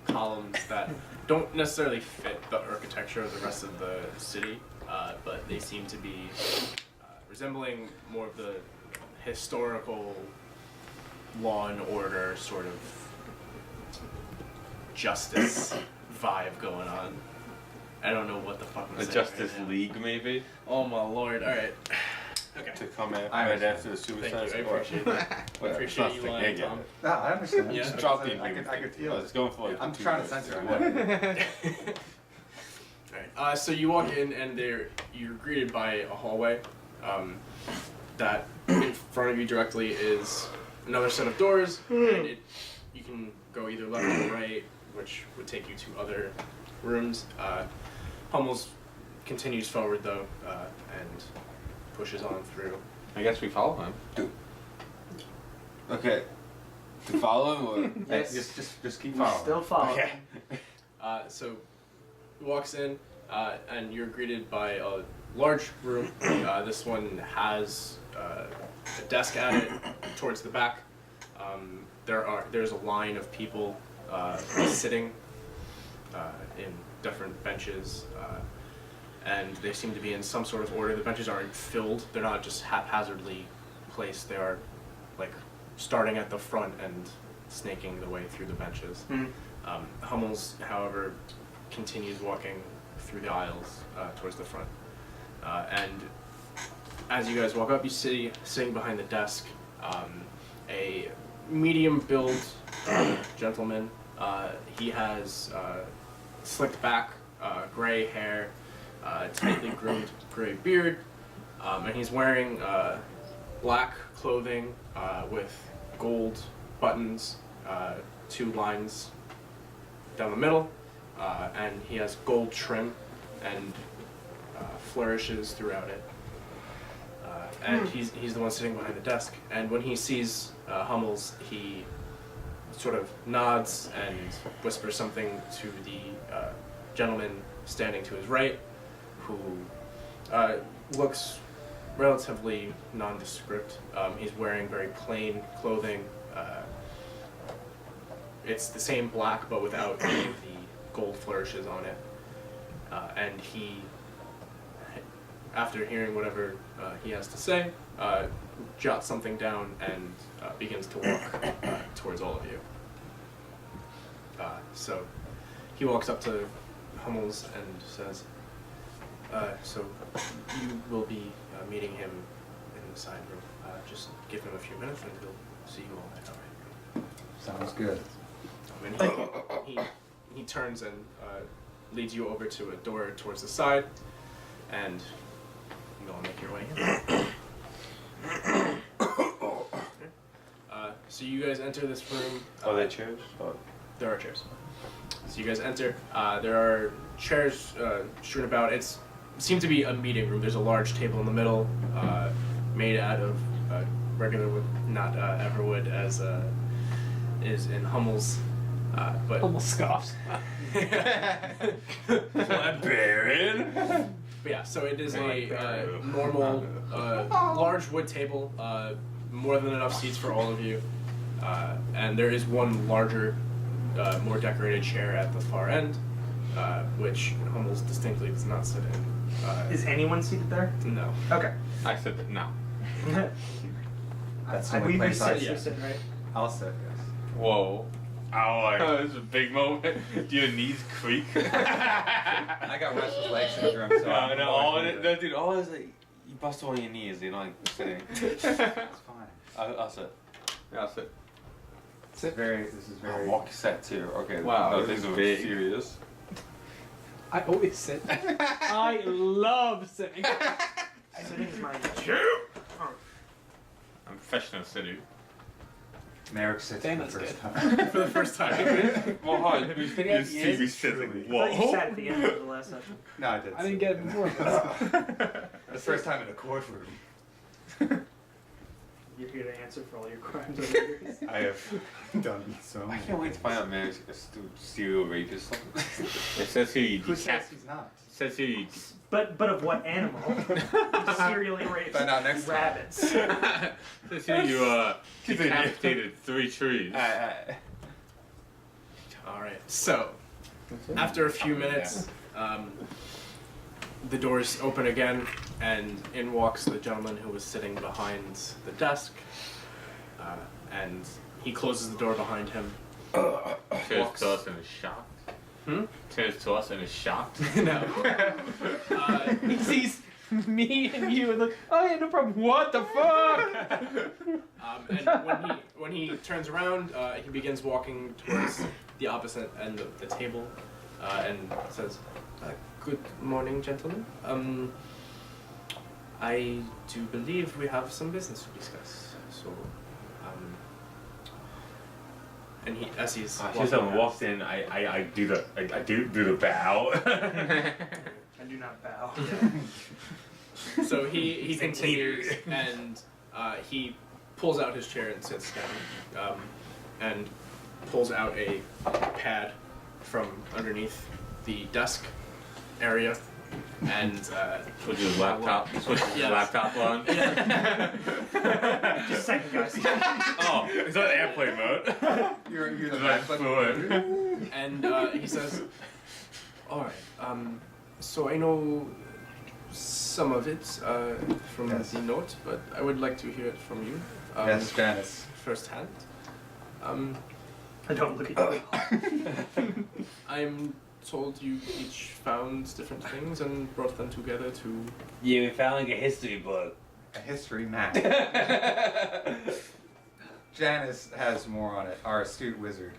columns that don't necessarily fit the architecture of the rest of the city, but they seem to be resembling more of the historical law and order sort of justice vibe going on. I don't know what the fuck I'm The saying Justice right now. League, maybe? Oh my lord! All right. Okay. To come in I right understand. after the Suicide Thank you. I Squad. appreciate that. I Whatever, appreciate it's you not lying, thick, I Tom. get it. No, I understand. Yeah. Just drop the I could feel It's it. going for like I'm 2 trying to minutes. censor it. Alright, so you walk in and you're greeted by a hallway that in front of you directly is another set of doors, and you can go either left or right, which would take you to other rooms. Hummels continues forward though and pushes on through. I guess we follow him. Okay. To follow him or? Hey, just keep We following. still follow. Okay. So he walks in and you're greeted by a large room. This one has a desk at it towards the back. There's a line of people sitting in different benches, and they seem to be in some sort of order. The benches aren't filled; they're not just haphazardly placed. They are like starting at the front and snaking the way through the benches. Hummels, however, continues walking through the aisles towards the front, and as you guys walk up, you see sitting behind the desk a medium-build gentleman. He has slicked back, gray hair, tightly groomed gray beard, and he's wearing black clothing with gold buttons, 2 lines down the middle, and he has gold trim and flourishes throughout it. And he's the one sitting behind the desk. And when he sees Hummels, he sort of nods and whispers something to the gentleman standing to his right, who looks relatively nondescript. He's wearing very plain clothing. It's the same black, but without any of the gold flourishes on it. And he, after hearing whatever he has to say, jots something down and begins to walk towards all of you. So he walks up to Hummels and says, so you will be meeting him in the side room. Just give him a few minutes and he'll see you all right. All right. Sounds good. And he turns and leads you over to a door towards the side, and you all make your way in. So you guys enter this room. Are there chairs? There are chairs. So you guys enter. There are chairs strewn about. It seems to be a meeting room. There's a large table in the middle, made out of regular wood, not everwood as is in Hummel's. But Almost scoffs. Baron. But yeah, so it is a normal, large wood table, more than enough seats for all of you, and there is one larger, more decorated chair at the far end, which Hummels distinctly does not sit in. Is anyone seated there? No. Okay. I said that no. That's the I only we place I sit, sit. we sit, right? I'll sit, yes. Whoa. Oh, this is a big moment. Do your knees creak? I got restless leg syndrome, so I'm always moving. Dude, all is like you bust on your knees. You're not like sitting. It's fine. I'll sit. Yeah, I'll sit. This is very. Walk set too. Okay. Wow, no, this things is are big. serious. I always sit. I love sitting. Sitting is my I'm professional sitter. Merrick sits for Damn, the that's first time. For the first time. Well, hi. Who's sitting at the You end? sit like, I thought you whoa. sat at the end of the last session. No, I did. I didn't get it before. The first time in a courtroom. You're here to answer for all your crimes over the years. I have done so. I can't wait to find out Mary's a serial rapist. It says here you Who says decap. he's not? It says here you. But of what animal? Serially raped Find out next time. rabbits. It says here you decapitated 3 trees. Alright, so after a few minutes, the doors open again, and in walks the gentleman who was sitting behind the desk, and he closes the door behind him. Turns to us and is shocked. Turns to us and is shocked. No. He sees me and you and like, oh yeah, no problem. What the fuck? And when he turns around, he begins walking towards the opposite end of the table, and says, "Good morning, gentlemen. I do believe we have some business to discuss. So, and he, as he's Since I walked in, I do the bow. I do not bow. So he continues, and he pulls out his chair and sits down, and pulls out a pad from underneath the desk area, and Switch his laptop. Switch his Yes. laptop on. Just a second, guys. Oh, it's on airplane mode. You're the Right back fluid. And he says, "All right. So I know some of it from Yes. the note, but I would like to hear it from you. Yes, Janice. Firsthand. I don't look at you. I'm told you each found different things and brought them together to. Yeah, we found like a history book. A history map. Janice has more on it. Our astute wizard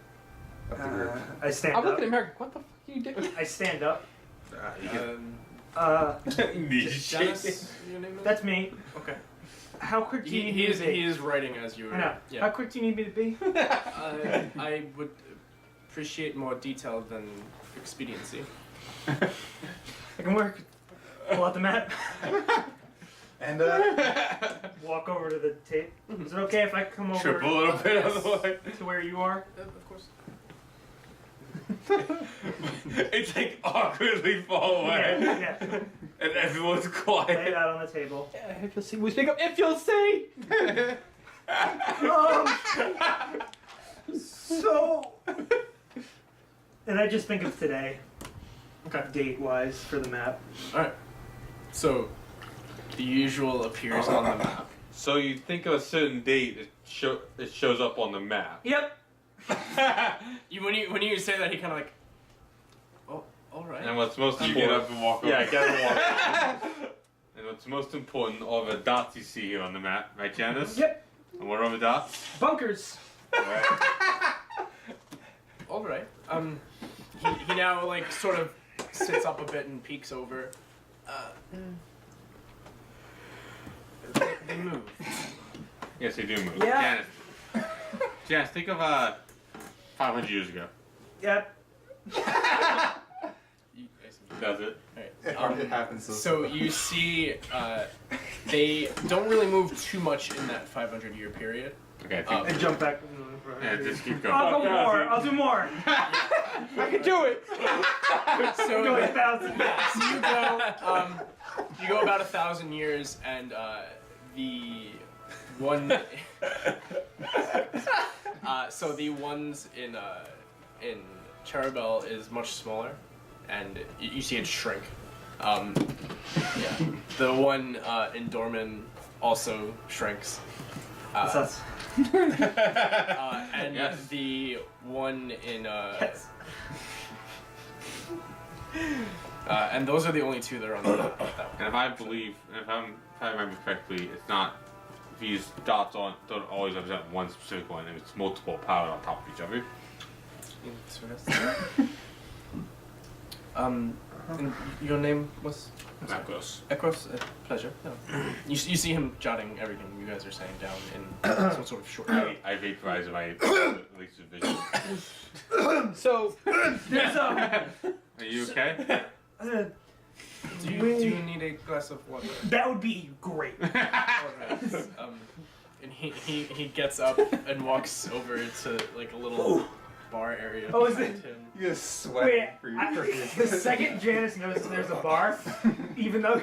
of the group. I stand I'm up. looking at America. What the fuck are you doing? I stand up. Janice, your name is? That's me. Okay. How quick do you need He me is to be? he is writing as you. I know. Yeah. How quick do you need me to be? I would appreciate more detail than expediency. I can work. Pull out the map. And walk over to the tape. Is it okay if I come over Trip a little bit on the way. to where you are? Of course. It's like awkwardly far away, Yeah. and everyone's Lay it quiet. out on the table. If you'll see, we speak up. If you'll see. So. And I just think of today, Okay. date-wise, for the map. All right. So, the usual appears on the map. So you think of a certain date, it shows up on the map. Yep. When you say that, he kind of like, oh, all right. And what's most You important? get up and walk Yeah, over. get up and walk. And what's most important, all the dots you see here on the map, right, Janice? Yep. And what are the dots? Bunkers. Right. All right. He now like sort of sits up a bit and peeks over. They move. Yes, they do move. Yeah. Janice, think of 500 years ago. Yep. Does it? Alright. It happens So you see, they don't really move too much in that 500-year period. Okay, I think. And jump back. Yeah, just keep going. I'll go more. I'll do more. I can do it. So, Go 1,000. so you go about 1,000 years, and the one. So the ones in Charabel is much smaller, and you see it shrink. Yeah. The one in Dorman also shrinks. That's us. And Yes. the one in Yes. and those are the only two that are on the map. And if I remember correctly, it's not. These dots don't always represent one specific one, and it's multiple piled on top of each other. And your name was Macros. Ekros? Pleasure. No. You see him jotting everything you guys are saying down in some sort of short note. I vaporize my at least vision. So There's Are you okay? Do you need a glass of water? That would be great. Alright. And he gets up and walks over to like a little bar area Oh, is behind it? him. You're sweating Wait, for your the second Janice notices there's a bar, even though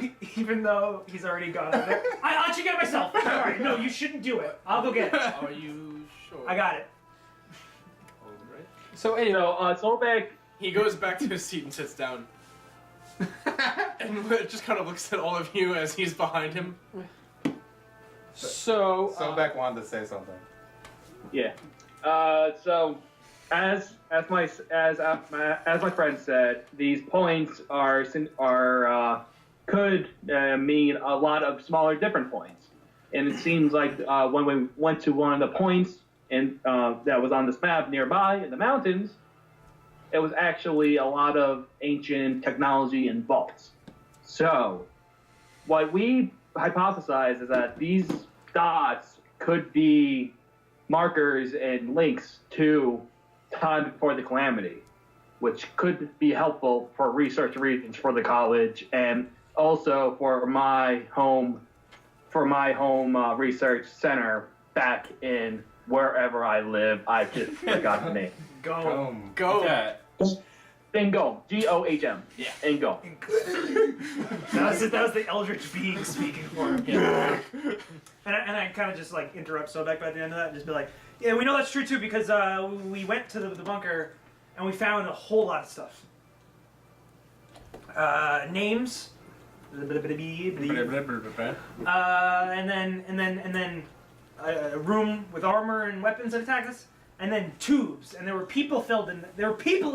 he's already gone in there, I'll actually get it myself. Alright, no, you shouldn't do it. I'll go get it. Are you sure? I got it. Alright. so anyway. So Sobek, He goes back to his seat and sits down. And just kind of looks at all of you as he's behind him. So Sobek wanted to say something. yeah. So as my friend said, these points could mean a lot of smaller different points, and it seems like when we went to one of the points and that was on this map nearby in the mountains, it was actually a lot of ancient technology and vaults. So what we hypothesize is that these dots could be markers and links to time before the calamity, which could be helpful for research reasons for the college and also for my home research center back in wherever I live. I just forgot the name. Go. Go. Yeah. Ingom. G-O-H-M. Yeah. Ingom. That was the eldritch being speaking for him. Yeah. And I kind of just like interrupt Sobek by the end of that and just be like, yeah, we know that's true too because we went to the bunker and we found a whole lot of stuff. Names. And then a room with armor and weapons that attacked us, and then tubes, and there were people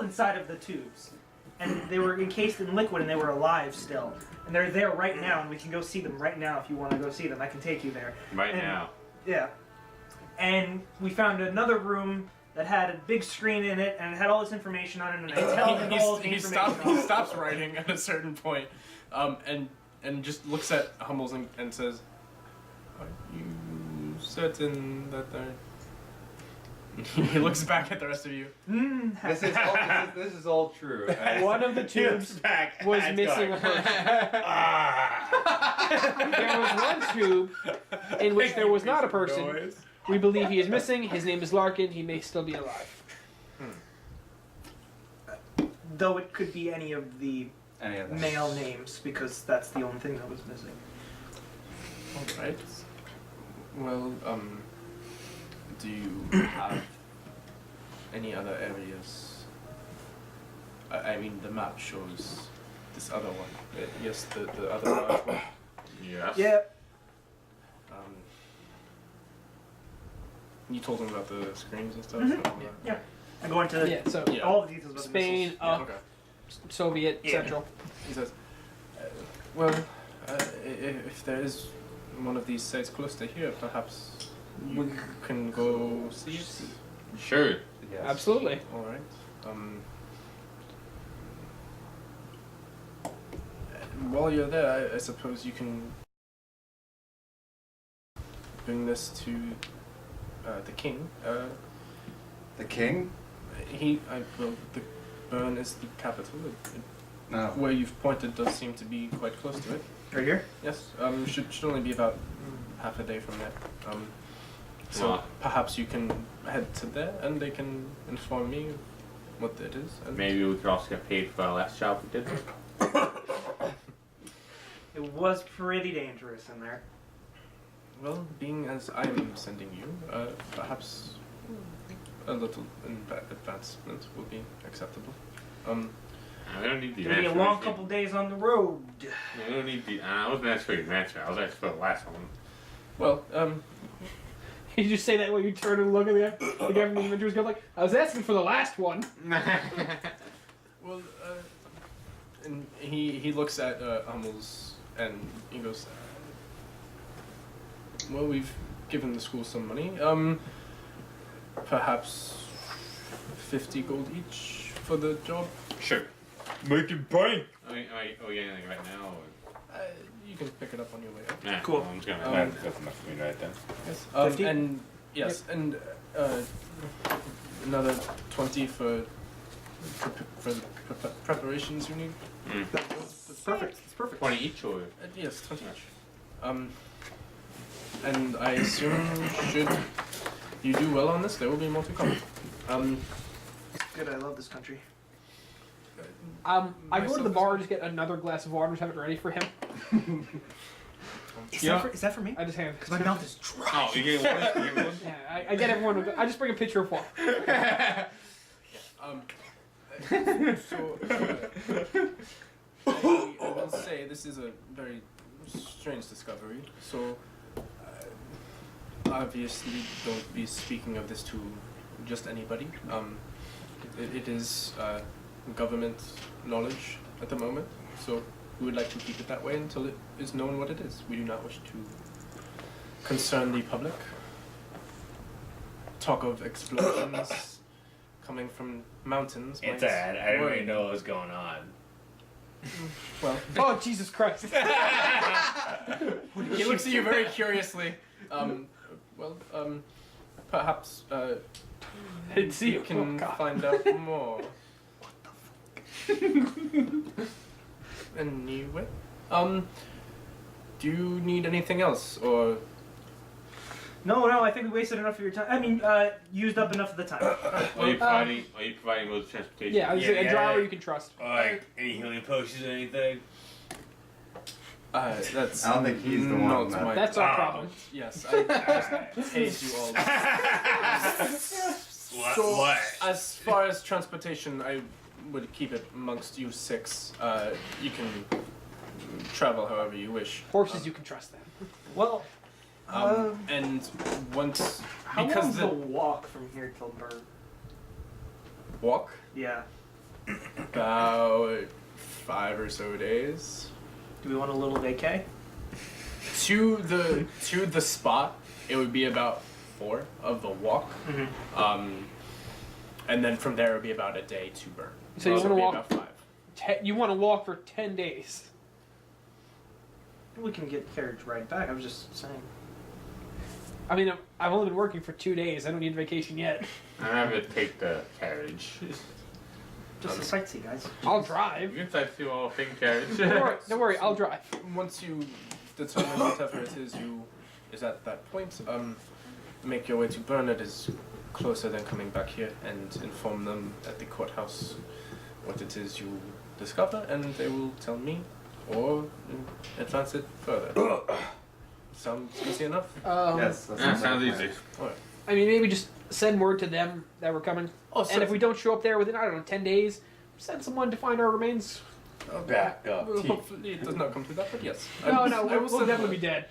inside of the tubes, and they were encased in liquid, and they were alive still, and they're there right now, and we can go see them right now if you want to go see them. I can take you there. Now. Yeah. And we found another room that had a big screen in it, and it had all this information on it, and I tell him all the information. He stops writing at a certain point, and just looks at Hummels and says, "Are you certain that they're?" He looks back at the rest of you. This is all true. One of the tubes was missing a person. There was one tube in which there was not a person. We believe he is missing. His name is Larkin. He may still be alive. Though it could be any of the them. male names, because that's the only thing that was missing. All right. Well, do you have any other areas? I mean, the map shows this other one. Yes, the other large one. Yes. Yeah. You told him about the screens and stuff? Yeah. I go into So all the details about the Spain, missiles. up, Okay. Soviet, Yeah. Central. He says, if there is one of these sites close to here, perhaps you can go see it? Sure. Yes. Absolutely. All right. While you're there, I suppose you can bring this to the king. The king? The Bern is the capital. No. Where you've pointed does seem to be quite close to it. Right here? Yes. Should only be about half a day from there. So Well, perhaps you can head to there, and they can inform me what it is. And maybe we could also get paid for our last job we did. It was pretty dangerous in there. Well, being as I am sending you, perhaps a little advancement will be acceptable. We don't need the It's gonna be a long couple days on the road. We don't need the. I wasn't asking for the adventure. I was asking for the last one. Well, You just say that when you turn and look at the guy from the inventory's go like, I was asking for the last one. well, and he looks at Hummels and he goes, well, we've given the school some money. Perhaps 50 gold each for the job. Sure. Make it bank. Are you anything right now? Or? You can pick it up on your way up. Nah, Cool. I'm just gonna. That's enough for me right then. Yes. 50? And yes, and another 20 for the preparations you need. That's perfect. It's perfect. 20 each or? Yes, 20 each. And I assume should you do well on this, there will be more to come. Good. I love this country. I go to the bar and just get another glass of water and have it ready for him. Is Yeah. that for me? I just have Because my mouth is dry. Oh, you get one. You get one. Yeah, I get everyone. I just bring a pitcher of water. So I will say this is a very strange discovery. So obviously don't be speaking of this to just anybody. It is government knowledge at the moment, so we would like to keep it that way until it is known what it is. We do not wish to concern the public. Talk of explosions coming from mountains. It's might alright. I didn't worry. really know what was going on. Well, Oh Jesus Christ! he looks at you very curiously. Perhaps It's you you. can Oh, God. find out more. Anyway, do you need anything else, or No, I think we wasted enough of your time. I mean, used up enough of the time. Are you providing modes of transportation? Yeah, I was Yeah, a yeah, driver yeah. you can trust. Like any healing potions or anything? that's I don't think he's the one not that- my. That's our Oh. problem. Yes, I just paid you all. What? What? As far as transportation, I would keep it amongst you 6. You can travel however you wish. Horses, you can trust them. Well, And once how because long's the the walk from here till Burn? walk Yeah. about 5 or so days Do we want a little vacay? to the spot. It would be about 4 of the walk. Mm-hmm. And then from there it would be about a day to Burn. So you it want to would be walk? about 5. You want to walk for 10 days? We can get carriage ride back. I was just saying. I mean, I've only been working for 2 days. I don't need vacation yet. I'm gonna take the carriage. Just a sightsee, guys. I'll You drive. can type to all thing carriage. Don't worry, I'll drive. Once you determine whatever it is at that point, make your way to Burn. It is closer than coming back here, and inform them at the courthouse what it is you discover, and they will tell me or advance it further. Sounds easy enough? Yes, Yeah, sounds easy. Alright. I mean, maybe just send word to them that we're coming. Oh, And if we don't show up there within, I don't know, 10 days, send someone to find our remains. Back up. Well, hopefully it does not come to that, but yes. No, I we'll will send definitely word. be dead.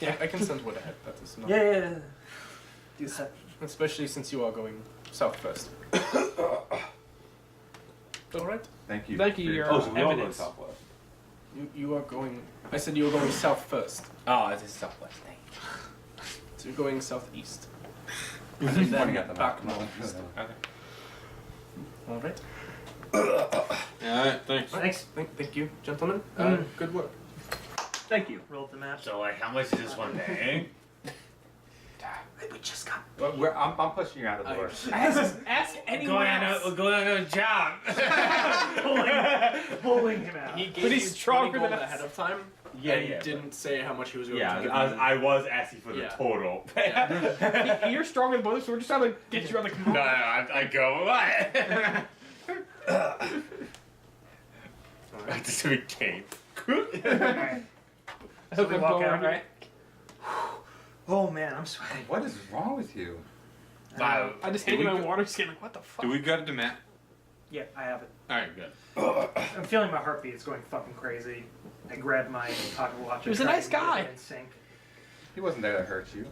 Yeah, I can send word ahead. That is not. Yeah. Do that. Especially since you are going south first. Alright. Thank you. Thank you, Your Oh, so we all go to Eminence. Southwest. You are going. I said you were going south first. Oh, it's a southwest thing. So you're going southeast. I'm And just then pointing at the back map. north. Alright. Alright, thanks. Thanks. Thank you, gentlemen. Good work. Thank you. Roll up the map. So, like, how much is this one paying? We just got. I'm pushing you out of the door. Ask anyone else. We're going on a job. Pulling him out. He gave But he's you stronger 20 than gold us. ahead of time. Yeah, and yeah, he didn't say how much he was going Yeah, to give I was asking for the Yeah. total. You're stronger than both of us, so we're just trying to get you on the No, I go, what? I just have a cape. Alright. So we walk out, right? Oh man, I'm sweating. What is wrong with you? Wow. I just handed you my water skin, like, what the fuck? Do we go to the map? Yeah, I have it. Alright, good. I'm feeling my heartbeat. It's going fucking crazy. I grabbed my pocket watch. He was a and tried nice to get guy. it in sync. He wasn't there to hurt you.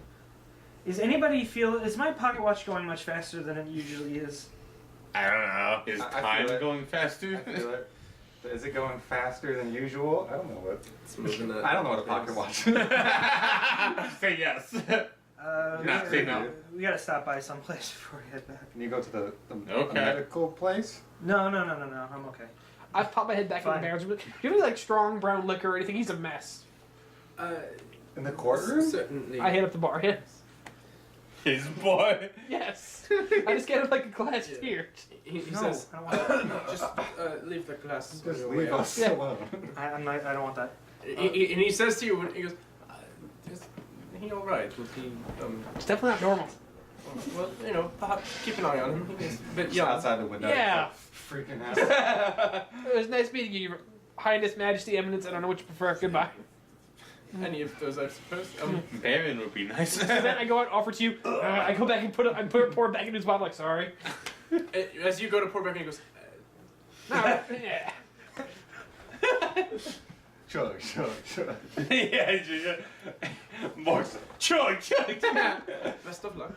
Is anybody feel? Is my pocket watch going much faster than it usually is? I don't know. Is I feel time it. going faster? I feel it. Is it going faster than usual? I don't know what. It's moving at I don't know what a pocket watch is. Say yes. Not say no. We gotta stop by someplace before we head back. Can you go to the Okay. medical place? No. I'm okay. I've popped my head back in Fine. the barrels. Do you have any, like, strong brown liquor or anything? He's a mess. In the courtroom? Certainly. I hit up the bar, yeah. His boy. Yes. I just get him, like, a glass Yeah. here. He No, says, I don't want that. just leave the glass on Just your leave way out. us Yeah. alone. I'm not. I don't want that. And he says to you, he goes, is he alright? Was he, It's definitely not normal. well, you know, perhaps keep an eye on him. He's a bit Just young. outside the window. Yeah. Freaking out. It was nice meeting you, Your Highness, Majesty, Eminence. I don't know which you prefer. Goodbye. Any of those, I suppose. Baron would be nice. So then I go out, offer to you. I go back and pour it back into his bottle. Like, sorry. As you go to pour back in, he goes, No, yeah. Chug. Yeah. Marks. Chug. best of luck.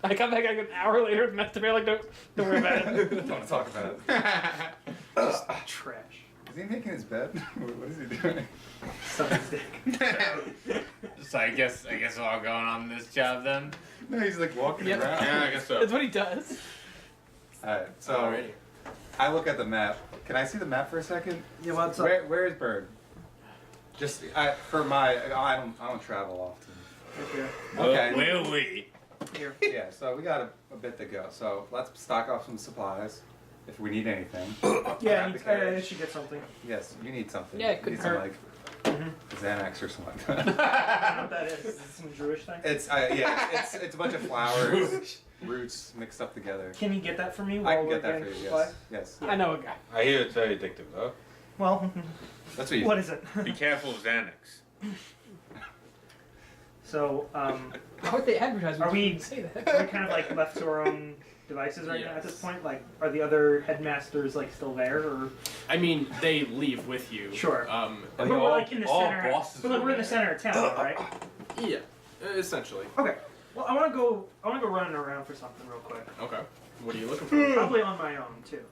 I come back like an hour later with meth to be like, don't worry about it. Don't want to talk about it. Trash. Is he making his bed? What is he doing? Something's dick. So I guess we're all going on this job then. No, he's like walking Yep. around. Yeah, I guess so. That's what he does. Alright, so Alrighty. I look at the map. Can I see the map for a second? Yeah, what's up? Where is Bird? Just for my I don't travel often. Here. Okay. Will we? Here. Yeah, so we got a bit to go. So let's stock off some supplies if we need anything. Yeah, Grab the I carriage. should get something. Yes, you need something. Yeah, it You couldn't need some, hurt. like Mhm. Xanax or something. I don't know what that is. Is it some Jewish thing? It's it's a bunch of flowers, roots mixed up together. Can you get that for me? I While can we're get that for getting you. supplies? Yes. I know a guy. I hear it's very addictive, though. Well, That's what you. what is it? Be careful of Xanax. So, How would they advertise? Are we- Didn't say that? are we kind of like left to our own devices right now at this Yes. point? Like, are the other headmasters like still there, or I mean, they leave with you. Sure. But we're like in the all center? bosses But like, are we're in the there. center of town, right? yeah, essentially. Okay. Well, I want to go running around for something real quick. Okay. What are you looking for? Probably on my own too.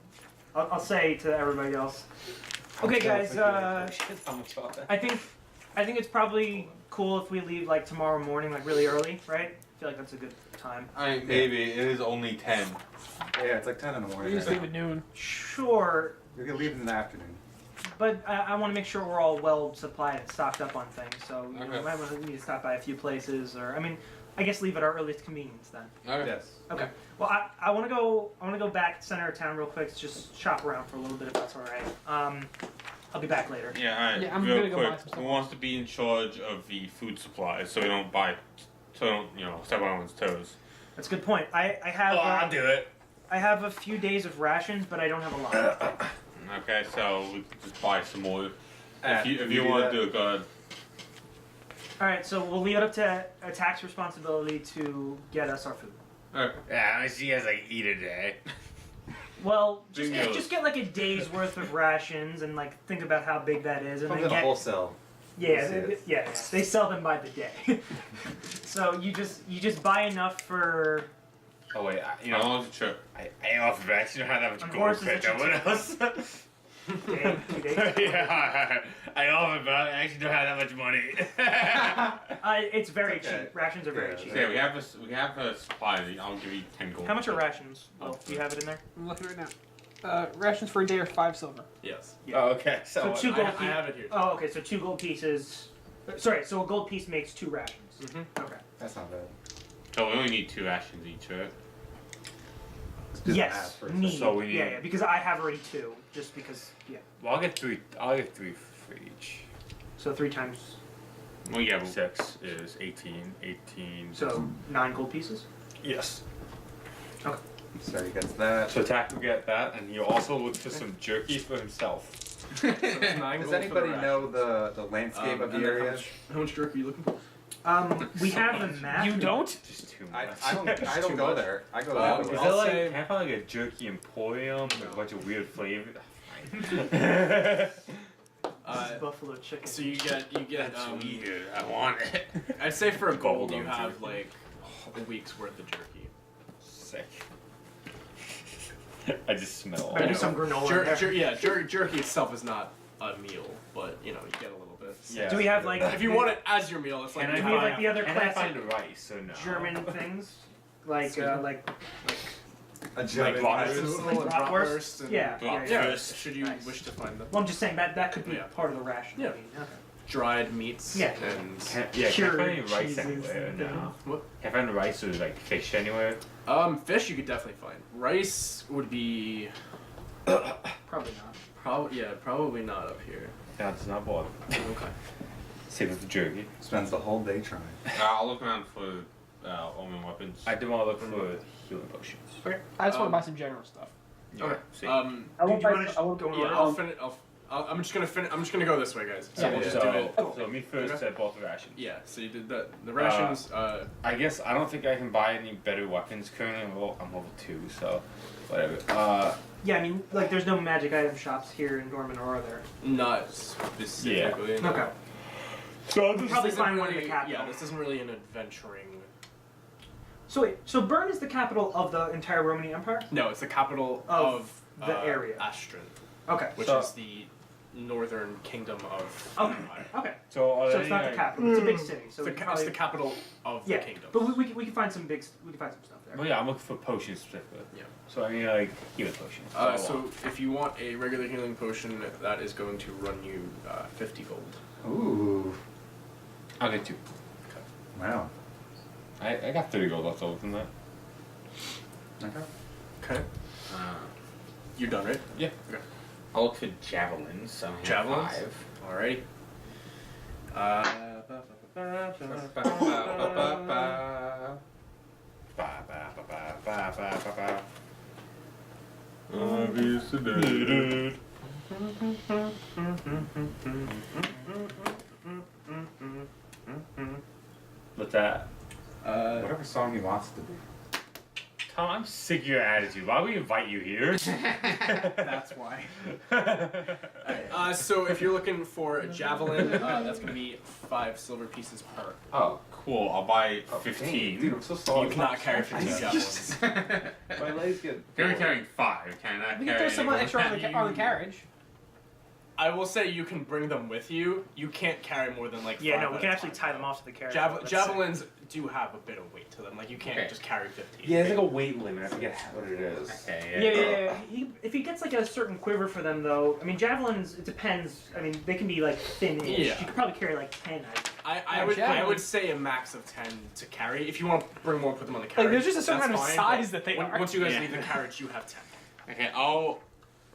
I'll say to everybody else. Okay, guys. How much about that? I think it's probably cool if we leave like tomorrow morning, like really early, right? I feel like that's a good time. I mean, maybe it is only 10. Yeah, it's like 10 in the We morning. just leave at noon. Sure, We can leave in the afternoon. but I want to make sure we're all well supplied and stocked up on things. So you know, Okay. we might want to need to stop by a few places, or I mean, I guess leave at our earliest convenience then. Okay. Yes. Okay. Well, I want to go back to center of town real quick to just shop around for a little bit if that's all right. I'll be back later. Yeah, alright. Yeah, I'm real gonna go quick. buy some stuff. Who wants to be in charge of the food supplies so we don't step on anyone's toes? That's a good point. I have I'll do it. I have a few days of rations, but I don't have a lot. Okay, so we can just buy some more. If you do want that. to do it, go ahead. All right, so we'll leave it up to a tax responsibility to get us our food. Okay. Yeah, I see you guys like eat a day. Well, Bingo. just get like a day's worth of rations and like think about how big that is, and Comes then in a get wholesale. yeah, Yes. yeah, they sell them by the day. So you just buy enough for Oh wait, How long is the trip? I offer back. You don't have that much Of gold course, fit it's no a one cheap- else. day, 2 days. Yeah, I offer, but I actually don't have that much money. It's very It's okay. cheap. Rations are very Yeah, cheap. Yeah, we have a supply. I'll give you 10 gold. How much are rations? Well, do you have it in there? I'm looking right now. Rations for a day are 5 silver. Yes. Oh, okay. So So, two gold. I have it here. Oh, okay. So 2 gold pieces. Sorry. So a gold piece makes 2 rations. Mm-hmm. Okay. That's not bad. So we only need 2 rations each, right? Let's do the math Yes. first. Need. So we need- Yeah, because I have already 2. Just because. Yeah. well, I'll get 3. I'll get 3 for each. So 3 times. Well, yeah, 6 is 18. 18. So 9 gold pieces. Yes. So he gets that. So Tack will get that, and he'll also look for some jerky for himself. So it's 9 Does gold for the anybody know rations. the landscape of And the then area? How much jerky are you looking for? We have a map. You don't? Just too much. I don't too go much. there. I go Um, the Is other I'll way. there like, say- can I find like a jerky emporium with a bunch of weird flavors? This is buffalo chicken. So you get That's weird. I want it. I'd say for a gold you Bubblegum have jerky. like a week's worth of jerky. Sick. I just smell. Maybe it. some granola. in there. Jerky itself is not a meal, but you know you get a little bit. Yeah. Do we have like If you want it as your meal, it's like Can I Do we have find, like the other can I classic find the rice or no? German things? Like Excuse me? like A Like German bratwurst? Like bratwurst? bratwurst and Yeah, yeah, yeah. yeah. Should you Nice. wish to find them, Well, I'm just saying that could be Yeah. part of the ration. Yeah. I mean, okay. dried meats Yeah. and Can I Cured find any rice cheeses anywhere? and No. things. what? Can I find rice or like fish anywhere? Fish you could definitely find. Rice would be Probably not. probably not up here. That's not bother. Okay. Same with the jerky. Spends the whole day trying. I'll look around for omen weapons. I do want to look for healing potions. Okay. I just want to buy some general stuff. Yeah, Okay. see. I Dude, won't you buy. wanna just I won't go in Yeah, order? I'll finish. I'm just gonna finish. I'm just gonna go this way, guys. So Yeah. we'll just so, do it. so me first Okay. said both rations. Yeah. So you did the rations. I guess I don't think I can buy any better weapons currently. I'm level 2, so whatever. Yeah, I mean, like, there's no magic item shops here in Dorman, or are there? Not specifically. no. Okay. So We'll probably isn't find one in really- the capital. Yeah, this isn't really an adventuring. So wait, so Bern is the capital of the entire Roman Empire? No, it's the capital Of of the area. Astron, Okay. which So- is the northern kingdom of Okay. Empire. Okay. So, are So there it's not any, the capital. It's a big city. So It's we the, can it's probably the capital of yeah. the kingdom. But we can find some some stuff there. Well, yeah, I'm looking for potions specifically. Yeah. So I need like healing potions. So if you want a regular healing potion, that is going to run you 50 gold. Ooh. I'll get 2. Wow. I got 30 gold left over from that. Okay. Okay. Uh, You're done, right? Yeah. Okay. I'll look for javelins. I only have Javelins? 5. Alrighty. What's that? Whatever song he wants it to be. Tom, I'm sick of your attitude. Why would we invite you here? That's why. So if you're looking for a javelin, that's going to be 5 silver pieces per. Oh, Cool. I'll buy dang, 15. dude, I'm so sorry. You cannot carry 15 javelins. My legs get. You're carrying 5. Can I We carry can throw someone anyone? extra on the carriage. I will say you can bring them with you. You can't carry more than like 5 Yeah, no, we at can a actually time. tie them off to the carriage. That's Javelins do have a bit of weight to them. Like you can't Okay. just carry 15. Yeah, it's like a weight limit. I forget what it is. Okay, Yeah. If he gets like a certain quiver for them, though, I mean, javelins. It depends. I mean, they can be like thin-ish. Yeah. You could probably carry like 10. I javelins. would say a max of 10 to carry. If you want to bring more, put them on the carriage. Like, there's just a certain that's amount of fine, size but that they are. Once you guys Yeah. leave the carriage, you have 10. Okay, I'll.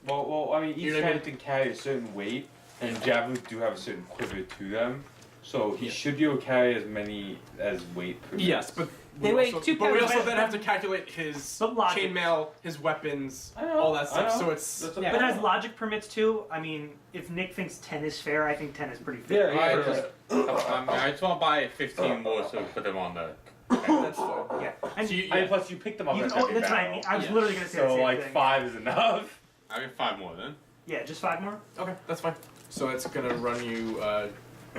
Well, I mean, You each know what I hand can carry a certain weight, and javelins do have a certain quiver to them. So he should be able to carry as many as weight permits. Yes, but They weigh 2 But we pounds. also then have to calculate his But logic. chainmail, his weapons, I know, all that I stuff. know. So it's That's But as logic permits too, I mean, if Nick thinks 10 is fair, I think 10 is pretty fair. Yeah, I yeah. just, I just want to buy 15 more so we put them on the. that's fine. Yeah. And So you, And plus, you picked them up. you at can, oh, every that's what I battle. mean. I was Yeah. literally going to say the So same like thing. 5 is enough. I'll get 5 more then. Yeah, just 5 more? okay, that's fine. So it's gonna run you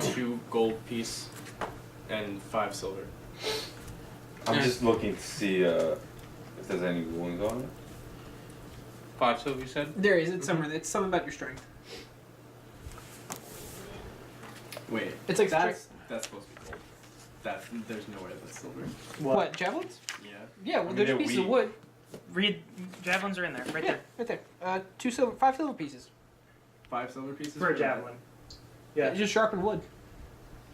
2 gold piece and 5 silver. I'm just looking to see if there's any wounds on it. 5 silver, you said? There is. It's somewhere. It's something about your strength. Wait, It's like that's supposed to be gold. There's no way that's silver. What, javelins? Yeah. Yeah, well, mean, there's they're pieces of weak. wood. Read, javelins are in there, right Yeah, there. right there. 5 silver pieces. 5 silver pieces For a javelin. Yeah. You just sharpen wood.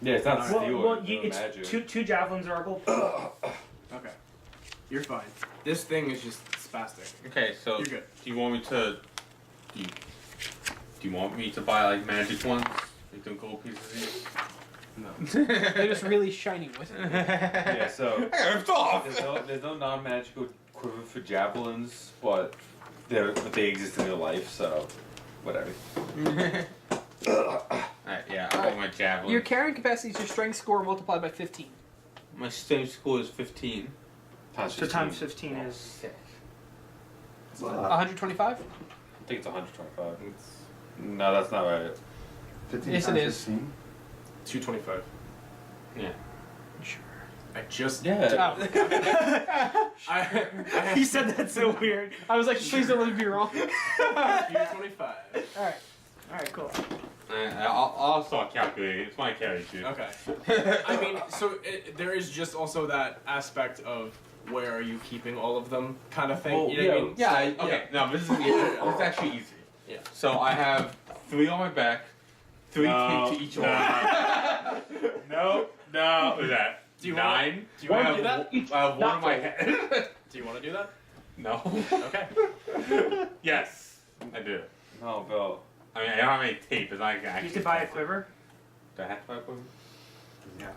Yeah, it's not Well, steel. Well, or it's magic. two javelins are a gold. Okay. You're fine. This thing is just spastic. Okay, so You're good. do you want me to? Do you want me to buy like magic ones? Like them gold pieces? No. They're just really shiny wood. Yeah, so I ripped off. there's no non-magical quiver for javelins, but they exist in real life, so whatever. Alright, yeah, I got my javelin. Your carrying capacity is your strength score multiplied by 15. My strength score is 15. Times So times 15 is. Sick. 125? I think it's 125. No, that's not right. 15 Yes, it times is. 15? 225. Yeah. Sure. I just. Yeah. Oh. I He said that so weird. I was like, please don't let me be wrong. 225. Alright. Alright, cool. I'll start calculating. It's my carry too. Okay. I mean, so there is just also that aspect of where are you keeping all of them kind of thing. Well, you know what I mean? Yeah, Okay. No, this is easy. This is actually easy. Yeah. So I have 3 on my back, 3 taped to each one. No. What is that? Do you 9? Do you want to do that? I have 1 on my head. Do you want to do that? No. Okay. Yes, I do. No, Bill. I mean, I don't have any tape. It's not like I You actually. could buy a quiver. Do I have to buy a quiver?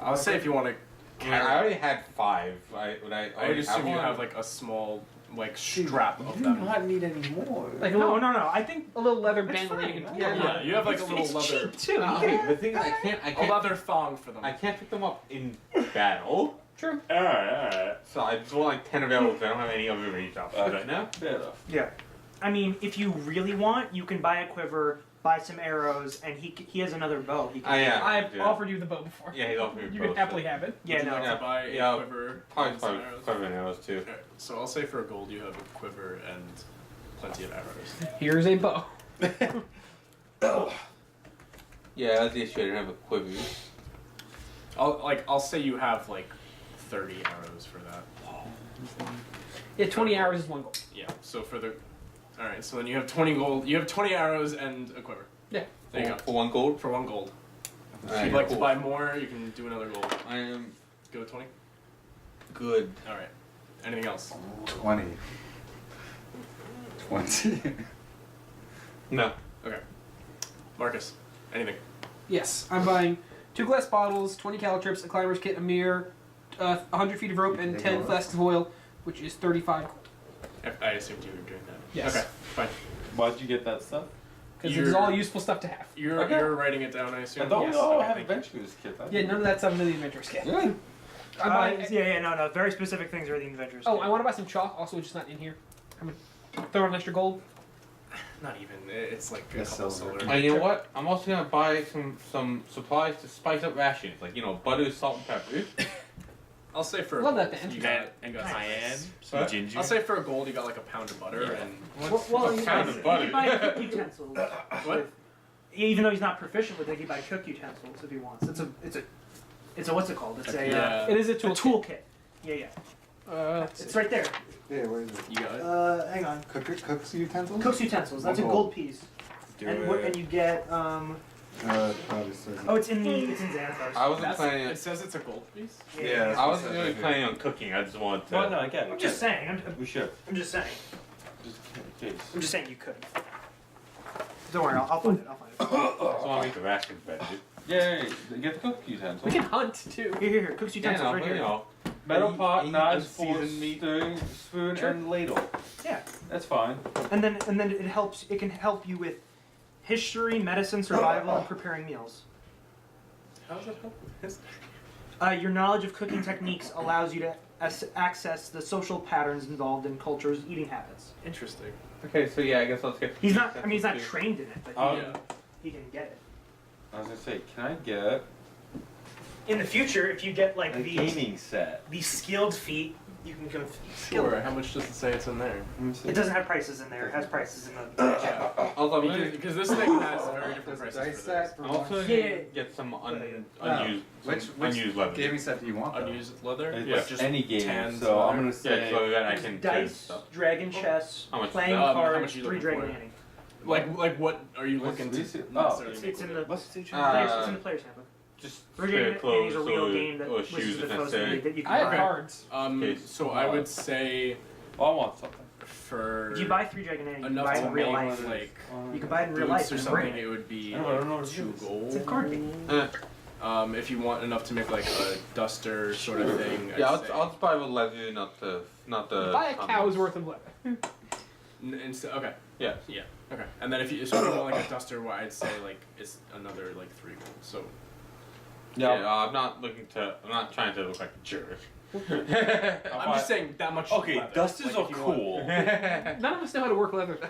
I'll say if you want to. I mean, I already had 5. I would assume you have like a small like strap of them. not need any more. Like a No, little, no. I think. a little leather That's band that you fine. can. Yeah, you have like a It's little leather. cheap too. Okay, the thing is, I A can't. leather thong for them. I can't pick them up in battle. True. Alright. So I just want like 10 available. 'Cause I don't have any other range options right now. Fair enough. Yeah. I mean, if you really want, you can buy a quiver, buy some arrows, and he has another bow. He can. Yeah. I've yeah. offered you the bow before. Yeah, he's offered me You both, can happily so- have it. Yeah, Would you no. like to buy Yeah, a quiver Probably and some arrows? quiver and arrows too. Alright, so I'll say for a gold you have a quiver and plenty of arrows. Here's a bow. Yeah, that's the issue. I didn't have a quiver. I'll say you have like 30 arrows for that. Yeah, 20 hours is 1 gold. Yeah. So for the. All right. So then you have 20 gold. You have 20 arrows and a quiver. Yeah. There you go. For 1 gold. For 1 gold. If Alright, you'd like cool. to buy more, you can do another gold. I am Go with 20. good. All right. Anything else? 20. 20. No. Okay. Marcus. Anything? Yes, I'm buying 2 glass bottles, 20 caltrips, a climber's kit, a mirror, 100 feet of rope, and 10 flasks of oil, which is 35 gold. I assumed you were doing that. Yes. Okay. Fine. Why'd you get that stuff? Because it's all useful stuff to have. You're Okay. you're writing it down. I assume. I thought Yes. we all Okay, have thank you. adventurers kit. Yeah, none of that stuff in the adventurous kit. Good. No. Very specific things are the inventor's Oh, kit. I want to buy some chalk. Also, which is not in here. I'm gonna throw an extra gold. Not even. It's like a That's couple silver. silver. You know what? I'm also gonna buy some supplies to spice up rations, like butter, salt, and pepper. I'll say for Love a that gold, band. you And got cayenne, some What? ginger. I'll say for a gold, you got like a pound of butter and Well, a pound of butter? he buy cook utensils. What? Even though he's not proficient with it, he buy cook utensils if he wants. It's a what's it called? It's a Yeah. It is a a tool. toolkit. Yeah. Let's It's see. right there. Yeah, where is it? you got it. Hang on. Cooks utensils? Cook's utensils. That's a One gold gold. piece. Do And you get Oh, it's in Xanathar's. I wasn't That's, planning. it says it's a gold piece. Yeah. I wasn't really planning on cooking. I just wanted to. Well, no, again. I'm just saying. We should. I'm just saying. Just in case. I'm just saying you could. Don't worry. I'll find it. I'll find it. I just want to make the rations better. Yeah, get the cookie utensils. We can hunt too. Here. Cook's utensils right here. Metal Eat- pot, eat knives, unseasoned forks, meat. stirring spoon, Sure. and ladle. Yeah. That's fine. And then it helps. It can help you with history, medicine, survival, and preparing meals. How does that help with history? Your knowledge of cooking techniques allows you to access the social patterns involved in culture's eating habits. Interesting. Okay, so yeah, I guess let's get. He's not. I mean, he's not trained in it, but Yeah. he can get it. I was gonna say, can I get In the future, if you get like a these gaming set? skilled feat, you can go skill. Sure. How much does it say it's in there? Let me see. It doesn't have prices in there. It has prices in the chat. Also, I'm gonna, Because this thing has very different Dice prices for set for I'm also one. gonna Yeah. get some Oh. unused, Which unused leather. gaming set do you want? this. Though? Unused leather. It's Yeah. Just any game, tanned so I'm leather? gonna Yeah, say so that I There's can turn dice, stuff. dragon chess, How much is playing that? How much cards, are you 3 looking dragon for? handing. Like what are you What's looking to this? necessarily It's make in with the it? What's the it's in the player's handbook. Just Three spare dragon handing clothes is a real or, game that or lists shoes the if clothes necessary. that you can I have buy. cards. Okay, So I would say Oh, I want something. for If you buy 3 dragon handing, you can enough buy it to in real make life. like You can buy it in real life boots or and bring something, it. it would be I don't know what it 2 is. gold. It's a card game. If you want enough to make like a duster sort of thing, Yeah, I'd say. I'll just buy with leather, not the Buy a cow's worth of leather. Okay. Yeah. Yeah. Okay. And then if you want like a duster, what I'd say like it's another like 3 gold. So Yeah, I'm not trying to look like a jerk. I'm just saying that much. Okay, leather. dusters Like, are if you want- cool. None of us know how to work leather though.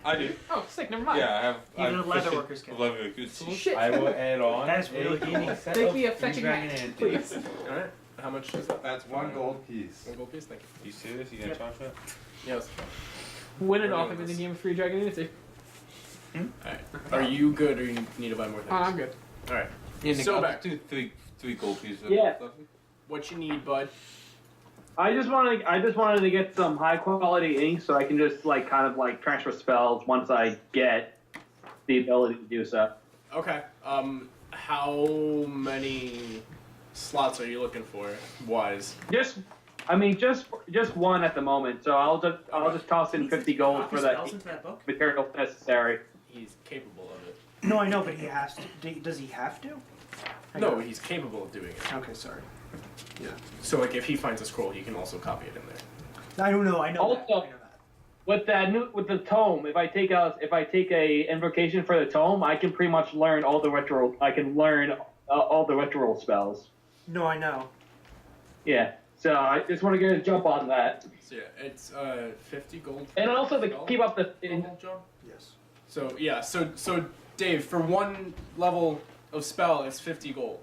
I do. Oh, sick. Never mind. Yeah, I have. Even I've a leather fishing- worker's kit. Leather worker's kit. Shit. I will add on. That's really a gaming. set Make of me a three fetching dragon hat, hand please. All right. How much is that? That's 1 gold piece. 1 gold piece. Thank you. You serious? You gonna Yep. charge that? Yes. Win it We're off doing him in the this. game of free dragon unity. Alright. Are you good or you need to buy more things? I'm good. Alright. Yeah, Nick, So I'll back. just do three gold pieces. Yeah. What you need, bud? I just wanted to get some high quality ink so I can just like kind of like transfer spells once I get the ability to do so. Okay. How many slots are you looking for? Wise. Just one at the moment. So I'll just toss in 50 gold for the Spells into that book? materials necessary. He's capable of it. No, I know, but he has to. Does he have to? No, he's capable of doing it. Okay, sorry. So like if he finds a scroll, he can also copy it in there. I don't know. I know. Also- that. I know that. With the tome, if I take a invocation for the tome, I can pretty much learn all the ritual. I can learn all the ritual spells. No, I know. Yeah. So I just want to get a jump on that, So yeah, it's 50 gold. and also to keep up the. Normal job. Yes. So yeah, so Dave, for 1 level of spell, it's 50 gold.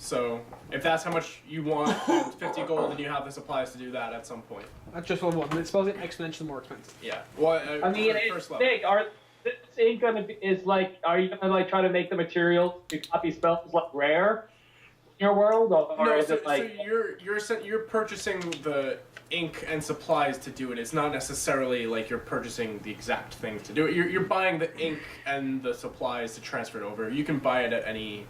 So if that's how much you want, 50 gold, and you have the supplies to do that at some point. That's just level 1. It spells get exponentially more expensive. Yeah. Well, I mean, for it's first level. big. This ain't gonna be. Is like, are you gonna like try to make the materials to copy spells like rare in your world, or No, is so, it like? so you're purchasing the ink and supplies to do it. It's not necessarily like you're purchasing the exact thing to do it. You're buying the ink and the supplies to transfer it over. You can buy it at any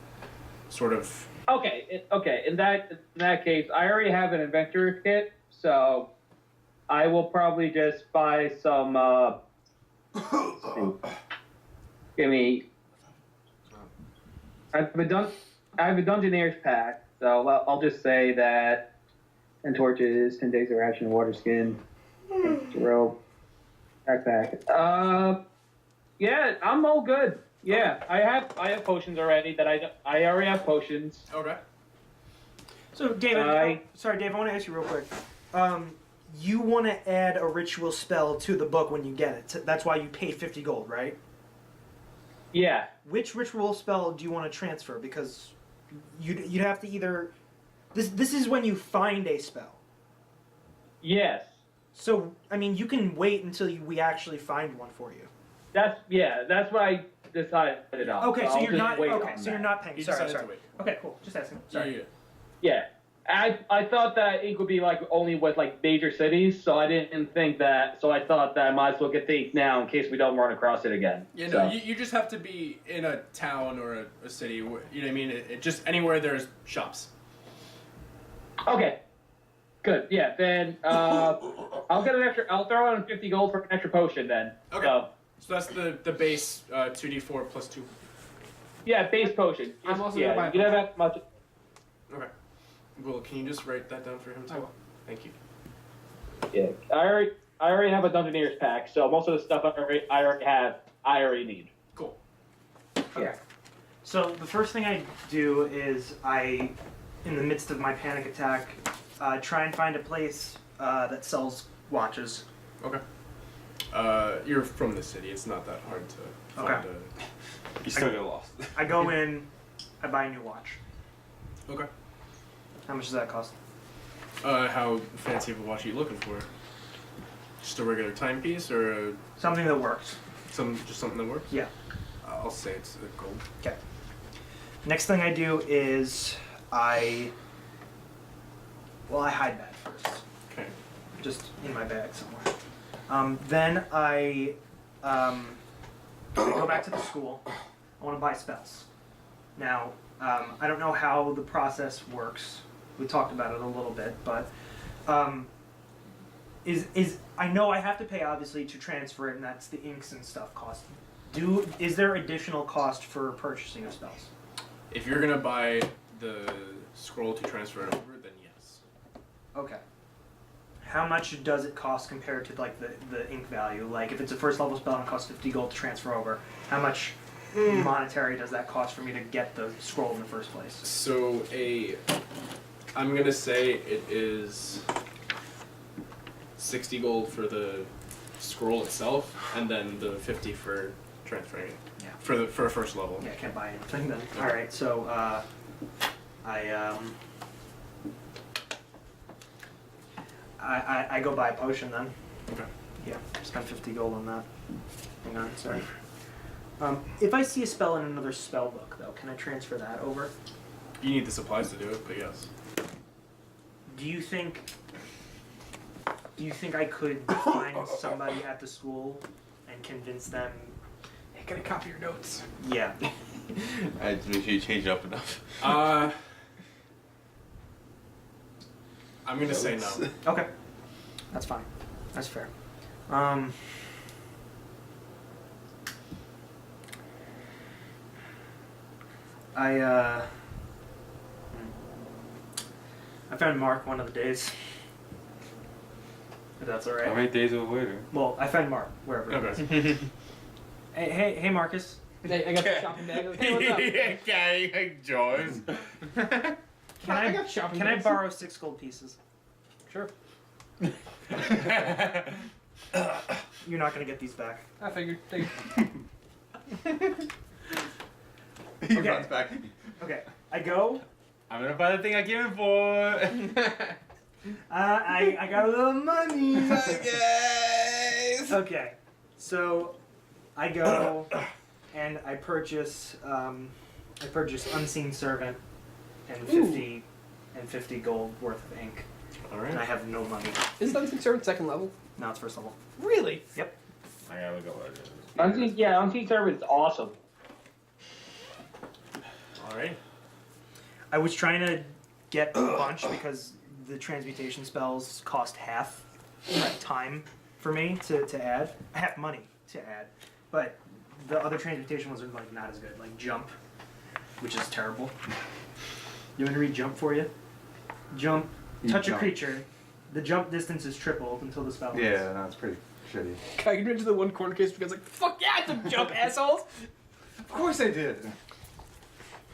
sort of. Okay. In that case, I already have an inventor kit, so I will probably just buy some. Give me. I have a Dungeoneer's pack, so I'll just say that 10 torches, 10 days of ration, water skin, rope, backpack. Yeah, I'm all good. Yeah, I have potions already I already have potions. Okay. So, David, sorry, Dave, I want to ask you real quick. You want to add a ritual spell to the book when you get it. That's why you pay 50 gold, right? Yeah. Which ritual spell do you want to transfer? Because you'd have to either... This is when you find a spell. Yes. So, I mean, you can wait until we actually find one for you. That's what I decided on. Okay, so I'll you're just not... wait Okay, on so that. you're not paying. He Sorry, decided sorry. to wait. Okay, cool. Just asking. Sorry. Yeah. I thought that ink would be like only with like major cities, so I didn't think that. So I thought that I might as well get the ink now in case we don't run across it again. Yeah, so. no, you just have to be in a town or a city. You know what I mean? It just anywhere there's shops. Okay. Good. Yeah. Then I'll get an extra. I'll throw in 50 gold for an extra potion then. Okay. So that's the base 2d4 plus 2. Yeah, base potion. I'm also yeah, gonna buy you can have that much. Okay. Well, can you just write that down for him too? I will. Thank you. Yeah, I already have a Dungeoneer's pack, so most of the stuff I already need. Cool. Okay. So the first thing I do is in the midst of my panic attack, try and find a place that sells watches. Okay. You're from the city. It's not that hard to find Okay. You still get lost. I go in, I buy a new watch. Okay. How much does that cost? How fancy of a watch are you looking for? Just a regular timepiece or Something that works. just something that works? Yeah. I'll say it's a gold. Okay. Next thing I do is I hide that first, Okay. just in my bag somewhere. Then I go back to the school. I want to buy spells. Now, I don't know how the process works. We talked about it a little bit, but I know I have to pay obviously to transfer it, and that's the inks and stuff cost. Is there additional cost for purchasing of spells? If you're gonna buy the scroll to transfer it over, then yes. Okay. How much does it cost compared to like the ink value? Like if it's a first level spell and it costs 50 gold to transfer over, how much monetary does that cost for me to get the scroll in the first place? So I'm gonna say it is 60 gold for the scroll itself, and then the 50 for transferring it. Yeah. For a first level. Yeah, I can't buy anything then. All right, so I go buy a potion then. Okay. Yeah, spend 50 gold on that. Hang on, sorry. If I see a spell in another spell book though, can I transfer that over? You need the supplies to do it, but yes. Do you think I could find somebody at the school and convince them? Hey, can I copy your notes? Yeah. I had to make sure you change it up enough. I'm gonna say no. Okay. That's fine. That's fair. I found Mark one of the days. If that's How alright. many days later? Well, I found Mark wherever it is. Okay. Hey, Marcus. Hey, I got the shopping bag. Hey, what's up? Okay, like Jaws. I got shopping Can I bags. borrow 6 gold pieces? Sure. You're not gonna get these back. I figured. Thank He Okay. runs back. Okay. I go. I'm gonna buy the thing I came in for. I got a little money. Guys. Okay, so I go and I purchase Unseen Servant and 50 gold worth of ink, All and I right. have no money. Isn't Dungeon Servant second level? Now it's first level. Really? Yep. I gotta look at what it is. Unseen Servant is awesome. All right. I was trying to get a bunch because the transmutation spells cost half time for me to add. Half money to add, but the other transmutation ones are like not as good. Like jump, which is terrible. You want me to read jump for you? Jump. Touch a creature. The jump distance is tripled until the spell ends. Yeah, no, it's pretty shitty. I can into the one corner case because like, fuck yeah, it's a jump, assholes! Of course I did.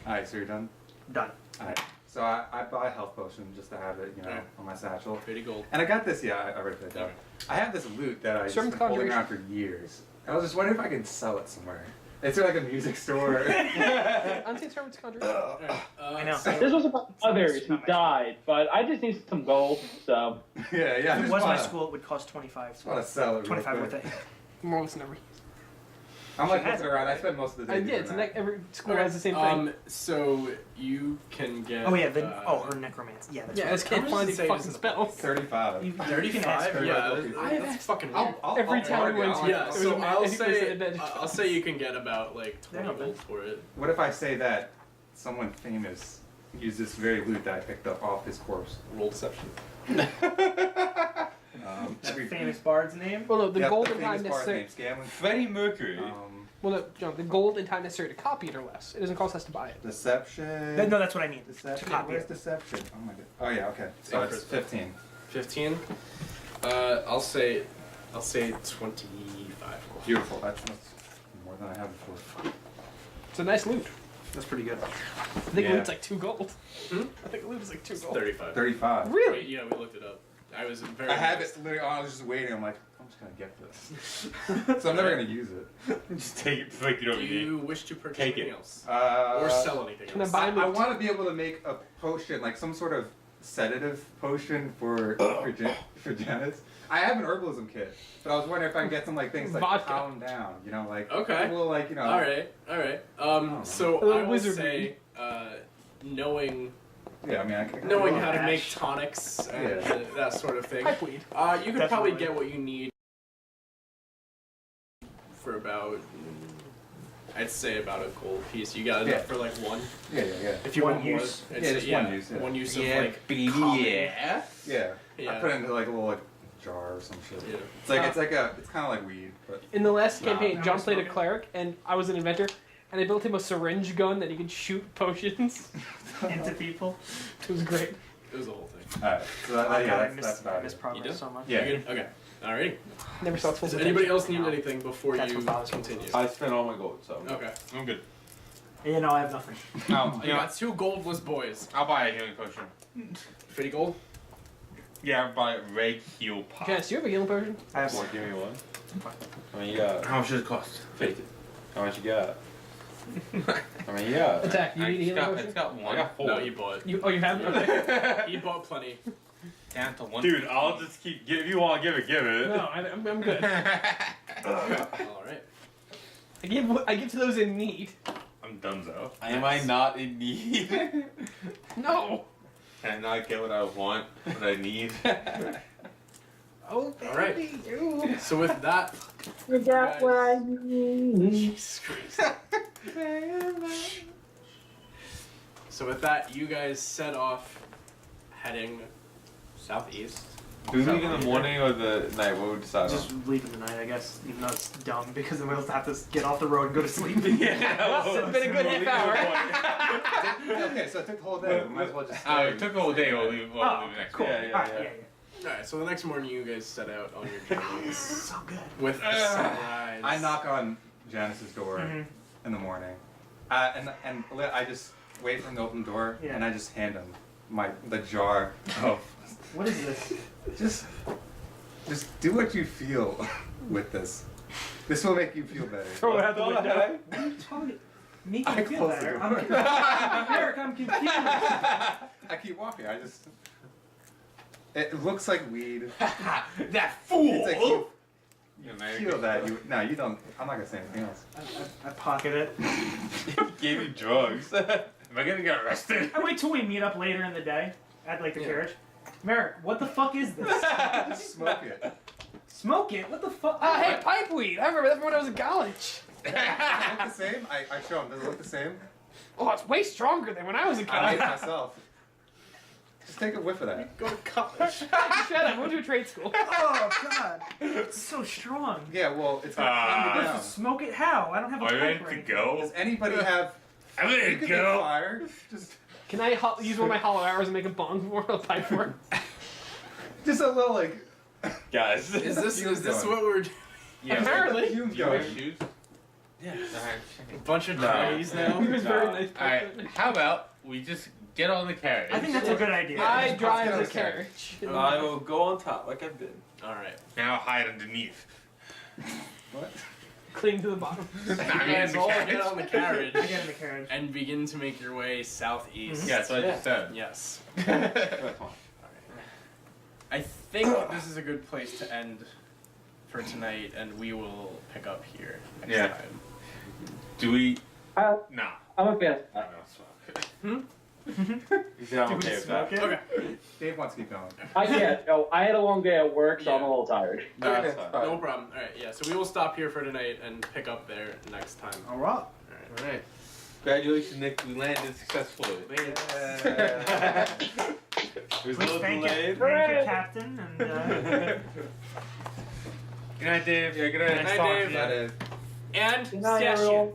Alright, so you're done? Done. Alright. So I buy a health potion just to have it, Alright. on my satchel. 30 gold. And I got this. Yeah, I already put it down. I have this loot that I've Sermon been holding conjuration. around for years. I was just wondering if I could sell it somewhere. Is there like a music store? Unseen Servant's Conjuration. I know. This was about others who died, but I just need some gold, so. yeah. I If it just was my wanna- school, it would cost 25. just want to sell it. real 25 quick. worth it. More was never. I'm like She has looking it, around. I right? spend most of the I day. did. doing It's that. like every school has the same thing. So you can get. Oh yeah, her necromancy. Yeah, that's Yeah, I right. just can't How much find does these it say fucking this in the book? spells. 35. You can ask 35? her. Yeah, I that's fucking weird. Every time we went to- Yeah, It so was- I'll I think they said say that- I'll say you can get about like 20 Yeah, gold for it. What if I say that someone famous used this very loot that I picked up off his corpse? Roll deception. Every Famous bard's name. Well, no, the yeah, gold the and time famous bard necessary. named Scanlan. Freddie Mercury. Well, no, John, the gold and time necessary to copy it are less. It doesn't cost us to buy it. Deception. No, that's what I mean. Deception. To copy Where's it. deception? Oh my god. Oh yeah. Okay. So Yeah, it's for- 15. 15. I'll say 25 gold. Beautiful. That's more than I had before. It's a nice loot. That's pretty good. I think Yeah. loot's like 2 gold. I think loot is like 2 gold. 35. 35. Really? Wait, yeah, we looked it up. I was very. I have it. Literally, I was just waiting. I'm like, I'm just gonna get this. So I'm never gonna use it. Just take it like you Do don't need. you wish to purchase Take anything it. else? Or Or sell anything Can I else? buy I loot? want to be able to make a potion, like some sort of sedative potion for Janice. I have an herbalism kit, but I was wondering if I can get some like things like Vodka. calm down, like Okay. well, like All right. So A little I will wizardry. say, knowing yeah. I mean, I can knowing how to Ash. make tonics and Yeah. that sort of thing, Pipeweed. you could probably Definitely. get what you need for about, I'd say about a gold piece. You got enough Yeah. for like one. Yeah. If you One want use. more, I'd Yeah, say, just one use, yeah. One use of Yeah, like baby, common- yeah. Yeah. Yeah. I put it into like a little like jar or some shit. Yeah. It's it's kind of like weed, but In the last Nah. campaign, No, John it's played a not. cleric, and I was an inventor, and I built him a syringe gun that he could shoot potions. Into people. It was great. It was the whole thing. alright. So that, Oh, yeah, God, I that's miss about it. You progress did? so much. Yeah. You good? Okay. Alrighty. Never saw its full Does potential. anybody else need anything before That's you what bothers me. continue? I spent all my gold, so. Okay. I'm good. Yeah, no, I have nothing. You got 2 goldless boys. I'll buy a healing potion. 50 gold? Yeah, I'll buy a red heal pot. Janice, do you have a healing potion? I have Well, one. give me one. How many you got? How much does it cost? 50. How much you got? How many you got? Attack. You I need a just healing got, potion? it's got I one. got 4. No, you bought. You have? Okay. You bought plenty. Down to one. Dude, I'll just keep. If you want to give it, give it. No, I'm good. Alright. I give to those in need. I'm dunzo. Am I not in need? No. Can I not get what I want, what I need? Oh, Alright. you. So with that, You got what I need. Jesus Christ. So with that, you guys set off heading southeast. Do we leave in the morning or the night? What would we decide Just on? leave in the night, I guess, even though it's dumb, because then we'll have to get off the road and go to sleep. Well, it's been a good half hour. Okay, so it took the whole day. We might as well just. It took a whole day. We'll leave Oh, next cool. day. Yeah, yeah, Alright, yeah. yeah. Alright, so the next morning you guys set out on your journeys So good. with the sunrise. I knock on Janice's door Mhm. in the morning, and I just wait for him to open the door, Yeah. and I just hand him the jar of What is this? just do what you feel with this. This will make you feel better. Throw it out the window. What are you talking? Make I me feel close the better. door. I'm confused. Eric, I'm confused. I keep walking. It looks like weed. That fool! It's like you Yeah, feel that you don't. I'm not gonna say anything else. I pocket it. Gave you drugs. Am I gonna get arrested? I wait till we meet up later in the day at like the carriage. Merrick, what the fuck is this? Smoke it. Smoke it? What the fuck? Hey, pipeweed. I remember that from when I was in college. Does it look the same? I show him. Does it look the same? Oh, it's way stronger than when I was in I made it college. myself. Just take a whiff of that. Go to college. Shut up. I went to a trade school. Oh god, it's so strong. Yeah, well, it's gonna calm you down. Smoke it how? I don't have a Are you pipe ready or to anything. go? Does anybody have? I'm You ready could to make go. fire. Just Can I use one of my hollow hours and make a bong for a pipe for? a little like. Guys. Is this Fumes going. what we're Yeah. Apparently. Fumes Do you wear going. shoes? Yeah. Alright. a bunch of No. trees now? He was very Nah. nice. Alright, how about we just Get on the carriage. I think that's a good idea. I Let's drive go the this way. carriage. I will go on top like I've been. All right. Now hide underneath. What? Cling to the bottom. I You mean, guys the all carriage. get on the carriage I get in the carriage. and begin to make your way southeast. Yeah, that's what I just said. Yes. That's fine. I think this is a good place to end for tonight, and we will pick up here next Yeah. time. Do we? I, Nah. I'm a fan. I don't know. He said I'm Do we okay with smoke that. it? Okay. Dave wants to keep going. I can't. No, I had a long day at work, so I'm a little tired. No, Okay, that's that's fine. No problem. All right. Yeah. So we will stop here for tonight and pick up there next time. All right. All right. All right. Congratulations, Nick. We landed successfully. It was a Please little thank delayed. you, thank you, Captain. And Good night, Dave. Yeah, good night. Good night, Dave. That is. And Good night, Session. everyone.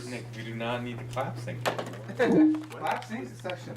Nick, we do not need the clap sync anymore. Clap sings a section.